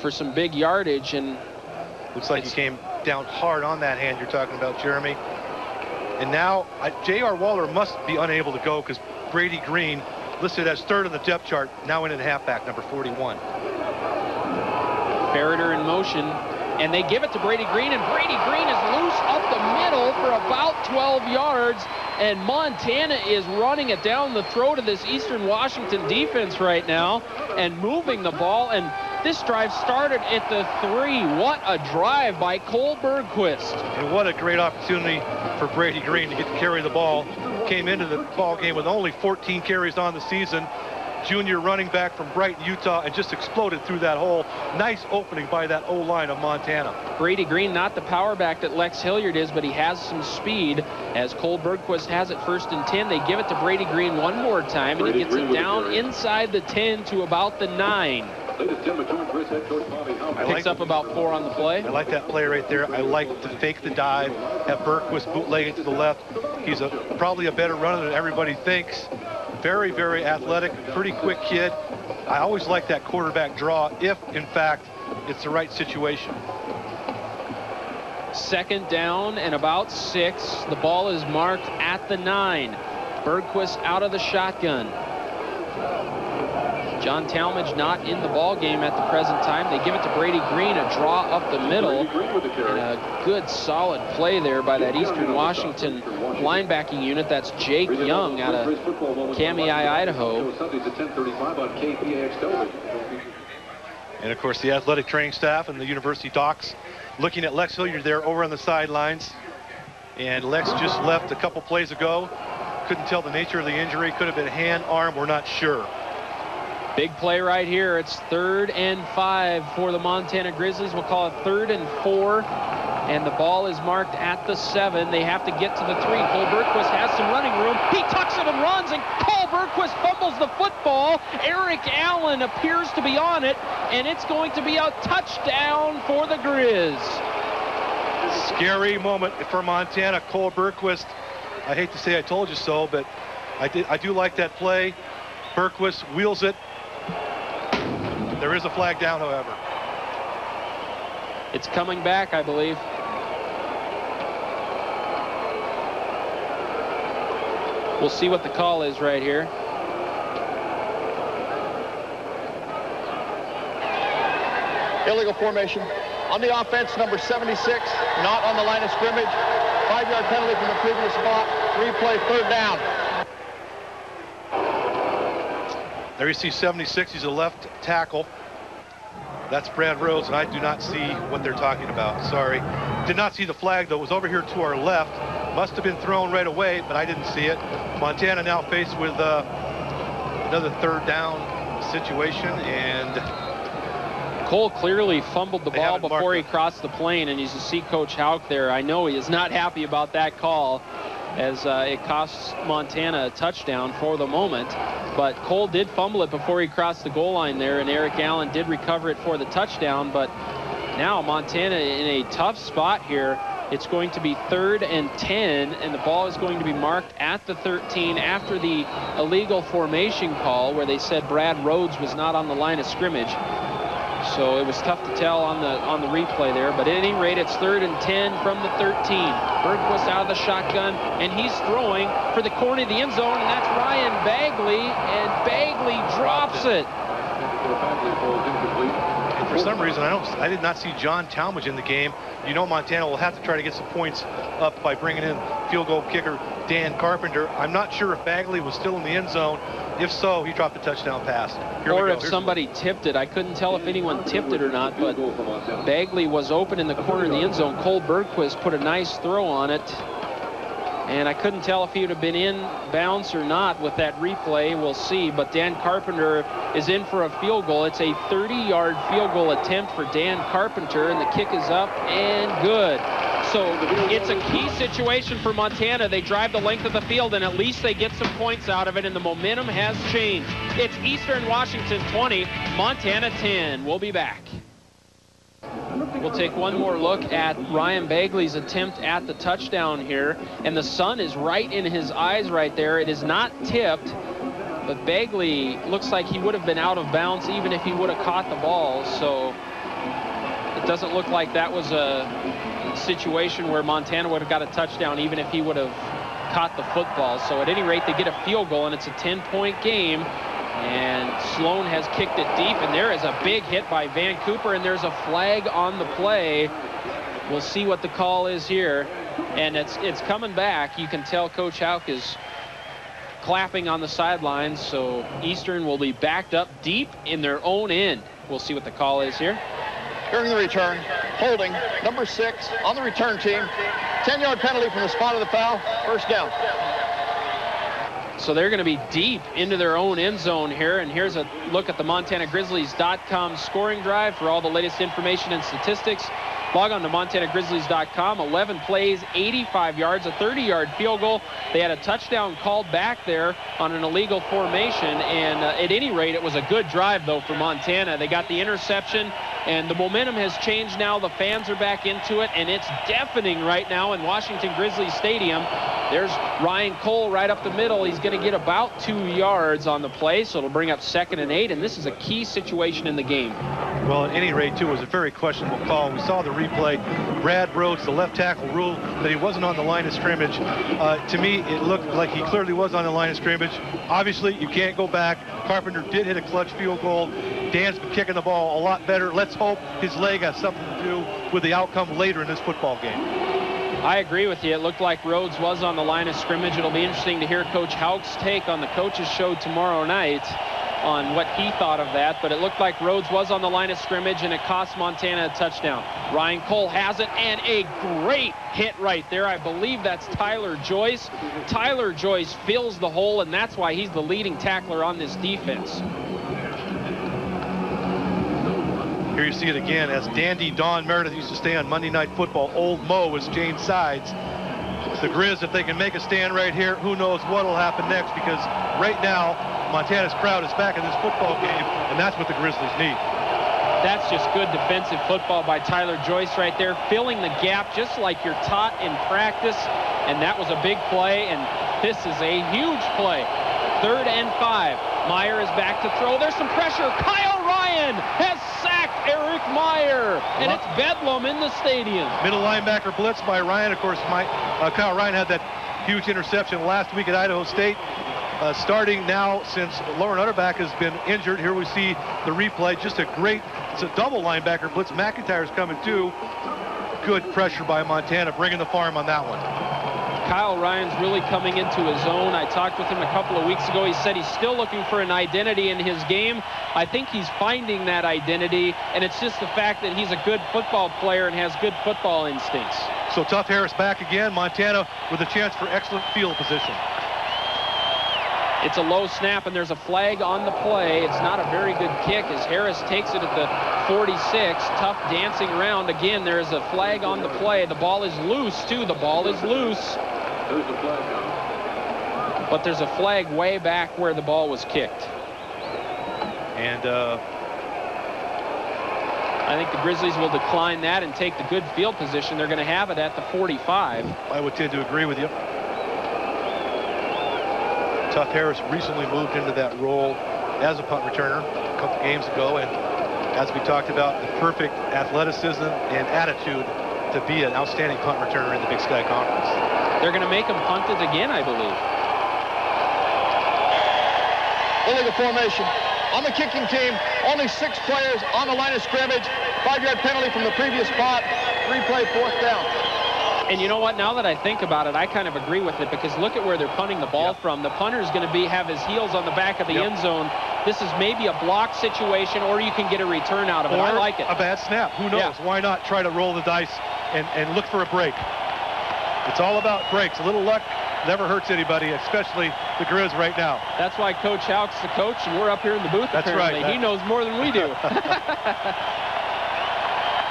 for some big yardage. And looks like he came down hard on that hand you're talking about, Jeremy. And now J.R. Waller must be unable to go because Brady Green, listed as 3rd on the depth chart, now in at halfback, number 41. Ferreter in motion. And they give it to Brady Green, and Brady Green is loose up the middle for about 12 yards, and Montana is running it down the throat of this Eastern Washington defense right now and moving the ball, and this drive started at the 3. What a drive by Cole Bergquist. And what a great opportunity for Brady Green to get to carry the ball. Came into the ball game with only 14 carries on the season. Junior running back from Brighton, Utah, and just exploded through that hole. Nice opening by that O-line of Montana. Brady Green, not the power back that Lex Hilliard is, but he has some speed. As Cole Bergquist has it 1st and 10, they give it to Brady Green one more time, and he gets it down inside the 10 to about the 9. Picks up about 4 on the play. I like that play right there. I like to fake the dive, have Bergquist bootleg it to the left. He's probably a better runner than everybody thinks. Very, very athletic, pretty quick kid. I always like that quarterback draw if, in fact, it's the right situation. 2nd down and about 6. The ball is marked at the 9. Bergquist out of the shotgun. John Talmadge not in the ball game at the present time. They give it to Brady Green, a draw up the middle, and a good solid play there by that Eastern Washington linebacking unit. That's Jake Young out of Kamei, Idaho. And of course the athletic training staff and the university docs looking at Lex Hilliard there over on the sidelines. And Lex just left a couple plays ago. Couldn't tell the nature of the injury. Could have been hand, arm, we're not sure. Big play right here. It's 3rd and 5 for the Montana Grizzlies. We'll call it 3rd and 4. And the ball is marked at the 7. They have to get to the 3. Cole Bergquist has some running room. He tucks it and runs, and Cole Bergquist fumbles the football. Eric Allen appears to be on it, and it's going to be a touchdown for the Grizz. Scary moment for Montana. Cole Bergquist, I hate to say I told you so, but I do like that play. Bergquist wheels it. There is a flag down, however. It's coming back, I believe. We'll see what the call is right here. Illegal formation. On the offense, number 76, not on the line of scrimmage. 5-yard penalty from the previous spot. Replay, 3rd down. There you see 76. He's a left tackle. That's Brad Rhodes, and I do not see what they're talking about. Sorry. Did not see the flag, though. It was over here to our left. Must have been thrown right away, but I didn't see it. Montana now faced with another 3rd down situation, and Cole clearly fumbled the ball before he crossed the plane, and you see Coach Houck there. I know he is not happy about that call, as it costs Montana a touchdown for the moment. But Cole did fumble it before he crossed the goal line there, and Eric Allen did recover it for the touchdown. But now Montana in a tough spot here. It's going to be 3rd and 10, and the ball is going to be marked at the 13 after the illegal formation call, where they said Brad Rhodes was not on the line of scrimmage. So it was tough to tell on the replay there, but at any rate, it's 3rd and 10 from the 13. Bergquist out of the shotgun, and he's throwing for the corner of the end zone, and that's Ryan Bagley, and Bagley drops it. And for some reason, I did not see John Talmadge in the game. You know Montana will have to try to get some points up by bringing in field goal kicker Dan Carpenter. I'm not sure if Bagley was still in the end zone. If so, he dropped a touchdown pass. Or if somebody tipped it. I couldn't tell if anyone tipped it or not, but Bagley was open in the corner of the end zone. Cole Bergquist put a nice throw on it, and I couldn't tell if he would have been in bounds or not with that replay. We'll see, but Dan Carpenter is in for a field goal. It's a 30-yard field goal attempt for Dan Carpenter, and the kick is up and good. So it's a key situation for Montana. They drive the length of the field, and at least they get some points out of it, and the momentum has changed. It's Eastern Washington 20, Montana 10. We'll be back. We'll take one more look at Ryan Bagley's attempt at the touchdown here, and the sun is right in his eyes right there. It is not tipped, but Bagley looks like he would have been out of bounds even if he would have caught the ball. So it doesn't look like that was a situation where Montana would have got a touchdown even if he would have caught the football. So at any rate, they get a field goal, and it's a 10-point game. And Sloan has kicked it deep, and there is a big hit by Van Cooper, and there's a flag on the play. We'll see what the call is here, and it's coming back. You can tell Coach Houck is clapping on the sidelines, so Eastern will be backed up deep in their own end. We'll see what the call is here. During the return, holding, number 6 on the return team. 10-yard penalty from the spot of the foul. 1st down. So they're going to be deep into their own end zone here. And here's a look at the MontanaGrizzlies.com scoring drive for all the latest information and statistics. Log on to MontanaGrizzlies.com. 11 plays, 85 yards, a 30-yard field goal. They had a touchdown called back there on an illegal formation. And at any rate, it was a good drive, though, for Montana. They got the interception, and the momentum has changed now. The fans are back into it, and it's deafening right now in Washington Grizzlies Stadium. There's Ryan Cole right up the middle. He's going to get about 2 yards on the play, so it'll bring up 2nd and 8, and this is a key situation in the game. Well, at any rate, too, it was a very questionable call. We saw the replay. Brad Rhodes, the left tackle, ruled that he wasn't on the line of scrimmage. To me, it looked like he clearly was on the line of scrimmage. Obviously, you can't go back. Carpenter did hit a clutch field goal. Dan's been kicking the ball a lot better. Let's hope his leg has something to do with the outcome later in this football game. I agree with you. It looked like Rhodes was on the line of scrimmage. It'll be interesting to hear Coach Hauk's take on the coaches' show tomorrow night on what he thought of that, but it looked like Rhodes was on the line of scrimmage, and it cost Montana a touchdown. Ryan Cole has it, and a great hit right there. I believe that's Tyler Joyce. Tyler Joyce fills the hole, and that's why he's the leading tackler on this defense. Here you see it again as Dandy Don Meredith used to stay on Monday Night Football. Old Mo was James Sides. The Grizz, if they can make a stand right here, who knows what will happen next, because right now Montana's crowd is back in this football game, and that's what the Grizzlies need. That's just good defensive football by Tyler Joyce right there, filling the gap just like you're taught in practice, and that was a big play, and this is a huge play. 3rd and 5. Meyer is back to throw. There's some pressure. Kyle Ryan has sacked Eric Meyer, and it's bedlam in the stadium. Middle linebacker blitz by Ryan. Of course, Kyle Ryan had that huge interception last week at Idaho State. Starting now, since Lauren Utterback has been injured, here we see the replay. Just it's a double linebacker blitz. McIntyre's coming too. Good pressure by Montana, bringing the farm on that one. Kyle Ryan's really coming into his own. I talked with him a couple of weeks ago. He said he's still looking for an identity in his game. I think he's finding that identity, and it's just the fact that he's a good football player and has good football instincts. So Tough Harris back again. Montana with a chance for excellent field position. It's a low snap, and there's a flag on the play. It's not a very good kick as Harris takes it at the 46. Tough dancing around. Again, there is a flag on the play. The ball is loose, too. The ball is loose. But there's a flag way back where the ball was kicked. And I think the Grizzlies will decline that and take the good field position. They're going to have it at the 45. I would tend to agree with you. Tough Harris recently moved into that role as a punt returner a couple games ago, and as we talked about, the perfect athleticism and attitude to be an outstanding punt returner in the Big Sky Conference. They're going to make him punt it again, I believe. Illegal formation on the kicking team. Only 6 players on the line of scrimmage. 5-yard penalty from the previous spot. Replay, 4th down. And you know what? Now that I think about it, I kind of agree with it, because look at where they're punting the ball from. The punter is going to have his heels on the back of the end zone. This is maybe a block situation, or you can get a return out of it. Or I like it. A bad snap. Who knows? Why not try to roll the dice and look for a break? It's all about breaks. A little luck never hurts anybody, especially the Grizz right now. That's why Coach Hauk's the coach, and we're up here in the booth. That's apparently. right. He knows more than we do.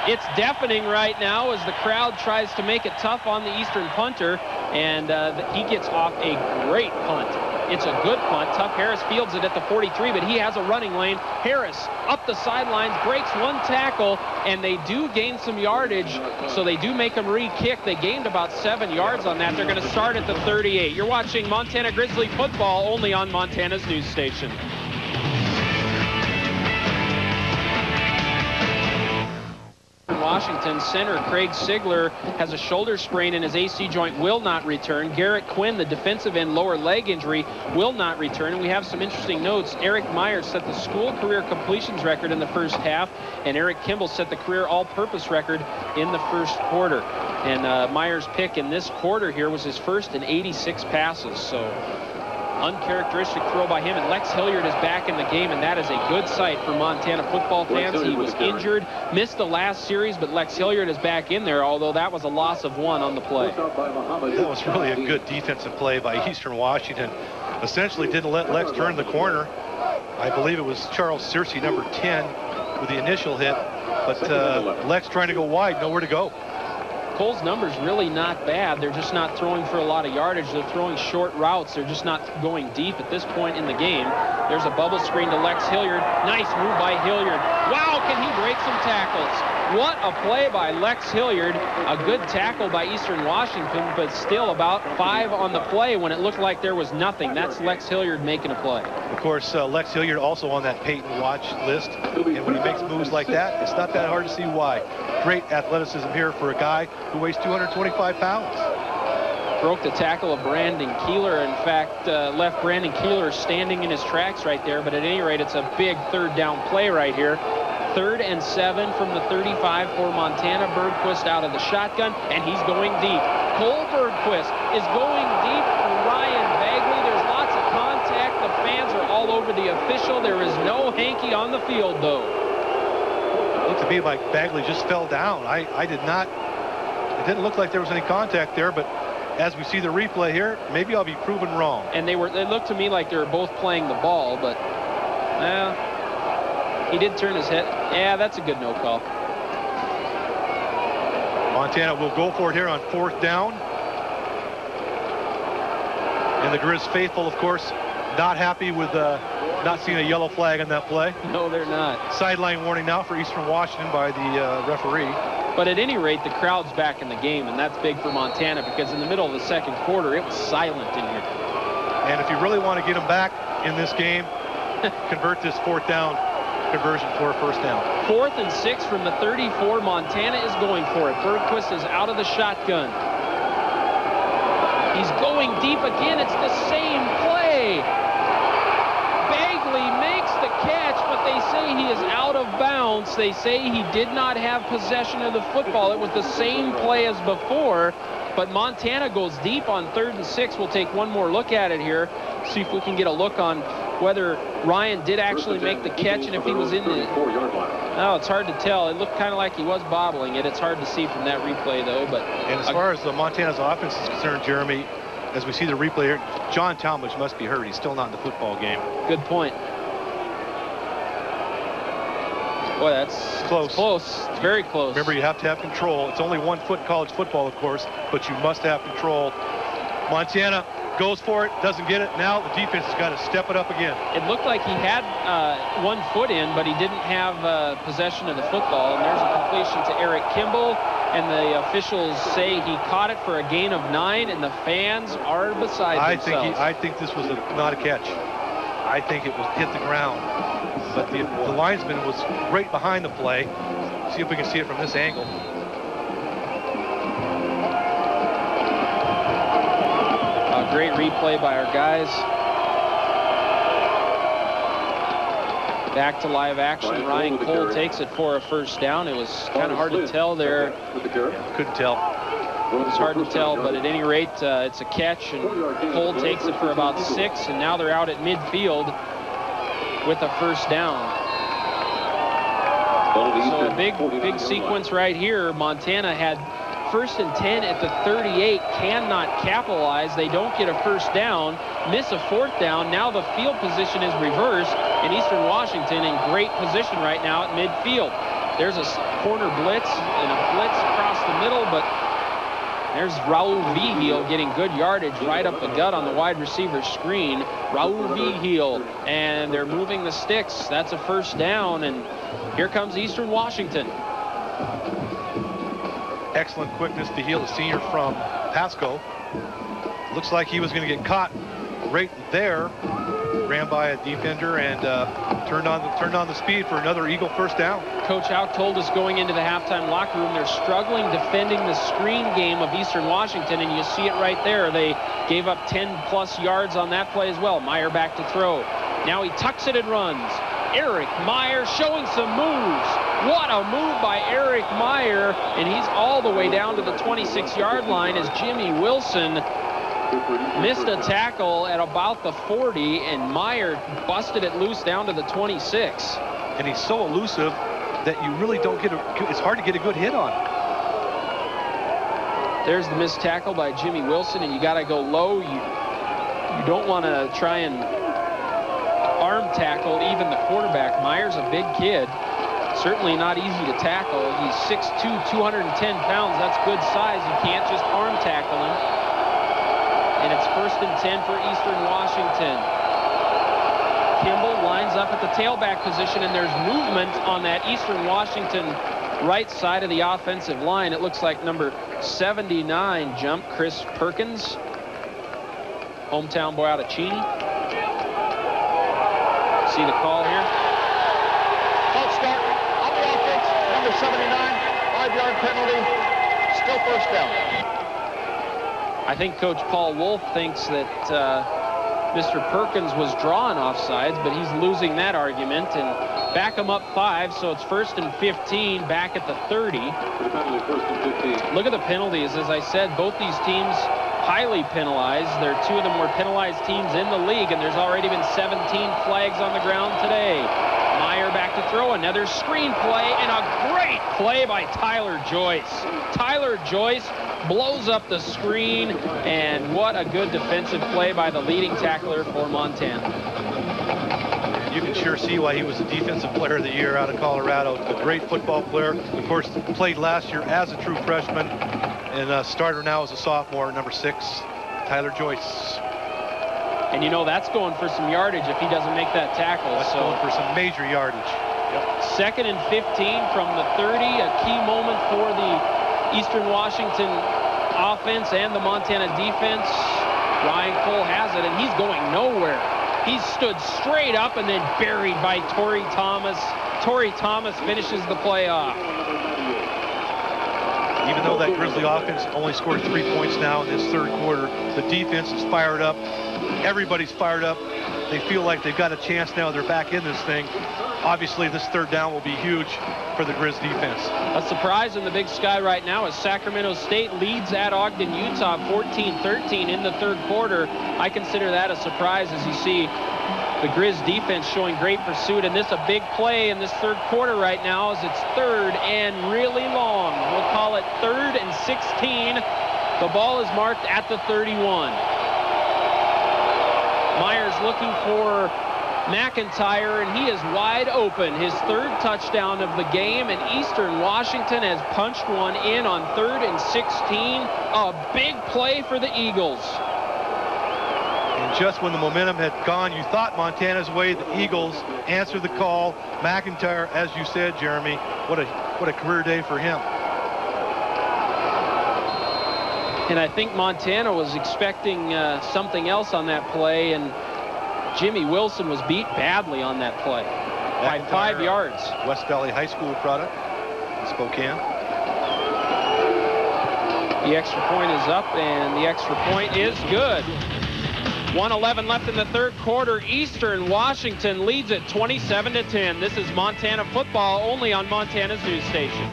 It's deafening right now as the crowd tries to make it tough on the Eastern punter, and he gets off a great punt. It's a good punt. Tough Harris fields it at the 43, but he has a running lane. Harris up the sidelines, breaks 1 tackle, and they do gain some yardage, so they do make him re-kick. They gained about 7 yards on that. They're going to start at the 38. You're watching Montana Grizzly football only on Montana's news station. Washington center Craig Sigler has a shoulder sprain in his AC joint, will not return. Garrett Quinn, the defensive end, lower leg injury, will not return. And we have some interesting notes. Eric Meyer set the school career completions record in the first half, and Eric Kimball set the career all-purpose record in the first quarter. And Meyer's pick in this quarter here was his first in 86 passes. So uncharacteristic throw by him, and Lex Hilliard is back in the game, and that is a good sight for Montana football fans. He was injured, missed the last series, but Lex Hilliard is back in there, although that was a loss of 1 on the play. That was really a good defensive play by Eastern Washington. Essentially didn't let Lex turn the corner. I believe it was Charles Searcy, number 10, with the initial hit, but Lex trying to go wide, nowhere to go. Cole's numbers really not bad. They're just not throwing for a lot of yardage. They're throwing short routes. They're just not going deep at this point in the game. There's a bubble screen to Lex Hilliard. Nice move by Hilliard. Wow, can he break some tackles? What a play by Lex Hilliard. A good tackle by Eastern Washington, but still about 5 on the play when it looked like there was nothing. That's Lex Hilliard making a play. Of course, Lex Hilliard also on that Peyton watch list. And when he makes moves like that, it's not that hard to see why. Great athleticism here for a guy who weighs 225 pounds. Broke the tackle of Brandon Keeler. In fact, left Brandon Keeler standing in his tracks right there. But at any rate, it's a big third down play right here. 3rd and 7 from the 35 for Montana. Bergquist out of the shotgun, and he's going deep. Cole Bergquist is going deep for Ryan Bagley. There's lots of contact. The fans are all over the official. There is no hanky on the field, though. It looked to me like Bagley just fell down. I did not. It didn't look like there was any contact there, but as we see the replay here, maybe I'll be proven wrong. And it looked to me like they were both playing the ball, but he did turn his head. Yeah, that's a good no call. Montana will go for it here on 4th down. And the Grizz faithful, of course, not happy with not seeing a yellow flag on that play. No, they're not. Sideline warning now for Eastern Washington by the referee. But at any rate, the crowd's back in the game, and that's big for Montana because in the middle of the 2nd quarter, it was silent in here. And if you really want to get them back in this game, convert this 4th down conversion for a 1st down. 4th and 6 from the 34. Montana is going for it. Bergquist is out of the shotgun. He's going deep again. It's the same play. Bagley makes the catch, but they say he is out of bounds. They say he did not have possession of the football. It was the same play as before, but Montana goes deep on 3rd and 6. We'll take one more look at it here, see if we can get a look on whether Ryan did actually make the catch and if he was in the... No, it's hard to tell. It looked kind of like he was bobbling it. It's hard to see from that replay, though. But and as far as the Montana's offense is concerned, Jeremy, as we see the replay here, John Talmadge must be hurt. He's still not in the football game. Good point. Boy, that's close. Close. It's very close. Remember, you have to have control. It's only 1 foot in college football, of course, but you must have control. Montana goes for it, doesn't get it. Now the defense has got to step it up again. It looked like he had 1 foot in, but he didn't have possession of the football. And there's a completion to Eric Kimball, and the officials say he caught it for a gain of 9, and the fans are beside themselves. I think this was not a catch. I think it was hit the ground. But the linesman was right behind the play. See if we can see it from this angle. Great replay by our guys. Back to live action. Ryan Cole takes it for a 1st down. It was kind of hard to tell there. Couldn't tell. It's hard to tell, but at any rate, it's a catch, and Cole takes it for about 6, and now they're out at midfield with a 1st down. So a big sequence right here. Montana had 1st and 10 at the 38, cannot capitalize. They don't get a 1st down, miss a 4th down. Now the field position is reversed, and Eastern Washington in great position right now at midfield. There's a corner blitz and a blitz across the middle, but there's Raul Vigil getting good yardage right up the gut on the wide receiver screen. Raul Vigil, and they're moving the sticks. That's a 1st down, and here comes Eastern Washington. Excellent quickness to heel, the senior from Pasco. Looks like he was going to get caught right there. Ran by a defender and turned on the speed for another Eagle 1st down. Coach Hauk told us going into the halftime locker room they're struggling defending the screen game of Eastern Washington, and you see it right there. They gave up 10+ yards on that play as well. Meyer back to throw. Now he tucks it and runs. Eric Meyer showing some moves. What a move by Eric Meyer, and he's all the way down to the 26-yard line as Jimmy Wilson missed a tackle at about the 40, and Meyer busted it loose down to the 26. And he's so elusive that you really don't get it's hard to get a good hit on. There's the missed tackle by Jimmy Wilson, and you got to go low. You don't want to try and arm tackle even the quarterback. Meyer's a big kid. Certainly not easy to tackle. He's 6'2", 210 pounds. That's good size. You can't just arm tackle him. And it's 1st and 10 for Eastern Washington. Kimball lines up at the tailback position, and there's movement on that Eastern Washington right side of the offensive line. It looks like number 79 jumped, Chris Perkins, hometown boy out of Cheney. See the call here? False start on the offense, number 79, 5-yard penalty, still first down. I think Coach Paul Wolf thinks that Mr. Perkins was drawing offsides, but he's losing that argument, and back him up 5, so it's 1st and 15 back at the 30. Look at the penalties. As I said, both these teams highly penalized. They're 2 of the more penalized teams in the league, and there's already been 17 flags on the ground today. Meyer back to throw, another screen play, and a great play by Tyler Joyce. Tyler Joyce blows up the screen, and what a good defensive play by the leading tackler for Montana. You can sure see why he was the Defensive Player of the Year out of Colorado. A great football player. Of course, played last year as a true freshman, and a starter now as a sophomore, number 6, Tyler Joyce. And you know that's going for some yardage if he doesn't make that tackle. That's going for some major yardage. Yep. 2nd and 15 from the 30. A key moment for the Eastern Washington offense and the Montana defense. Ryan Cole has it, and he's going nowhere. He stood straight up and then buried by Torrey Thomas. Torrey Thomas finishes the play off. Even though that Grizzly offense only scored 3 points now in this 3rd quarter, the defense is fired up. Everybody's fired up. They feel like they've got a chance now. They're back in this thing. Obviously, this 3rd down will be huge for the Grizz defense. A surprise in the Big Sky right now is Sacramento State leads at Ogden, Utah 14-13 in the 3rd quarter. I consider that a surprise as you see the Grizz defense showing great pursuit, and this a big play in this 3rd quarter right now as it's 3rd and really long. We'll call it 3rd and 16. The ball is marked at the 31. Myers looking for McIntyre, and he is wide open. His 3rd touchdown of the game, and Eastern Washington has punched one in on 3rd and 16. A big play for the Eagles. And just when the momentum had gone, you thought Montana's way, the Eagles answered the call. McIntyre, as you said, Jeremy, what a career day for him. And I think Montana was expecting something else on that play, and Jimmy Wilson was beat badly on that play by 5 yards. West Valley High School product in Spokane. The extra point is up, and the extra point is good. 1:11 left in the 3rd quarter. Eastern Washington leads it 27-10. This is Montana football only on Montana's news station.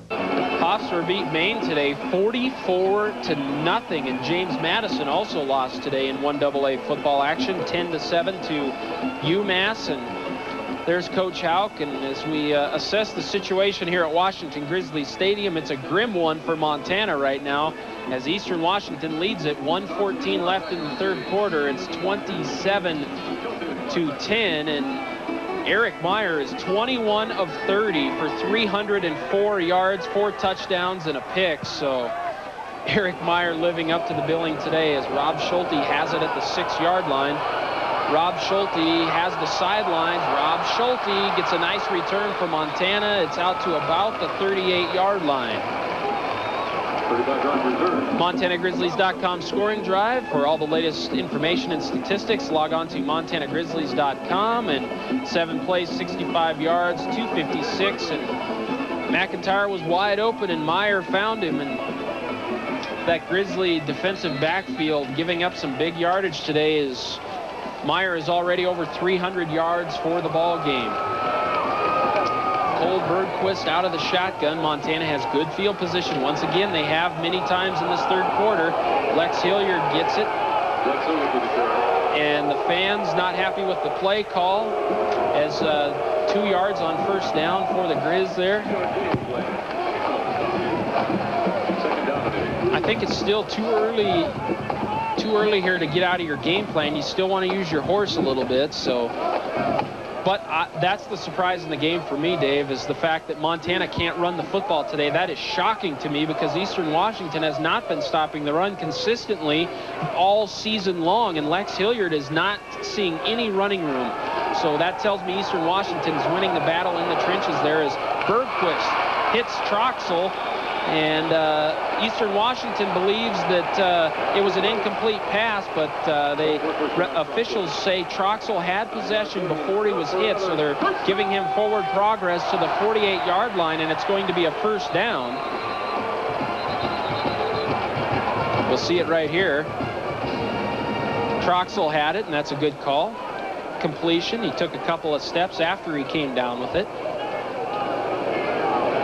Hofstra beat Maine today 44-0, and James Madison also lost today in 1AA football action 10-7 to UMass. And there's Coach Houck, and as we assess the situation here at Washington Grizzly Stadium, it's a grim one for Montana right now as Eastern Washington leads it. 1:14 left in the 3rd quarter. It's 27-10, and Eric Meyer is 21 of 30 for 304 yards, 4 touchdowns, and a pick. So Eric Meyer living up to the billing today as Rob Schulte has it at the 6-yard line. Rob Schulte has the sidelines. Rob Schulte gets a nice return for Montana. It's out to about the 38-yard line. MontanaGrizzlies.com scoring drive. For all the latest information and statistics, log on to MontanaGrizzlies.com. And 7 plays, 65 yards, 256. And McIntyre was wide open, and Meyer found him. And that Grizzly defensive backfield giving up some big yardage today is Meyer is already over 300 yards for the ball game. Cole Bergquist out of the shotgun. Montana has good field position. Once again, they have many times in this 3rd quarter. Lex Hilliard gets it. And the fans not happy with the play call as 2 yards on 1st down for the Grizz there. I think it's still too early here to get out of your game plan. You still want to use your horse a little bit. So, but that's the surprise in the game for me, Dave, is the fact that Montana can't run the football today. That is shocking to me because Eastern Washington has not been stopping the run consistently all season long, and Lex Hilliard is not seeing any running room. So that tells me Eastern Washington is winning the battle in the trenches there as Bergquist hits Troxel. And Eastern Washington believes that it was an incomplete pass, but officials say Troxel had possession before he was hit, so they're giving him forward progress to the 48-yard line, and it's going to be a first down. We'll see it right here. Troxel had it, and that's a good call. Completion. He took a couple of steps after he came down with it.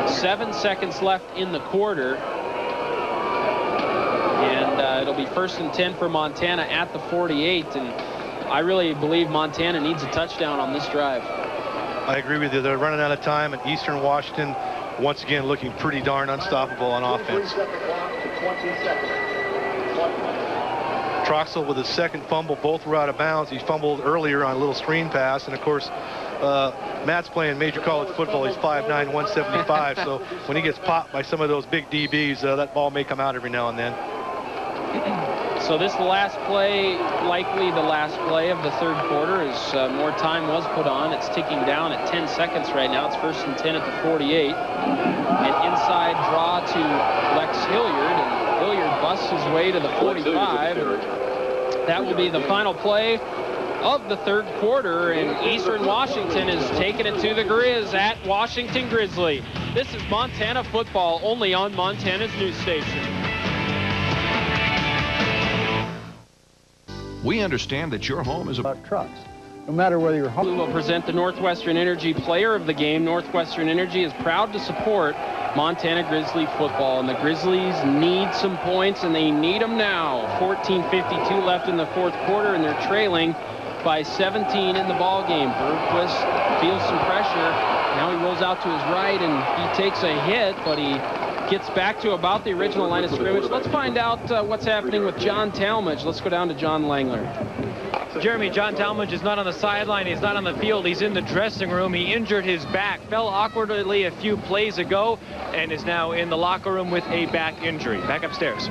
7 seconds left in the quarter. And it'll be 1st and 10 for Montana at the 48. And I really believe Montana needs a touchdown on this drive. I agree with you. They're running out of time, and Eastern Washington, once again, looking pretty darn unstoppable on offense. Troxel with his second fumble. Both were out of bounds. He fumbled earlier on a little screen pass, and of course, Matt's playing major college football. He's 5'9", 175. So when he gets popped by some of those big DBs, that ball may come out every now and then. So this last play, likely the last play of the third quarter, as more time was put on. It's ticking down at 10 seconds right now. It's 1st and 10 at the 48. An inside draw to Lex Hilliard, and Hilliard busts his way to the 45. And that will be the final play of the third quarter, and Eastern Washington is taking it to the Grizz at Washington Grizzly. This is Montana football, only on Montana's news station. We understand that your home is about trucks. No matter whether you're home. We will present the Northwestern Energy Player of the Game. Northwestern Energy is proud to support Montana Grizzly football, and the Grizzlies need some points, and they need them now. 14:52 left in the fourth quarter, and they're trailing by 17 in the ball game. Bergquist feels some pressure. Now he rolls out to his right, and he takes a hit, but he gets back to about the original line of scrimmage. Let's find out what's happening with John Talmadge. Let's go down to John Langler. Jeremy, John Talmadge is not on the sideline. He's not on the field. He's in the dressing room. He injured his back, fell awkwardly a few plays ago, and is now in the locker room with a back injury. Back upstairs.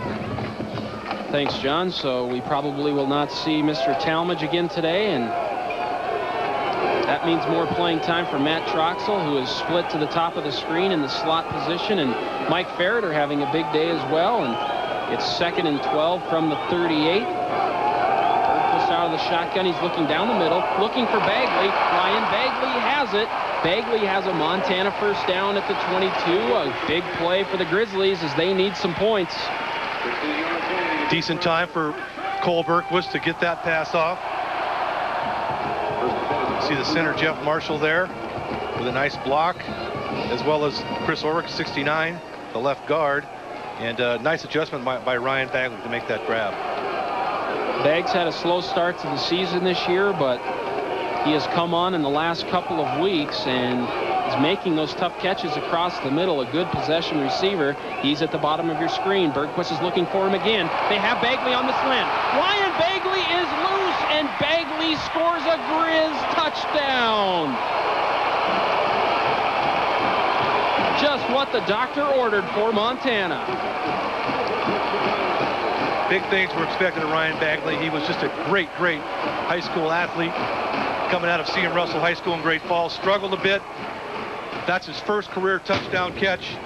Thanks, John. So we probably will not see Mr. Talmadge again today, and that means more playing time for Matt Troxel, who is split to the top of the screen in the slot position, and Mike Farrett are having a big day as well, and it's 2nd and 12 from the 38. Bergquist out of the shotgun. He's looking down the middle, looking for Bagley. Ryan Bagley has it. Bagley has a Montana first down at the 22. A big play for the Grizzlies as they need some points. Decent time for Cole Bergquist to get that pass off. See the center, Jeff Marshall, there with a nice block, as well as Chris Orrick, 69, the left guard, and a nice adjustment by Ryan Bagley to make that grab. Baggs had a slow start to the season this year, but he has come on in the last couple of weeks and is making those tough catches across the middle. A good possession receiver. He's at the bottom of your screen. Bergquist is looking for him again. They have Bagley on the slant. Ryan Bagley is loose, and Bagley scores a Grizz touchdown. Just what the doctor ordered for Montana. Big things were expected of Ryan Bagley. He was just a great high school athlete coming out of C.M. Russell High School in Great Falls. Struggled a bit. That's his first career touchdown catch,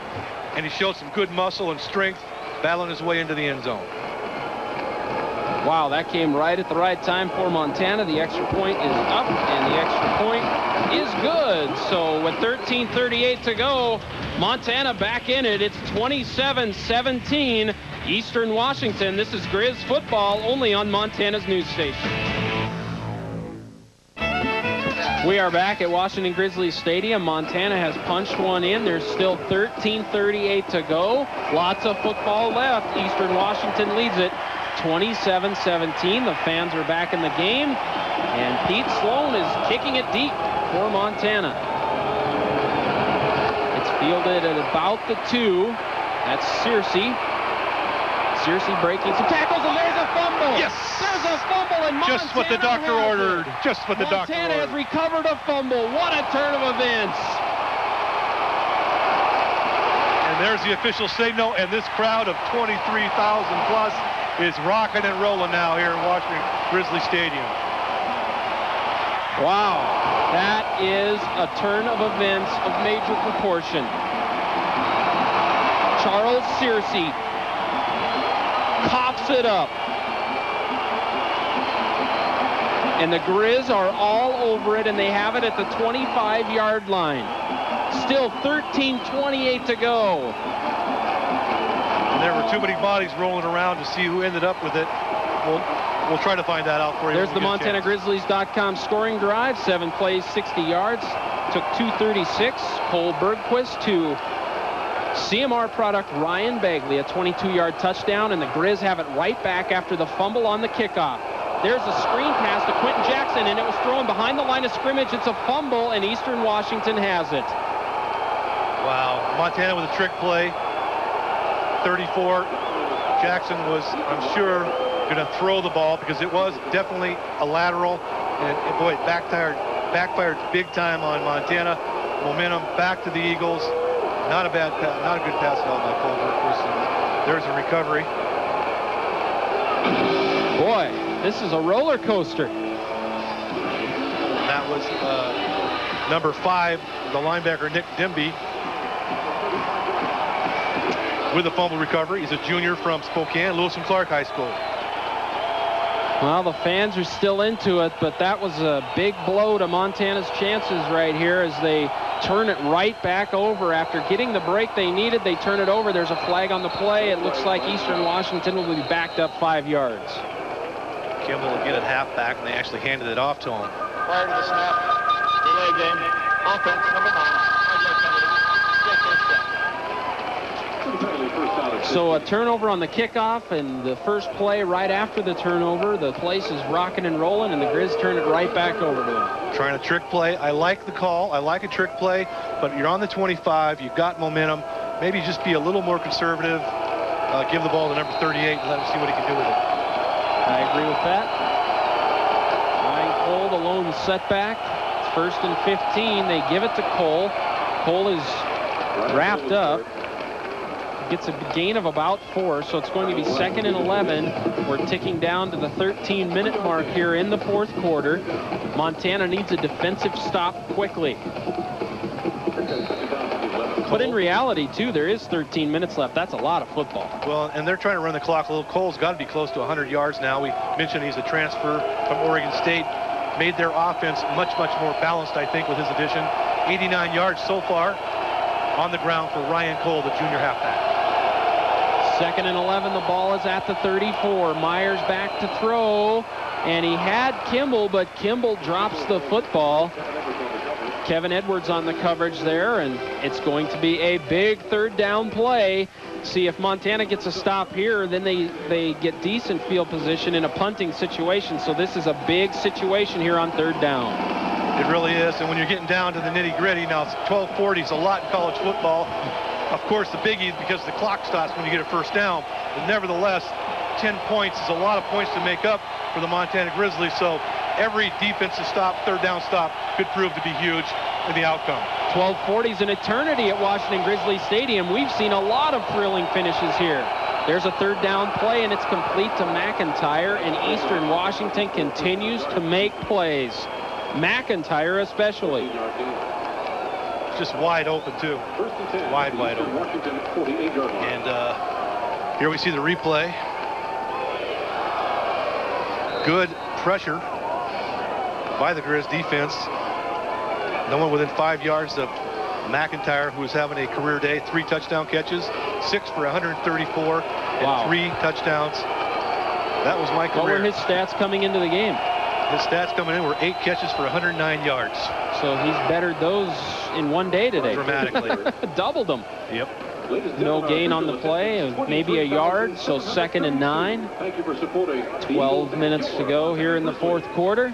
and he showed some good muscle and strength battling his way into the end zone. Wow, that came right at the right time for Montana. The extra point is up, and the extra point is good. So with 13:38 to go, Montana back in it. It's 27-17. Eastern Washington. This is Grizz football, only on Montana's news station. We are back at Washington Grizzlies Stadium. Montana has punched one in. There's still 13:38 to go. Lots of football left. Eastern Washington leads it 27-17. The fans are back in the game, and Pete Sloan is kicking it deep for Montana. It's fielded at about the 2. That's Searcy. Searcy breaking some tackles, and there's a fumble. Yes! There's a fumble, and Montana just what the doctor ordered. Just what the doctor ordered. Montana has recovered a fumble. What a turn of events. And there's the official signal, and this crowd of 23,000 plus is rocking and rolling now here in Washington Grizzly Stadium. Wow, that is a turn of events of major proportion. Charles Searcy coughs it up. And the Grizz are all over it, and they have it at the 25-yard line. Still 13:28 to go. And there were too many bodies rolling around to see who ended up with it. We'll try to find that out for you. There's the MontanaGrizzlies.com scoring drive. 7 plays, 60 yards. Took 2:36. Cole Bergquist to CMR product Ryan Bagley, a 22-yard touchdown, and the Grizz have it right back after the fumble on the kickoff. There's a screen pass to Quentin Jackson, and it was thrown behind the line of scrimmage. It's a fumble, and Eastern Washington has it. Wow. Montana with a trick play. 34. Jackson was, I'm sure, going to throw the ball because it was definitely a lateral. And boy, it backfired big time on Montana. Momentum back to the Eagles. Not a bad pass, not a good pass at all by Cole Bergquist. There's a recovery. Boy, this is a roller coaster. That was number 5, the linebacker Nick Dimby, with a fumble recovery. He's a junior from Spokane, Lewis and Clark High School. Well, the fans are still into it, but that was a big blow to Montana's chances right here as they turn it right back over. After getting the break they needed, they turn it over. There's a flag on the play. It looks like Eastern Washington will be backed up 5 yards. Kimball will get it halfback, and they actually handed it off to him. Prior to the snap, delay game, offense number 9. So a turnover on the kickoff, and the first play right after the turnover, the place is rocking and rolling, and the Grizz turn it right back over to them. Trying a trick play. I like the call. I like a trick play, but you're on the 25. You've got momentum. Maybe just be a little more conservative. Give the ball to number 38 and let him see what he can do with it. I agree with that. Ryan Cole, the lone setback. It's 1st and 15. They give it to Cole. Cole is wrapped up. Gets a gain of about 4, so it's going to be 2nd and 11. We're ticking down to the 13-minute mark here in the 4th quarter. Montana needs a defensive stop quickly. But in reality, too, there is 13 minutes left. That's a lot of football. Well, and they're trying to run the clock a little. Cole's got to be close to 100 yards now. We mentioned he's a transfer from Oregon State. Made their offense much, much more balanced, I think, with his addition. 89 yards so far on the ground for Ryan Cole, the junior halfback. 2nd and 11. The ball is at the 34. Myers back to throw, and he had Kimball, but Kimball drops the football. Kevin Edwards on the coverage there, and it's going to be a big 3rd down play. See, if Montana gets a stop here, then they get decent field position in a punting situation. So this is a big situation here on 3rd down. It really is, and when you're getting down to the nitty-gritty, now 12:40 is a lot in college football. Of course, the biggie is because the clock stops when you get a 1st down. But nevertheless, 10 points is a lot of points to make up for the Montana Grizzlies. So every defensive stop, 3rd down stop, could prove to be huge in the outcome. 12:40 is an eternity at Washington Grizzly Stadium. We've seen a lot of thrilling finishes here. There's a 3rd down play, and it's complete to McIntyre, and Eastern Washington continues to make plays. McIntyre especially. Just wide open, too. Wide open. And here we see the replay. Good pressure by the Grizz defense. No one within 5 yards of McIntyre, who is having a career day. 3 touchdown catches, 6 for 134, and wow. 3 touchdowns. That was my career. What were his stats coming into the game? His stats coming in were 8 catches for 109 yards. So he's bettered those in one day today. Dramatically. Doubled them. Yep. No gain on the play, maybe a yard, so 2nd and 9. 12 minutes to go here in the 4th quarter.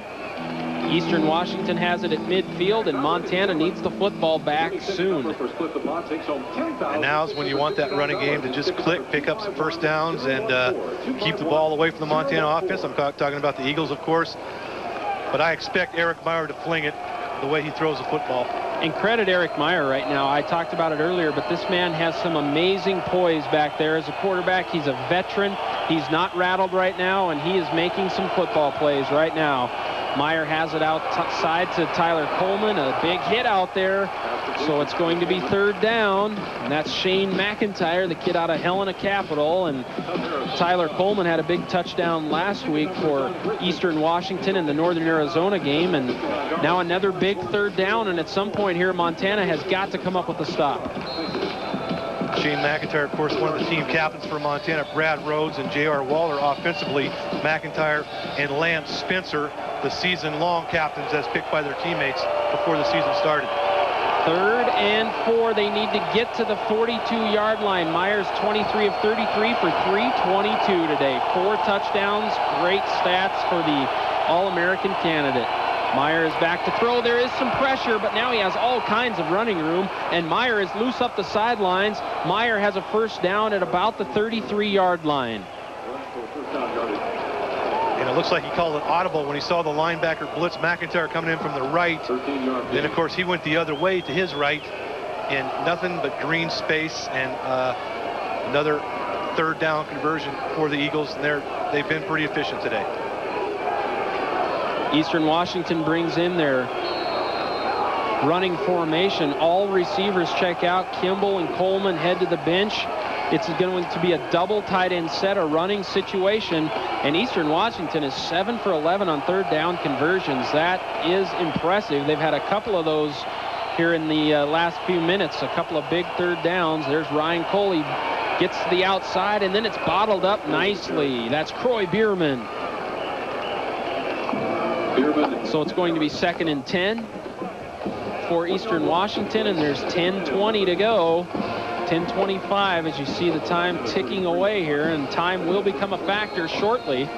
Eastern Washington has it at midfield, and Montana needs the football back soon. And now's when you want that running game to just click, pick up some 1st downs, and keep the ball away from the Montana offense. I'm talking about the Eagles, of course. But I expect Eric Meyer to fling it the way he throws the football. And credit Eric Meyer right now. I talked about it earlier, but this man has some amazing poise back there as a quarterback. He's a veteran. He's not rattled right now, and he is making some football plays right now. Meyer has it outside to Tyler Coleman. A big hit out there. So it's going to be third down, and that's Shane McIntyre, the kid out of Helena Capital. And Tyler Coleman had a big touchdown last week for Eastern Washington in the Northern Arizona game. And now another big third down, and at some point here, Montana has got to come up with a stop. Shane McIntyre, of course, one of the team captains for Montana. Brad Rhodes and J.R. Waller offensively. McIntyre and Lance Spencer, the season-long captains as picked by their teammates before the season started. 3rd and 4. They need to get to the 42-yard line. Myers 23 of 33 for 322 today. 4 touchdowns. Great stats for the All-American candidate. Meyer is back to throw. There is some pressure, but now he has all kinds of running room, and Meyer is loose up the sidelines. Meyer has a first down at about the 33-yard line. And it looks like he called it audible when he saw the linebacker blitz McIntyre coming in from the right. Then, of course, he went the other way to his right in nothing but green space, and another third down conversion for the Eagles, and they've been pretty efficient today. Eastern Washington brings in their running formation. All receivers check out. Kimball and Coleman head to the bench. It's going to be a double tight end set, a running situation, and Eastern Washington is 7 for 11 on third down conversions. That is impressive. They've had a couple of those here in the last few minutes, a couple of big third downs. There's Ryan Coley, gets to the outside, and then it's bottled up nicely. That's Croy Bierman. So it's going to be 2nd and 10 for Eastern Washington, and there's 10:20 to go. 10:25 as you see the time ticking away here, and time will become a factor shortly.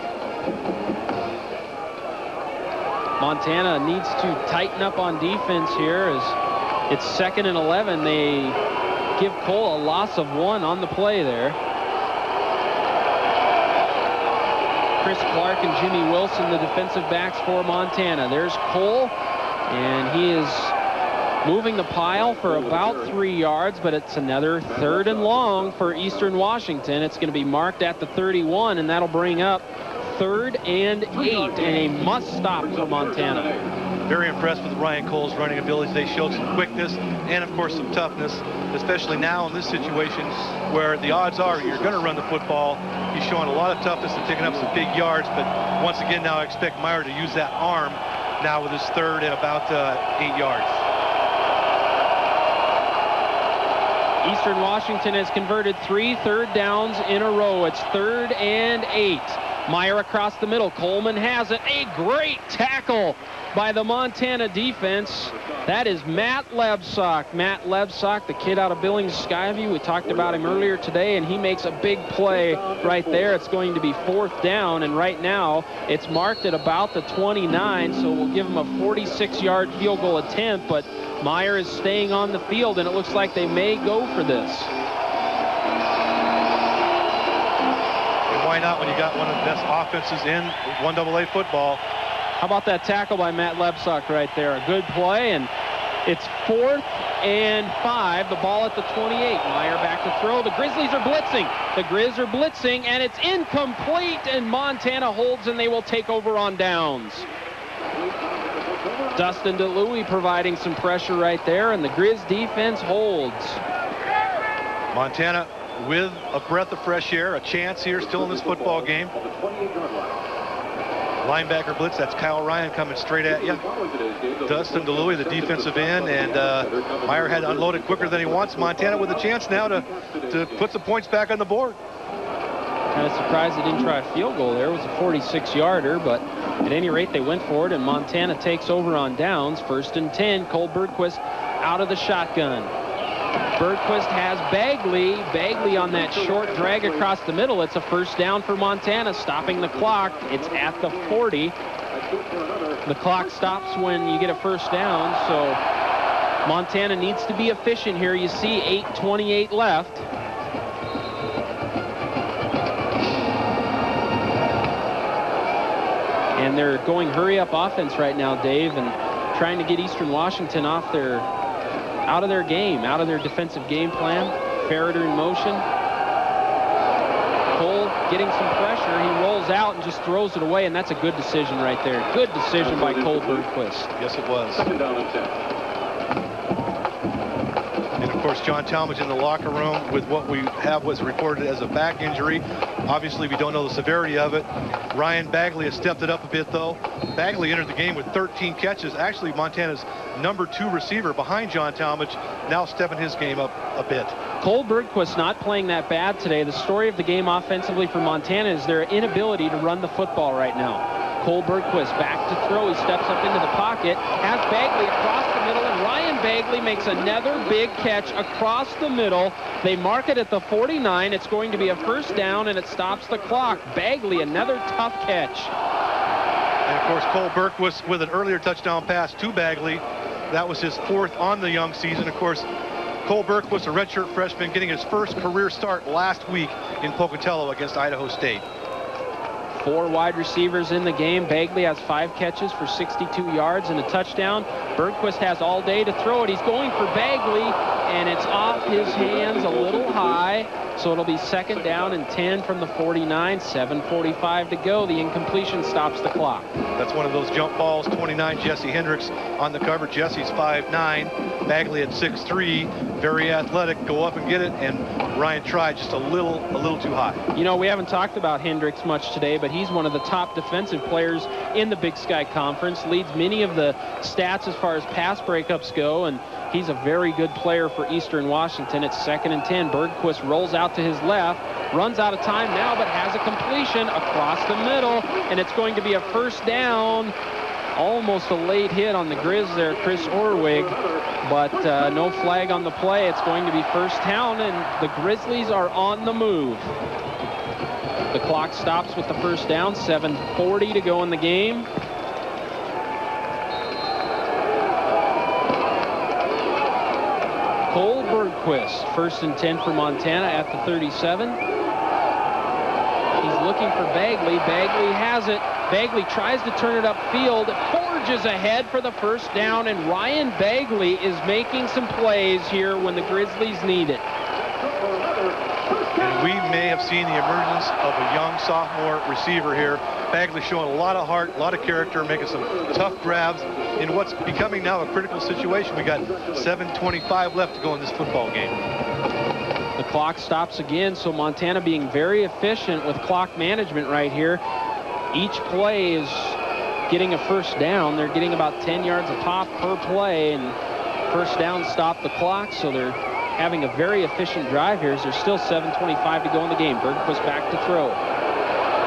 Montana needs to tighten up on defense here as it's 2nd and 11. They give Cole a loss of 1 on the play there. Chris Clark and Jimmy Wilson, the defensive backs for Montana. There's Cole, and he is moving the pile for about 3 yards, but it's another 3rd and long for Eastern Washington. It's going to be marked at the 31, and that'll bring up 3rd and 8, and a must stop for Montana. Very impressed with Ryan Cole's running abilities. They showed some quickness and, of course, some toughness, especially now in this situation where the odds are you're going to run the football. He's showing a lot of toughness and picking up some big yards, but once again now I expect Meyer to use that arm now with his 3rd and about 8 yards. Eastern Washington has converted 3 third downs in a row. It's 3rd and 8. Meyer across the middle. Coleman has it. A great tackle by the Montana defense. That is Matt Lebsock. Matt Lebsock, the kid out of Billings Skyview. We talked about him earlier today, and he makes a big play right there. It's going to be 4th down, and right now it's marked at about the 29, so we'll give him a 46-yard field goal attempt, but Meyer is staying on the field, and it looks like they may go for this. And why not when you got one of the best offenses in 1AA football? How about that tackle by Matt Lebsock right there? A good play, and it's 4th and 5. The ball at the 28. Meyer back to throw. The Grizzlies are blitzing. The Grizz are blitzing, and it's incomplete, and Montana holds, and they will take over on downs. Dustin DeLuey providing some pressure right there, and the Grizz defense holds. Montana with a breath of fresh air, a chance here still in this football game. Linebacker blitz, that's Kyle Ryan coming straight at you. Dustin DeLuey, the defensive end, and Meyer had unloaded quicker than he wants. Montana with a chance now to put some points back on the board. Kind of surprised they didn't try a field goal there. It was a 46-yarder, but at any rate, they went for it, and Montana takes over on downs. 1st and 10, Cole Bergquist out of the shotgun. Bergquist has Bagley. Bagley on that short drag across the middle. It's a 1st down for Montana, stopping the clock. It's at the 40. The clock stops when you get a 1st down, so Montana needs to be efficient here. You see 8:28 left. And they're going hurry-up offense right now, Dave, and trying to get Eastern Washington out of their game, out of their defensive game plan. Ferreter in motion. Cole getting some pressure. He rolls out and just throws it away, and that's a good decision right there. Good decision by Cole Bergquist. Yes, it was. 2nd down and 10. course, John Talmadge in the locker room with what we have was reported as a back injury. Obviously, we don't know the severity of it. Ryan Bagley has stepped it up a bit, though. Bagley entered the game with 13 catches. Actually, Montana's #2 receiver behind John Talmadge, now stepping his game up a bit. Cole Bergquist not playing that bad today. The story of the game offensively for Montana is their inability to run the football right now. Cole Bergquist back to throw. He steps up into the pocket, has Bagley across the middle, and Ryan Bagley makes another big catch across the middle. They mark it at the 49. It's going to be a first down, and it stops the clock. Bagley, another tough catch. And, of course, Cole Bergquist with an earlier touchdown pass to Bagley. That was his 4th on the young season. Of course, Cole Bergquist, a redshirt freshman, getting his first career start last week in Pocatello against Idaho State. 4 wide receivers in the game. Bagley has 5 catches for 62 yards and a touchdown. Bergquist has all day to throw it. He's going for Bagley, and it's off his hands a little high. So it'll be 2nd down and 10 from the 49. 7:45 to go. The incompletion stops the clock. That's one of those jump balls. 29, Jesse Hendricks on the cover. Jesse's 5'9", Bagley at 6'3", very athletic. Go up and get it, and Ryan tried just a little too high. You know, we haven't talked about Hendricks much today, but he's one of the top defensive players in the Big Sky Conference. Leads many of the stats as far as pass breakups go, and he's a very good player for Eastern Washington. It's 2nd and 10. Bergquist rolls out to his left, runs out of time now, but has a completion across the middle, and it's going to be a first down. Almost a late hit on the Grizz there, Chris Orwig, but no flag on the play. It's going to be first down, and the Grizzlies are on the move. The clock stops with the first down. 7:40 to go in the game. Cole Bergquist, 1st and 10 for Montana at the 37. He's looking for Bagley. Bagley has it. Bagley tries to turn it upfield, forges ahead for the first down, and Ryan Bagley is making some plays here when the Grizzlies need it. And we may have seen the emergence of a young sophomore receiver here. Bagley showing a lot of heart, a lot of character, making some tough grabs in what's becoming now a critical situation. We got 7:25 left to go in this football game. The clock stops again, so Montana being very efficient with clock management right here. Each play is getting a first down. They're getting about 10 yards a pop per play, and first down stop the clock, so they're having a very efficient drive here as there's still 7:25 to go in the game. Bergquist back to throw.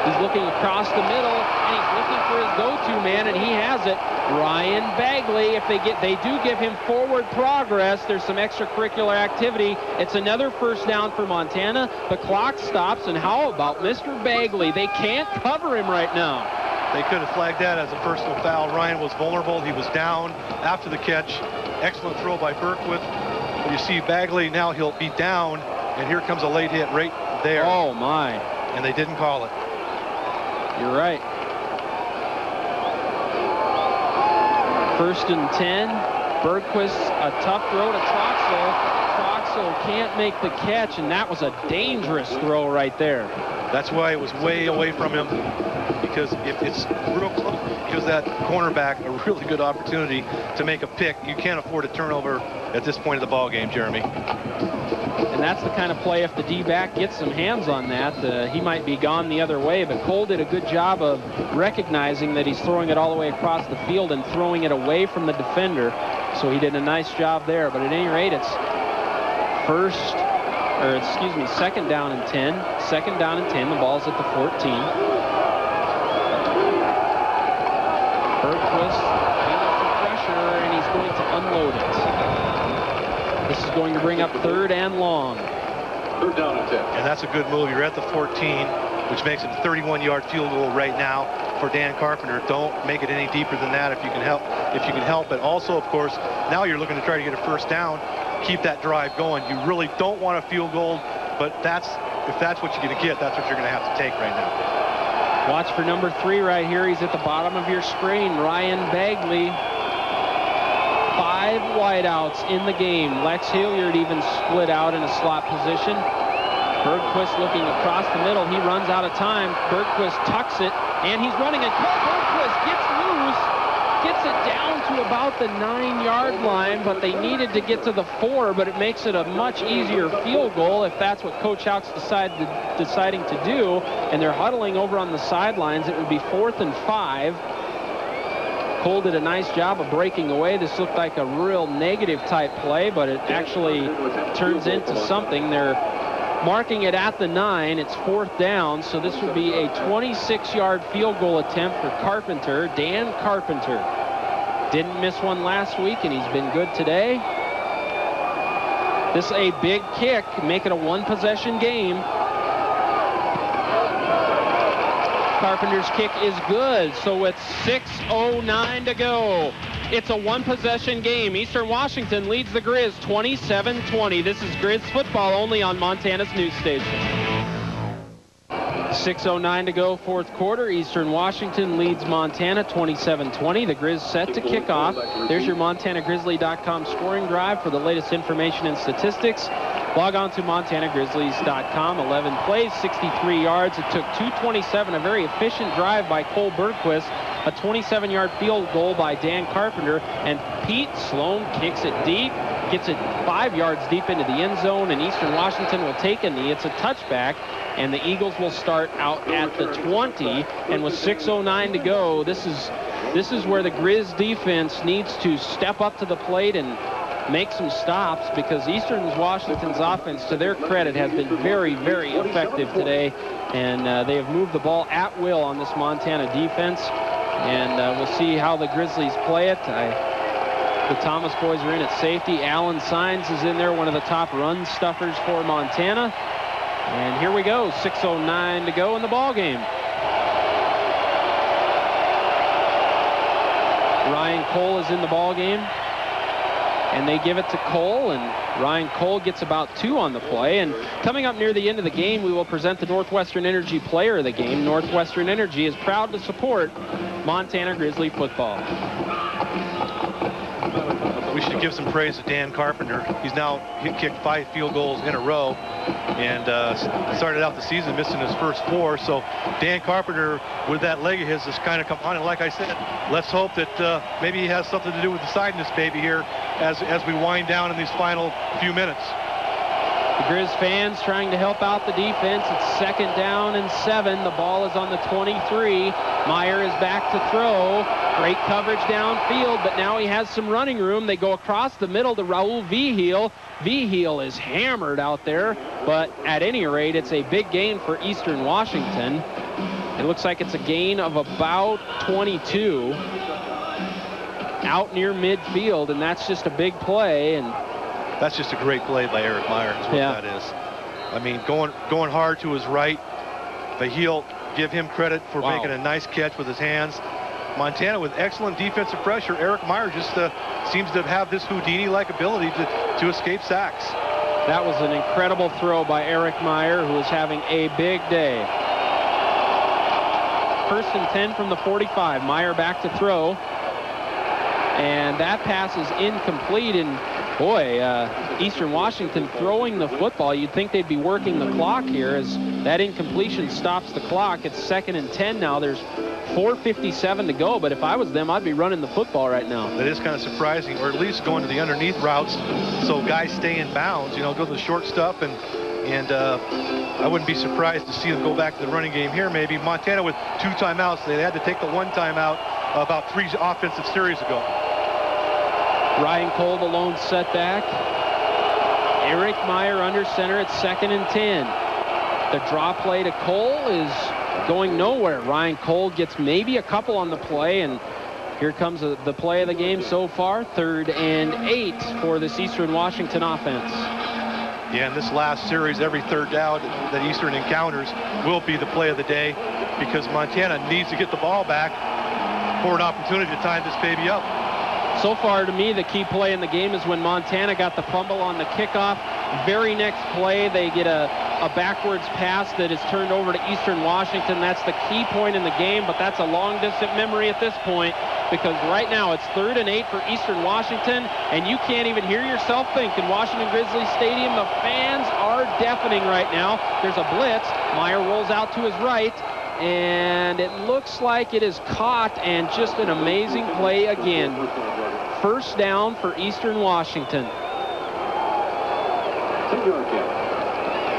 He's looking across the middle, and he's looking for his go-to man, and he has it. Ryan Bagley, if they do give him forward progress, there's some extracurricular activity. It's another first down for Montana. The clock stops, and how about Mr. Bagley? They can't cover him right now. They could have flagged that as a personal foul. Ryan was vulnerable. He was down after the catch. Excellent throw by Bergquist. You see Bagley now, he'll be down, and here comes a late hit right there. Oh, my. And they didn't call it. You're right. 1st and 10. Bergquist, a tough throw to Troxel. Troxel can't make the catch, and that was a dangerous throw right there. That's why it was way away from him, because if it's real close, gives that cornerback a really good opportunity to make a pick. You can't afford a turnover at this point of the ball game, Jeremy. And that's the kind of play, if the D-back gets some hands on that, he might be gone the other way. But Cole did a good job of recognizing that he's throwing it all the way across the field and throwing it away from the defender. So he did a nice job there. But at any rate, it's 2nd down and 10. 2nd down and 10. The ball's at the 14. Bergquist feeling some pressure, and he's going to unload it. This is going to bring up 3rd and long. 3rd down and 10. And that's a good move. You're at the 14, which makes it a 31-yard field goal right now for Dan Carpenter. Don't make it any deeper than that if you can help. But also, of course, now you're looking to try to get a first down. Keep that drive going. You really don't want a field goal, but if that's what you're going to get, that's what you're going to have to take right now. Watch for number 3 right here. He's at the bottom of your screen. Ryan Bagley. 5 wideouts in the game. Lex Hilliard even split out in a slot position. Bergquist looking across the middle. He runs out of time. Bergquist tucks it, and he's running it. Cole Bergquist gets loose, gets it down to about the 9-yard line, but they needed to get to the 4, but it makes it a much easier field goal if that's what Coach Houck's deciding to do, and they're huddling over on the sidelines. It would be 4th and 5. Cole did a nice job of breaking away. This looked like a real negative type play, but it actually turns into something. They're marking it at the 9. It's 4th down, so this would be a 26-yard field goal attempt for Carpenter, Dan Carpenter. Didn't miss one last week, and he's been good today. This is a big kick, make it a one-possession game. Carpenter's kick is good, so with 6:09 to go, it's a one-possession game. Eastern Washington leads the Grizz 27-20. This is Grizz football only on Montana's news station. 6:09 to go, fourth quarter. Eastern Washington leads Montana 27-20. The Grizz set to kick off. There's your MontanaGrizzly.com scoring drive for the latest information and statistics. Log on to MontanaGrizzlies.com. 11 plays, 63 yards. It took 2:27, a very efficient drive by Cole Bergquist, a 27-yard field goal by Dan Carpenter, and Pete Sloan kicks it deep, gets it 5 yards deep into the end zone, and Eastern Washington will take a knee. It's a touchback, and the Eagles will start out at the 20, and with 6:09 to go, this is where the Grizz defense needs to step up to the plate and make some stops, because Eastern Washington's offense, to their credit, has been very, very effective today, and they have moved the ball at will on this Montana defense, and we'll see how the Grizzlies play it. The Thomas boys are in at safety. Alan Sines is in there, one of the top run stuffers for Montana. And here we go, 6:09 to go in the ball game. Ryan Cole is in the ball game, and they give it to Cole, and Ryan Cole gets about 2 on the play. And coming up near the end of the game, we will present the Northwestern Energy Player of the Game. Northwestern Energy is proud to support Montana Grizzly football. We should give some praise to Dan Carpenter. He's now kicked 5 field goals in a row, and started out the season missing his first 4. So Dan Carpenter, with that leg of his, has kind of come on. And like I said, let's hope that maybe he has something to do with deciding this baby here as we wind down in these final few minutes. The Grizz fans trying to help out the defense. It's 2nd down and 7. The ball is on the 23. Meyer is back to throw. Great coverage downfield, but now he has some running room. They go across the middle to Raul Vigil. Vigil is hammered out there, but at any rate, it's a big gain for Eastern Washington. It looks like it's a gain of about 22 out near midfield, and that's just a big play. And that's just a great play by Eric Meyer, is what that is. I mean, going hard to his right. Vigil, give him credit for making a nice catch with his hands. Montana with excellent defensive pressure. Eric Meyer just seems to have this Houdini-like ability to escape sacks. That was an incredible throw by Eric Meyer, who is having a big day. 1st and 10 from the 45. Meyer back to throw. And that pass is incomplete, and boy, Eastern Washington throwing the football. You'd think they'd be working the clock here, as that incompletion stops the clock. It's 2nd and 10 now. There's 4:57 to go, but if I was them, I'd be running the football right now. That is kind of surprising, or at least going to the underneath routes so guys stay in bounds, go to the short stuff, and I wouldn't be surprised to see them go back to the running game here maybe. Montana with 2 timeouts. They had to take the 1 timeout about 3 offensive series ago. Ryan Cole, the lone setback. Eric Meyer under center at 2nd and 10. The draw play to Cole is going nowhere. Ryan Cole gets maybe a couple on the play, and here comes the play of the game so far. 3rd and 8 for this Eastern Washington offense. Yeah, in this last series, every 3rd down that Eastern encounters will be the play of the day, because Montana needs to get the ball back for an opportunity to tie this baby up. So far, to me, the key play in the game is when Montana got the fumble on the kickoff. Very next play, they get a backwards pass that is turned over to Eastern Washington. That's the key point in the game, but that's a long-distant memory at this point, because right now it's 3rd and 8 for Eastern Washington, and you can't even hear yourself think in Washington Grizzly Stadium. The fans are deafening right now. There's a blitz. Meyer rolls out to his right. and it looks like it is caught, and just an amazing play again. First down for Eastern Washington.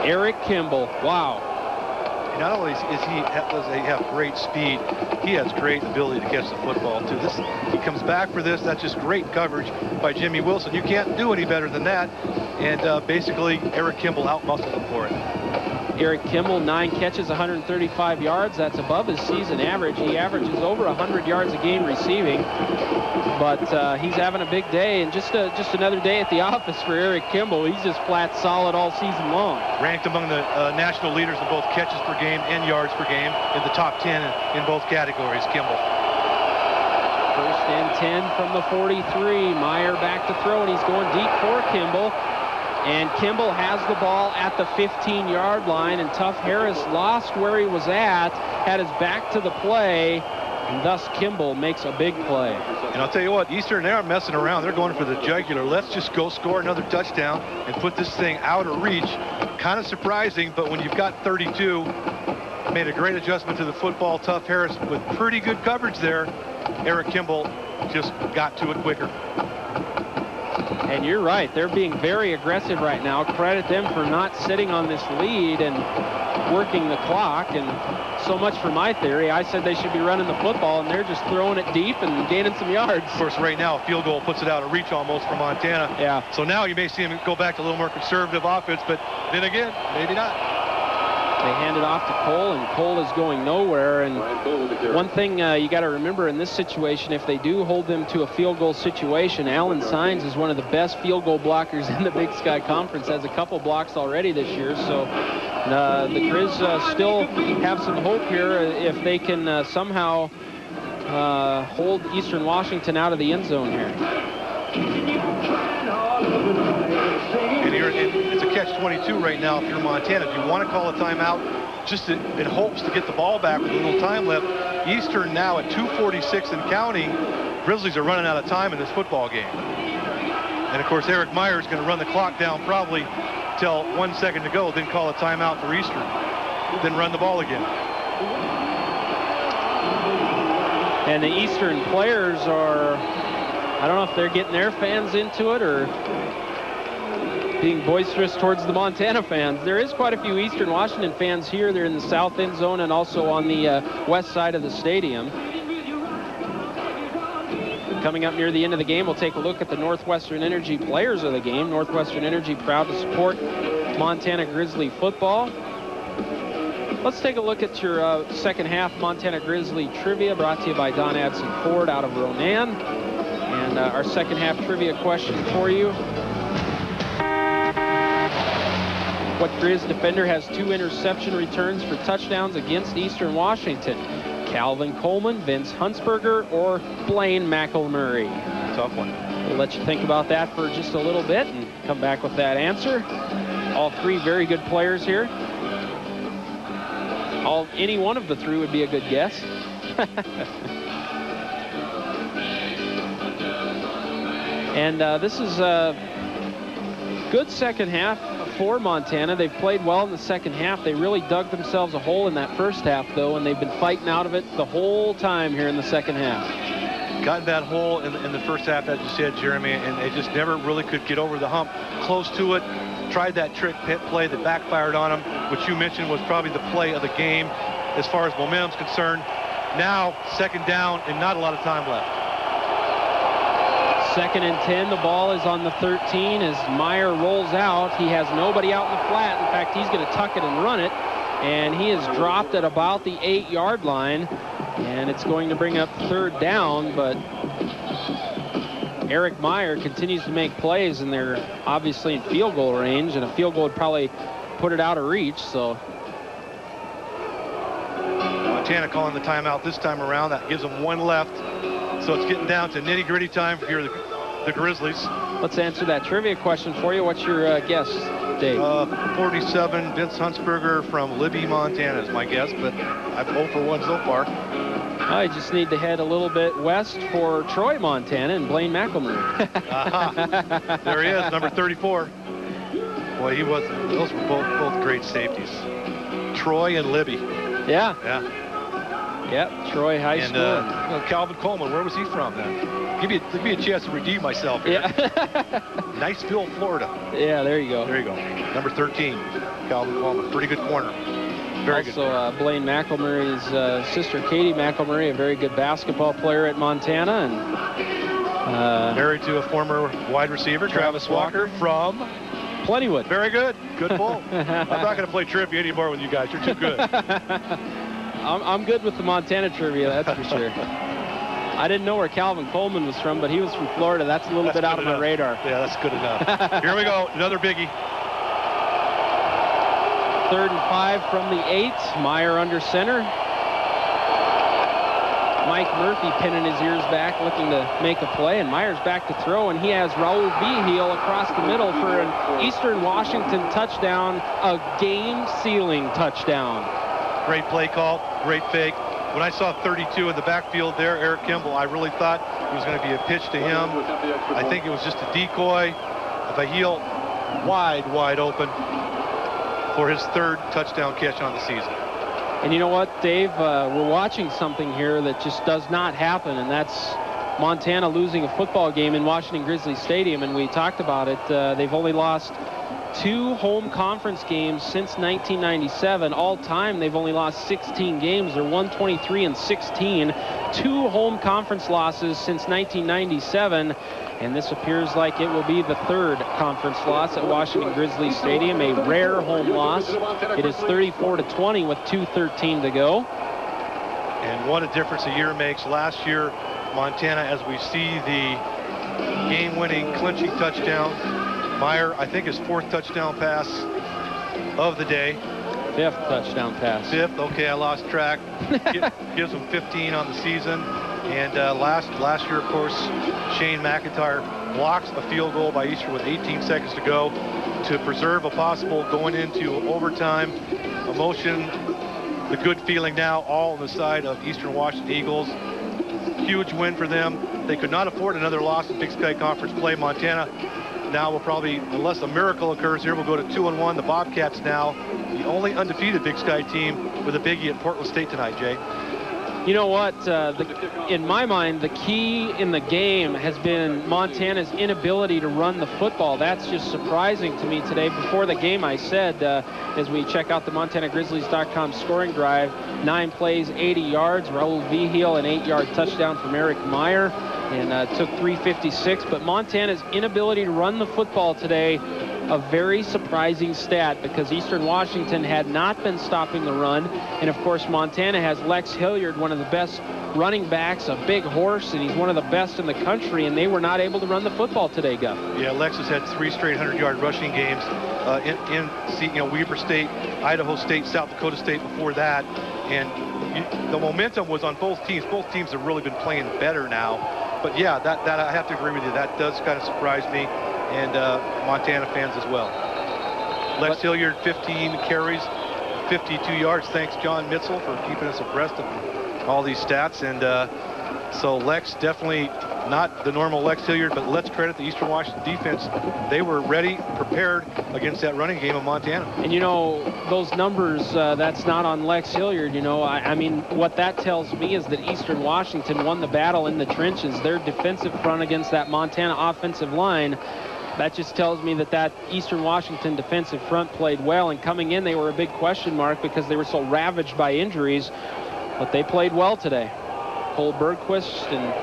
Eric Kimball, wow. Not only does he have great speed, he has great ability to catch the football too. He comes back for this. That's just great coverage by Jimmy Wilson. You can't do any better than that. And basically, Eric Kimball out-muscled him for it. Eric Kimball, 9 catches, 135 yards. That's above his season average. He averages over 100 yards a game receiving. But he's having a big day, and just another day at the office for Eric Kimball. He's just flat solid all season long. Ranked among the national leaders in both catches per game and yards per game, in the top 10 in both categories, Kimball. First and 10 from the 43. Meyer back to throw, and he's going deep for Kimball. And Kimball has the ball at the 15-yard line, and Tough Harris lost where he was at, had his back to the play, and thus Kimball makes a big play. And I'll tell you what, Eastern, they aren't messing around. They're going for the jugular. Let's just go score another touchdown and put this thing out of reach. Kind of surprising, but when you've got 32, made a great adjustment to the football. Tough Harris with pretty good coverage there. Eric Kimball just got to it quicker. And you're right, they're being very aggressive right now. Credit them for not sitting on this lead and working the clock. And so much for my theory. I said they should be running the football, and they're just throwing it deep and gaining some yards. Of course, right now, a field goal puts it out of reach almost for Montana. Yeah. So now you may see him go back to a little more conservative offense, but then again, maybe not. They hand it off to Cole, and Cole is going nowhere. And one thing you got to remember in this situation, if they do hold them to a field goal situation, Alan Sines is one of the best field goal blockers in the Big Sky Conference. Has a couple blocks already this year. So the Grizz still have some hope here if they can somehow hold Eastern Washington out of the end zone here. And it's a catch-22 right now if you're Montana. If you want to call a timeout just in hopes to get the ball back with a little time left, Eastern now at 2:46 and counting. Grizzlies are running out of time in this football game. And, of course, Eric Meyer is going to run the clock down probably till 1 second to go, then call a timeout for Eastern, then run the ball again. And the Eastern players are, I don't know if they're getting their fans into it or being boisterous towards the Montana fans. There is quite a few Eastern Washington fans here. They're in the south end zone and also on the west side of the stadium. Coming up near the end of the game, we'll take a look at the Northwestern Energy players of the game. Northwestern Energy proud to support Montana Grizzly football. Let's take a look at your second half Montana Grizzly trivia, brought to you by Don Adson Ford out of Ronan. And our second half trivia question for you. What Grizz defender has 2 interception returns for touchdowns against Eastern Washington? Calvin Coleman, Vince Huntsberger, or Blaine McElmurray? Tough one. We'll let you think about that for just a little bit and come back with that answer. All 3 very good players here. Any one of the 3 would be a good guess. And this is a good second half for Montana. They've played well in the second half. They really dug themselves a hole in that first half, though, and they've been fighting out of it the whole time here in the second half. Got in that hole in the first half, as you said, Jeremy, and they just never really could get over the hump. Close to it. Tried that trick pit play that backfired on them, which you mentioned was probably the play of the game as far as momentum's concerned. Now, second down and not a lot of time left. Second and 10, the ball is on the 13 as Meyer rolls out. He has nobody out in the flat. In fact, he's going to tuck it and run it. And he is dropped at about the 8-yard line. And it's going to bring up third down, but Eric Meyer continues to make plays, and they're obviously in field goal range, and a field goal would probably put it out of reach. So Montana calling the timeout this time around. That gives them 1 left. So it's getting down to nitty-gritty time for the Grizzlies. Let's answer that trivia question for you. What's your guess, Dave? 47, Vince Huntsberger from Libby, Montana is my guess, but I've 0 for 1 so far. I just need to head a little bit west for Troy, Montana, and Blaine McElmurray. There he is, number 34. Boy, those were both great safeties. Troy and Libby. Yeah. Yeah. Yep, Troy High School. And Calvin Coleman, where was he from then? Give me a chance to redeem myself here. Yeah. Niceville, Florida. Yeah, there you go. There you go. Number 13, Calvin Coleman. Pretty good corner. Very good. Also, Blaine McElmurray's sister, Katie McElmurray, a very good basketball player at Montana. And married to a former wide receiver, Travis Walker from Plentywood. Very good. Good pull. I'm not going to play trivia anymore with you guys. You're too good. I'm good with the Montana trivia, that's for sure. I didn't know where Calvin Coleman was from, but he was from Florida. That's a little bit out of my radar. Yeah, that's good enough. Here we go. Another biggie. 3rd and 5 from the 8. Meyer under center. Mike Murphy pinning his ears back, looking to make a play, and Meyer's back to throw, and he has Raul Vigil across the middle for an Eastern Washington touchdown, a game-sealing touchdown. Great play call, great fake. When I saw 32 in the backfield there, Eric Kimball, I really thought it was going to be a pitch to him. I think it was just a decoy. Vigil wide open for his 3rd touchdown catch on the season. And you know what, Dave? We're watching something here that just does not happen, and that's Montana losing a football game in Washington Grizzly Stadium, and we talked about it. They've only lost 2 home conference games since 1997. All time, they've only lost 16 games. They're 123-16. 2 home conference losses since 1997. And this appears like it will be the 3rd conference loss at Washington Grizzly Stadium, a rare home loss. It is 34-20 with 2:13 to go. And what a difference a year makes. Last year, Montana, as we see the game-winning clinching touchdown, Meyer, I think his 4th touchdown pass of the day. 5th touchdown pass. 5th, okay, I lost track. Gives him 15 on the season. And last year, of course, Shane McIntyre blocks a field goal by Eastern with 18 seconds to go to preserve a possible going into overtime. Emotion, the good feeling now, all on the side of Eastern Washington Eagles. Huge win for them. They could not afford another loss in Big Sky Conference play. Montana now will probably, unless a miracle occurs here, we'll go to 2-1. The Bobcats now the only undefeated Big Sky team with a biggie at Portland State tonight, Jay. You know what? In my mind, the key in the game has been Montana's inability to run the football. That's just surprising to me today. Before the game, I said, as we check out the MontanaGrizzlies.com scoring drive, 9 plays, 80 yards. Raul Vigil, an 8-yard touchdown from Eric Meyer, and took 356. But Montana's inability to run the football today, a very surprising stat, because Eastern Washington had not been stopping the run. And of course, Montana has Lex Hilliard, one of the best running backs, a big horse, and he's one of the best in the country, and they were not able to run the football today, Guff. Yeah, Lex has had 3 straight 100-yard rushing games in Weber State, Idaho State, South Dakota State before that. And the momentum was on both teams. Both teams have really been playing better now. But yeah, that I have to agree with you. That does kind of surprise me, and Montana fans as well. Lex Hilliard, 15 carries, 52 yards. Thanks, John Mitzel, for keeping us abreast of all these stats. And so Lex, definitely not the normal Lex Hilliard, but let's credit the Eastern Washington defense. They were ready, prepared against that running game of Montana. And you know, those numbers, that's not on Lex Hilliard. You know, I mean, what that tells me is that Eastern Washington won the battle in the trenches. Their defensive front against that Montana offensive line, that just tells me that Eastern Washington defensive front played well. And coming in, they were a big question mark because they were so ravaged by injuries. But they played well today. Cole Bergquist, and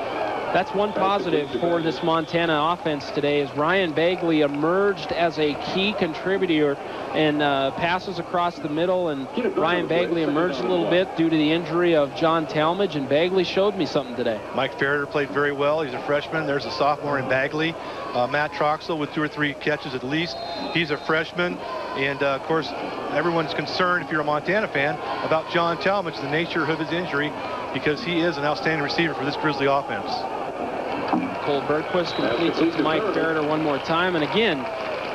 that's one positive for this Montana offense today, is Ryan Bagley emerged as a key contributor in passes across the middle, and Ryan Bagley emerged a little bit due to the injury of John Talmadge, and Bagley showed me something today. Mike Ferreter played very well. He's a freshman. There's a sophomore in Bagley. Matt Troxel with 2 or 3 catches at least. He's a freshman. And, of course, everyone's concerned, if you're a Montana fan, about John Talmadge, the nature of his injury, because he is an outstanding receiver for this Grizzly offense. Cole Bergquist completes it to Mike Ferreter one more time. And again,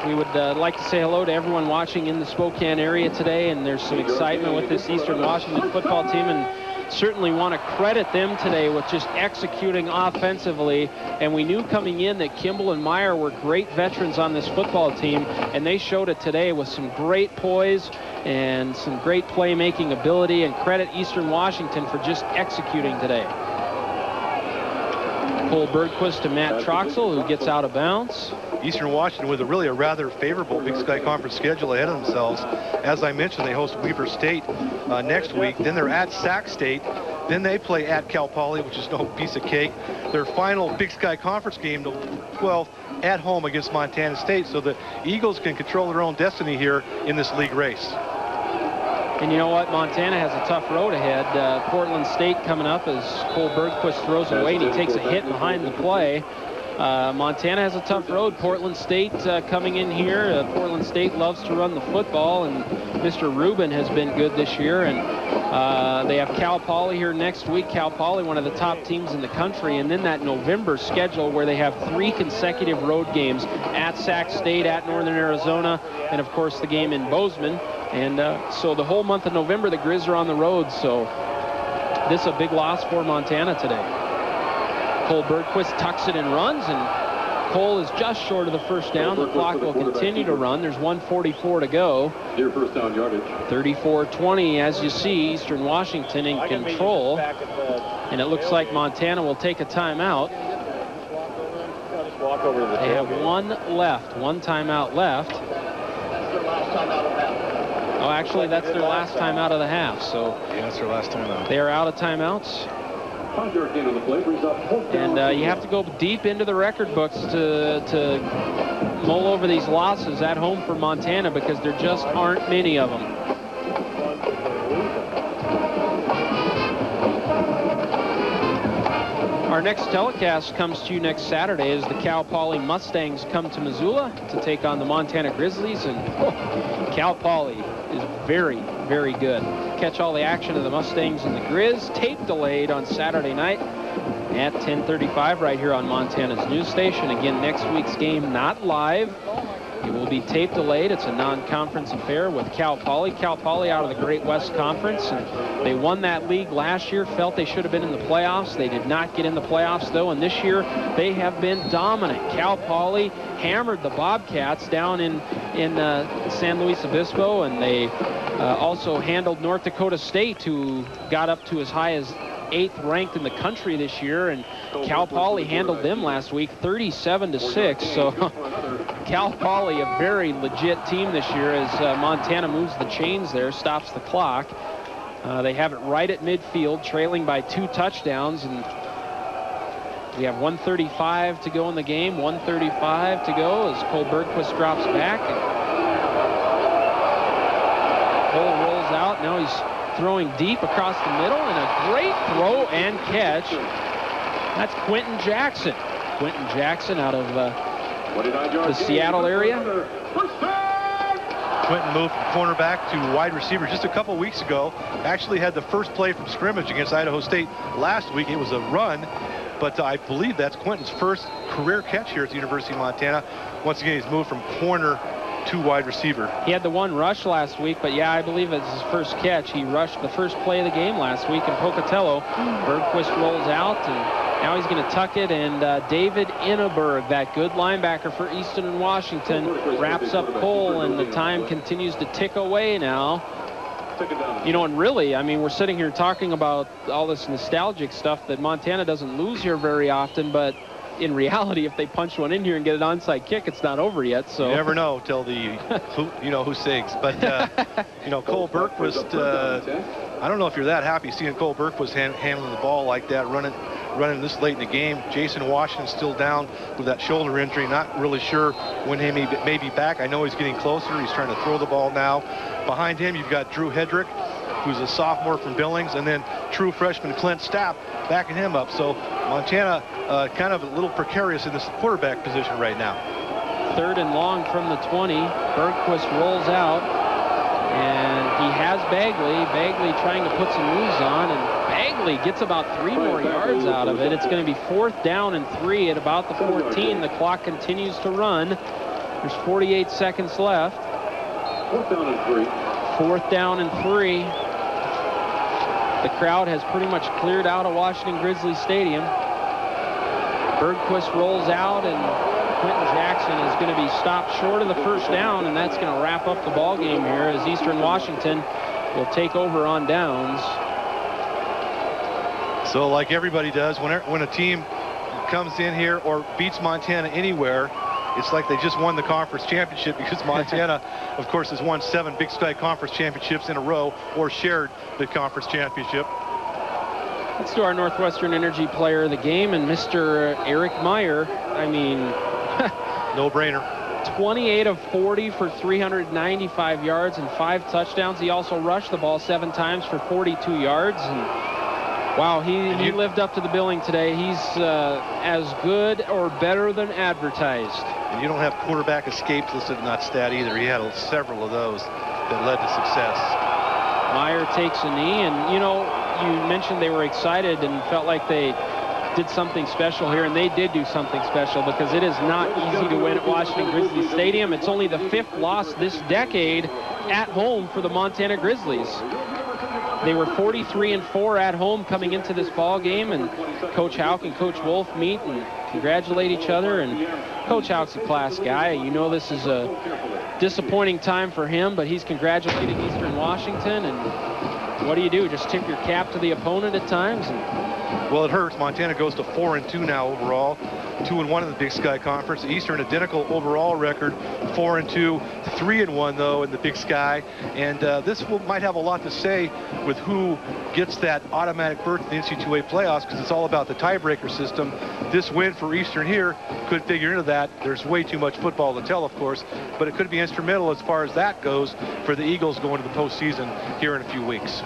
we would like to say hello to everyone watching in the Spokane area today. And there's some excitement with this Eastern Washington football team. And certainly want to credit them today with just executing offensively. And we knew coming in that Kimball and Meyer were great veterans on this football team, and they showed it today with some great poise and some great playmaking ability, and credit Eastern Washington for just executing today. Cole Bergquist to Matt Troxel, who gets out of bounds. Eastern Washington with a rather favorable Big Sky Conference schedule ahead of themselves. As I mentioned, they host Weber State next week. Then they're at Sac State. Then they play at Cal Poly, which is no piece of cake. Their final Big Sky Conference game, the 12th, at home against Montana State. So the Eagles can control their own destiny here in this league race. And you know what? Montana has a tough road ahead. Portland State coming up as Cole Bergquist throws away and he takes a hit behind the play. Montana has a tough road. Portland State coming in here. Portland State loves to run the football, and Mr. Rubin has been good this year. And they have Cal Poly here next week. Cal Poly, one of the top teams in the country. And then that November schedule where they have 3 consecutive road games at Sac State, at Northern Arizona, and of course the game in Bozeman. And so the whole month of November, the Grizz are on the road. So this is a big loss for Montana today. Cole Bergquist tucks it and runs, and Cole is just short of the first down. The clock will continue to run. There's 1:44 to go. Near first down yardage. 34-20, as you see, Eastern Washington in control. And it looks like Montana will take a timeout. They have one timeout left. Oh, actually, that's their last timeout of the half. So yeah, that's their last timeout. They are out of timeouts. And you have to go deep into the record books to mull over these losses at home for Montana, because there just aren't many of them. Our next telecast comes to you next Saturday as the Cal Poly Mustangs come to Missoula to take on the Montana Grizzlies. And Cal Poly is very, very good. Catch all the action of the Mustangs and the Grizz, tape delayed on Saturday night at 10:35 right here on Montana's news station. Again, next week's game not live. It will be tape delayed. It's a non-conference affair with Cal Poly. Cal Poly out of the Great West Conference, and they won that league last year. Felt they should have been in the playoffs. They did not get in the playoffs, though, and this year they have been dominant. Cal Poly hammered the Bobcats down in San Luis Obispo, and they also handled North Dakota State, who got up to as high as 8th ranked in the country this year, and Cal Poly handled them last week 37-6. So Cal Poly, a very legit team this year, as Montana moves the chains there, stops the clock. They have it right at midfield, trailing by 2 touchdowns, and we have 1:35 to go in the game. 1:35 to go as Cole Bergquist drops back. And Cole rolls out. Now he's throwing deep across the middle, and a great throw and catch. That's Quentin Jackson. Quentin Jackson out of the Seattle area. Quentin moved from cornerback to wide receiver just a couple weeks ago. Actually had the first play from scrimmage against Idaho State last week. It was a run, but I believe that's Quentin's first career catch here at the University of Montana. Once again, he's moved from corner to wide receiver. He had the 1 rush last week, but yeah, I believe it's his first catch. He rushed the first play of the game last week in Pocatello. Bergquist rolls out, and now he's going to tuck it, and David Inneberg, that good linebacker for Eastern Washington, wraps up Cole, and the time continues to tick away now. You know, and really, I mean, we're sitting here talking about all this nostalgic stuff that Montana doesn't lose here very often, but in reality, if they punch one in here and get an onside kick, it's not over yet. So you never know till the who sings. But you know, Cole Bergquist, I don't know if you're that happy seeing Cole Bergquist handling the ball like that, running this late in the game. Jason Washington's still down with that shoulder injury. Not really sure when he may be back. I know he's getting closer. He's trying to throw the ball now. Behind him, you've got Drew Hedrick, who's a sophomore from Billings, and then true freshman Clint Stapp backing him up. So Montana kind of a little precarious in this quarterback position right now. 3rd and long from the 20. Bergquist rolls out, and he has Bagley. Bagley trying to put some moves on, and Bagley gets about 3 more yards out of it. It's going to be 4th down and 3 at about the 14. The clock continues to run. There's 48 seconds left. 4th down and 3. 4th down and 3. The crowd has pretty much cleared out of Washington Grizzly Stadium. Bergquist rolls out, and Quentin Jackson is going to be stopped short of the first down, and that's going to wrap up the ball game here as Eastern Washington will take over on downs. So like everybody does, when a team comes in here or beats Montana anywhere, it's like they just won the conference championship, because Montana, of course, has won 7 Big Sky Conference championships in a row or shared the conference championship. Let's do our Northwestern Energy player of the game, and Mr. Eric Meyer. I mean, no-brainer. 28 of 40 for 395 yards and 5 touchdowns. He also rushed the ball 7 times for 42 yards. And wow, he lived up to the billing today. He's as good or better than advertised. And you don't have quarterback escapes listed in that stat either. He had several of those that led to success. Meyer takes a knee, and you know, you mentioned they were excited and felt like they did something special here, and they did do something special, because it is not easy to win at Washington Grizzly Stadium. It's only the 5th loss this decade at home for the Montana Grizzlies. They were 43-4 at home coming into this ball game, and Coach Houck and Coach Wolf meet and congratulate each other. And Coach Houck's a class guy. You know, this is a disappointing time for him, but he's congratulating Eastern Washington. And what do? Just tip your cap to the opponent at times? And well, it hurts. Montana goes to 4-2 now overall, 2-1 in the Big Sky Conference. Eastern identical overall record, 4-2, 3-1 though in the Big Sky. And this might have a lot to say with who gets that automatic berth in the NC2A playoffs, because it's all about the tiebreaker system. This win for Eastern here could figure into that. There's way too much football to tell, of course, but it could be instrumental as far as that goes for the Eagles going to the postseason here in a few weeks.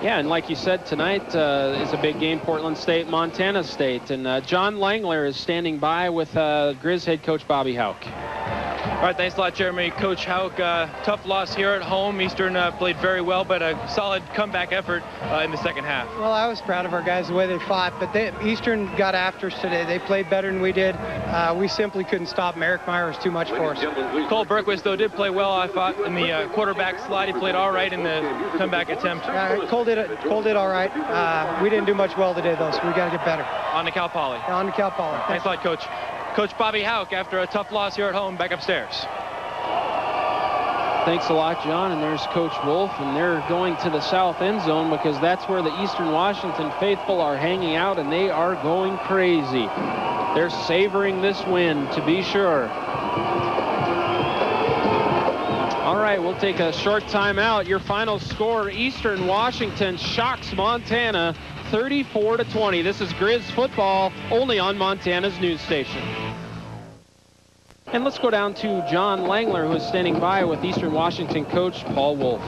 Yeah, and like you said, tonight is a big game, Portland State, Montana State. And John Langler is standing by with Grizz head coach Bobby Houck. All right, thanks a lot, Jeremy. Coach Houck, tough loss here at home. Eastern played very well, but a solid comeback effort in the second half. Well, I was proud of our guys, the way they fought, but Eastern got after us today. They played better than we did. We simply couldn't stop them. Eric Meyer was too much for us. Cole Bergquist, though, did play well, I thought, in the quarterback slide. He played all right in the comeback attempt. Cole did all right. We didn't do much well today, though, so we got to get better. On to Cal Poly. On to Cal Poly. Thanks a lot, Coach. Coach Bobby Houck, after a tough loss here at home, back upstairs. Thanks a lot, John. And there's Coach Wolf, and they're going to the south end zone, because that's where the Eastern Washington faithful are hanging out, and they are going crazy. They're savoring this win, to be sure. All right, we'll take a short timeout. Your final score, Eastern Washington shocks Montana 34-20. This is Grizz football, only on Montana's news station. And let's go down to John Langler, who is standing by with Eastern Washington coach Paul Wolf.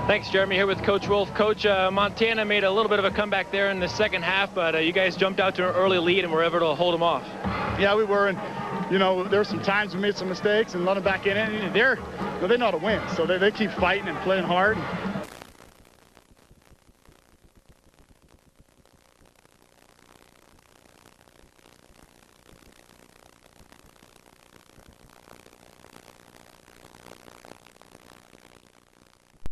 Thanks, Jeremy. Here with Coach Wolf. Coach, Montana made a little bit of a comeback there in the second half, but you guys jumped out to an early lead and were able to hold them off. Yeah, we were. And, you know, there were some times we made some mistakes and let them back in it. And they know how to win, so they keep fighting and playing hard.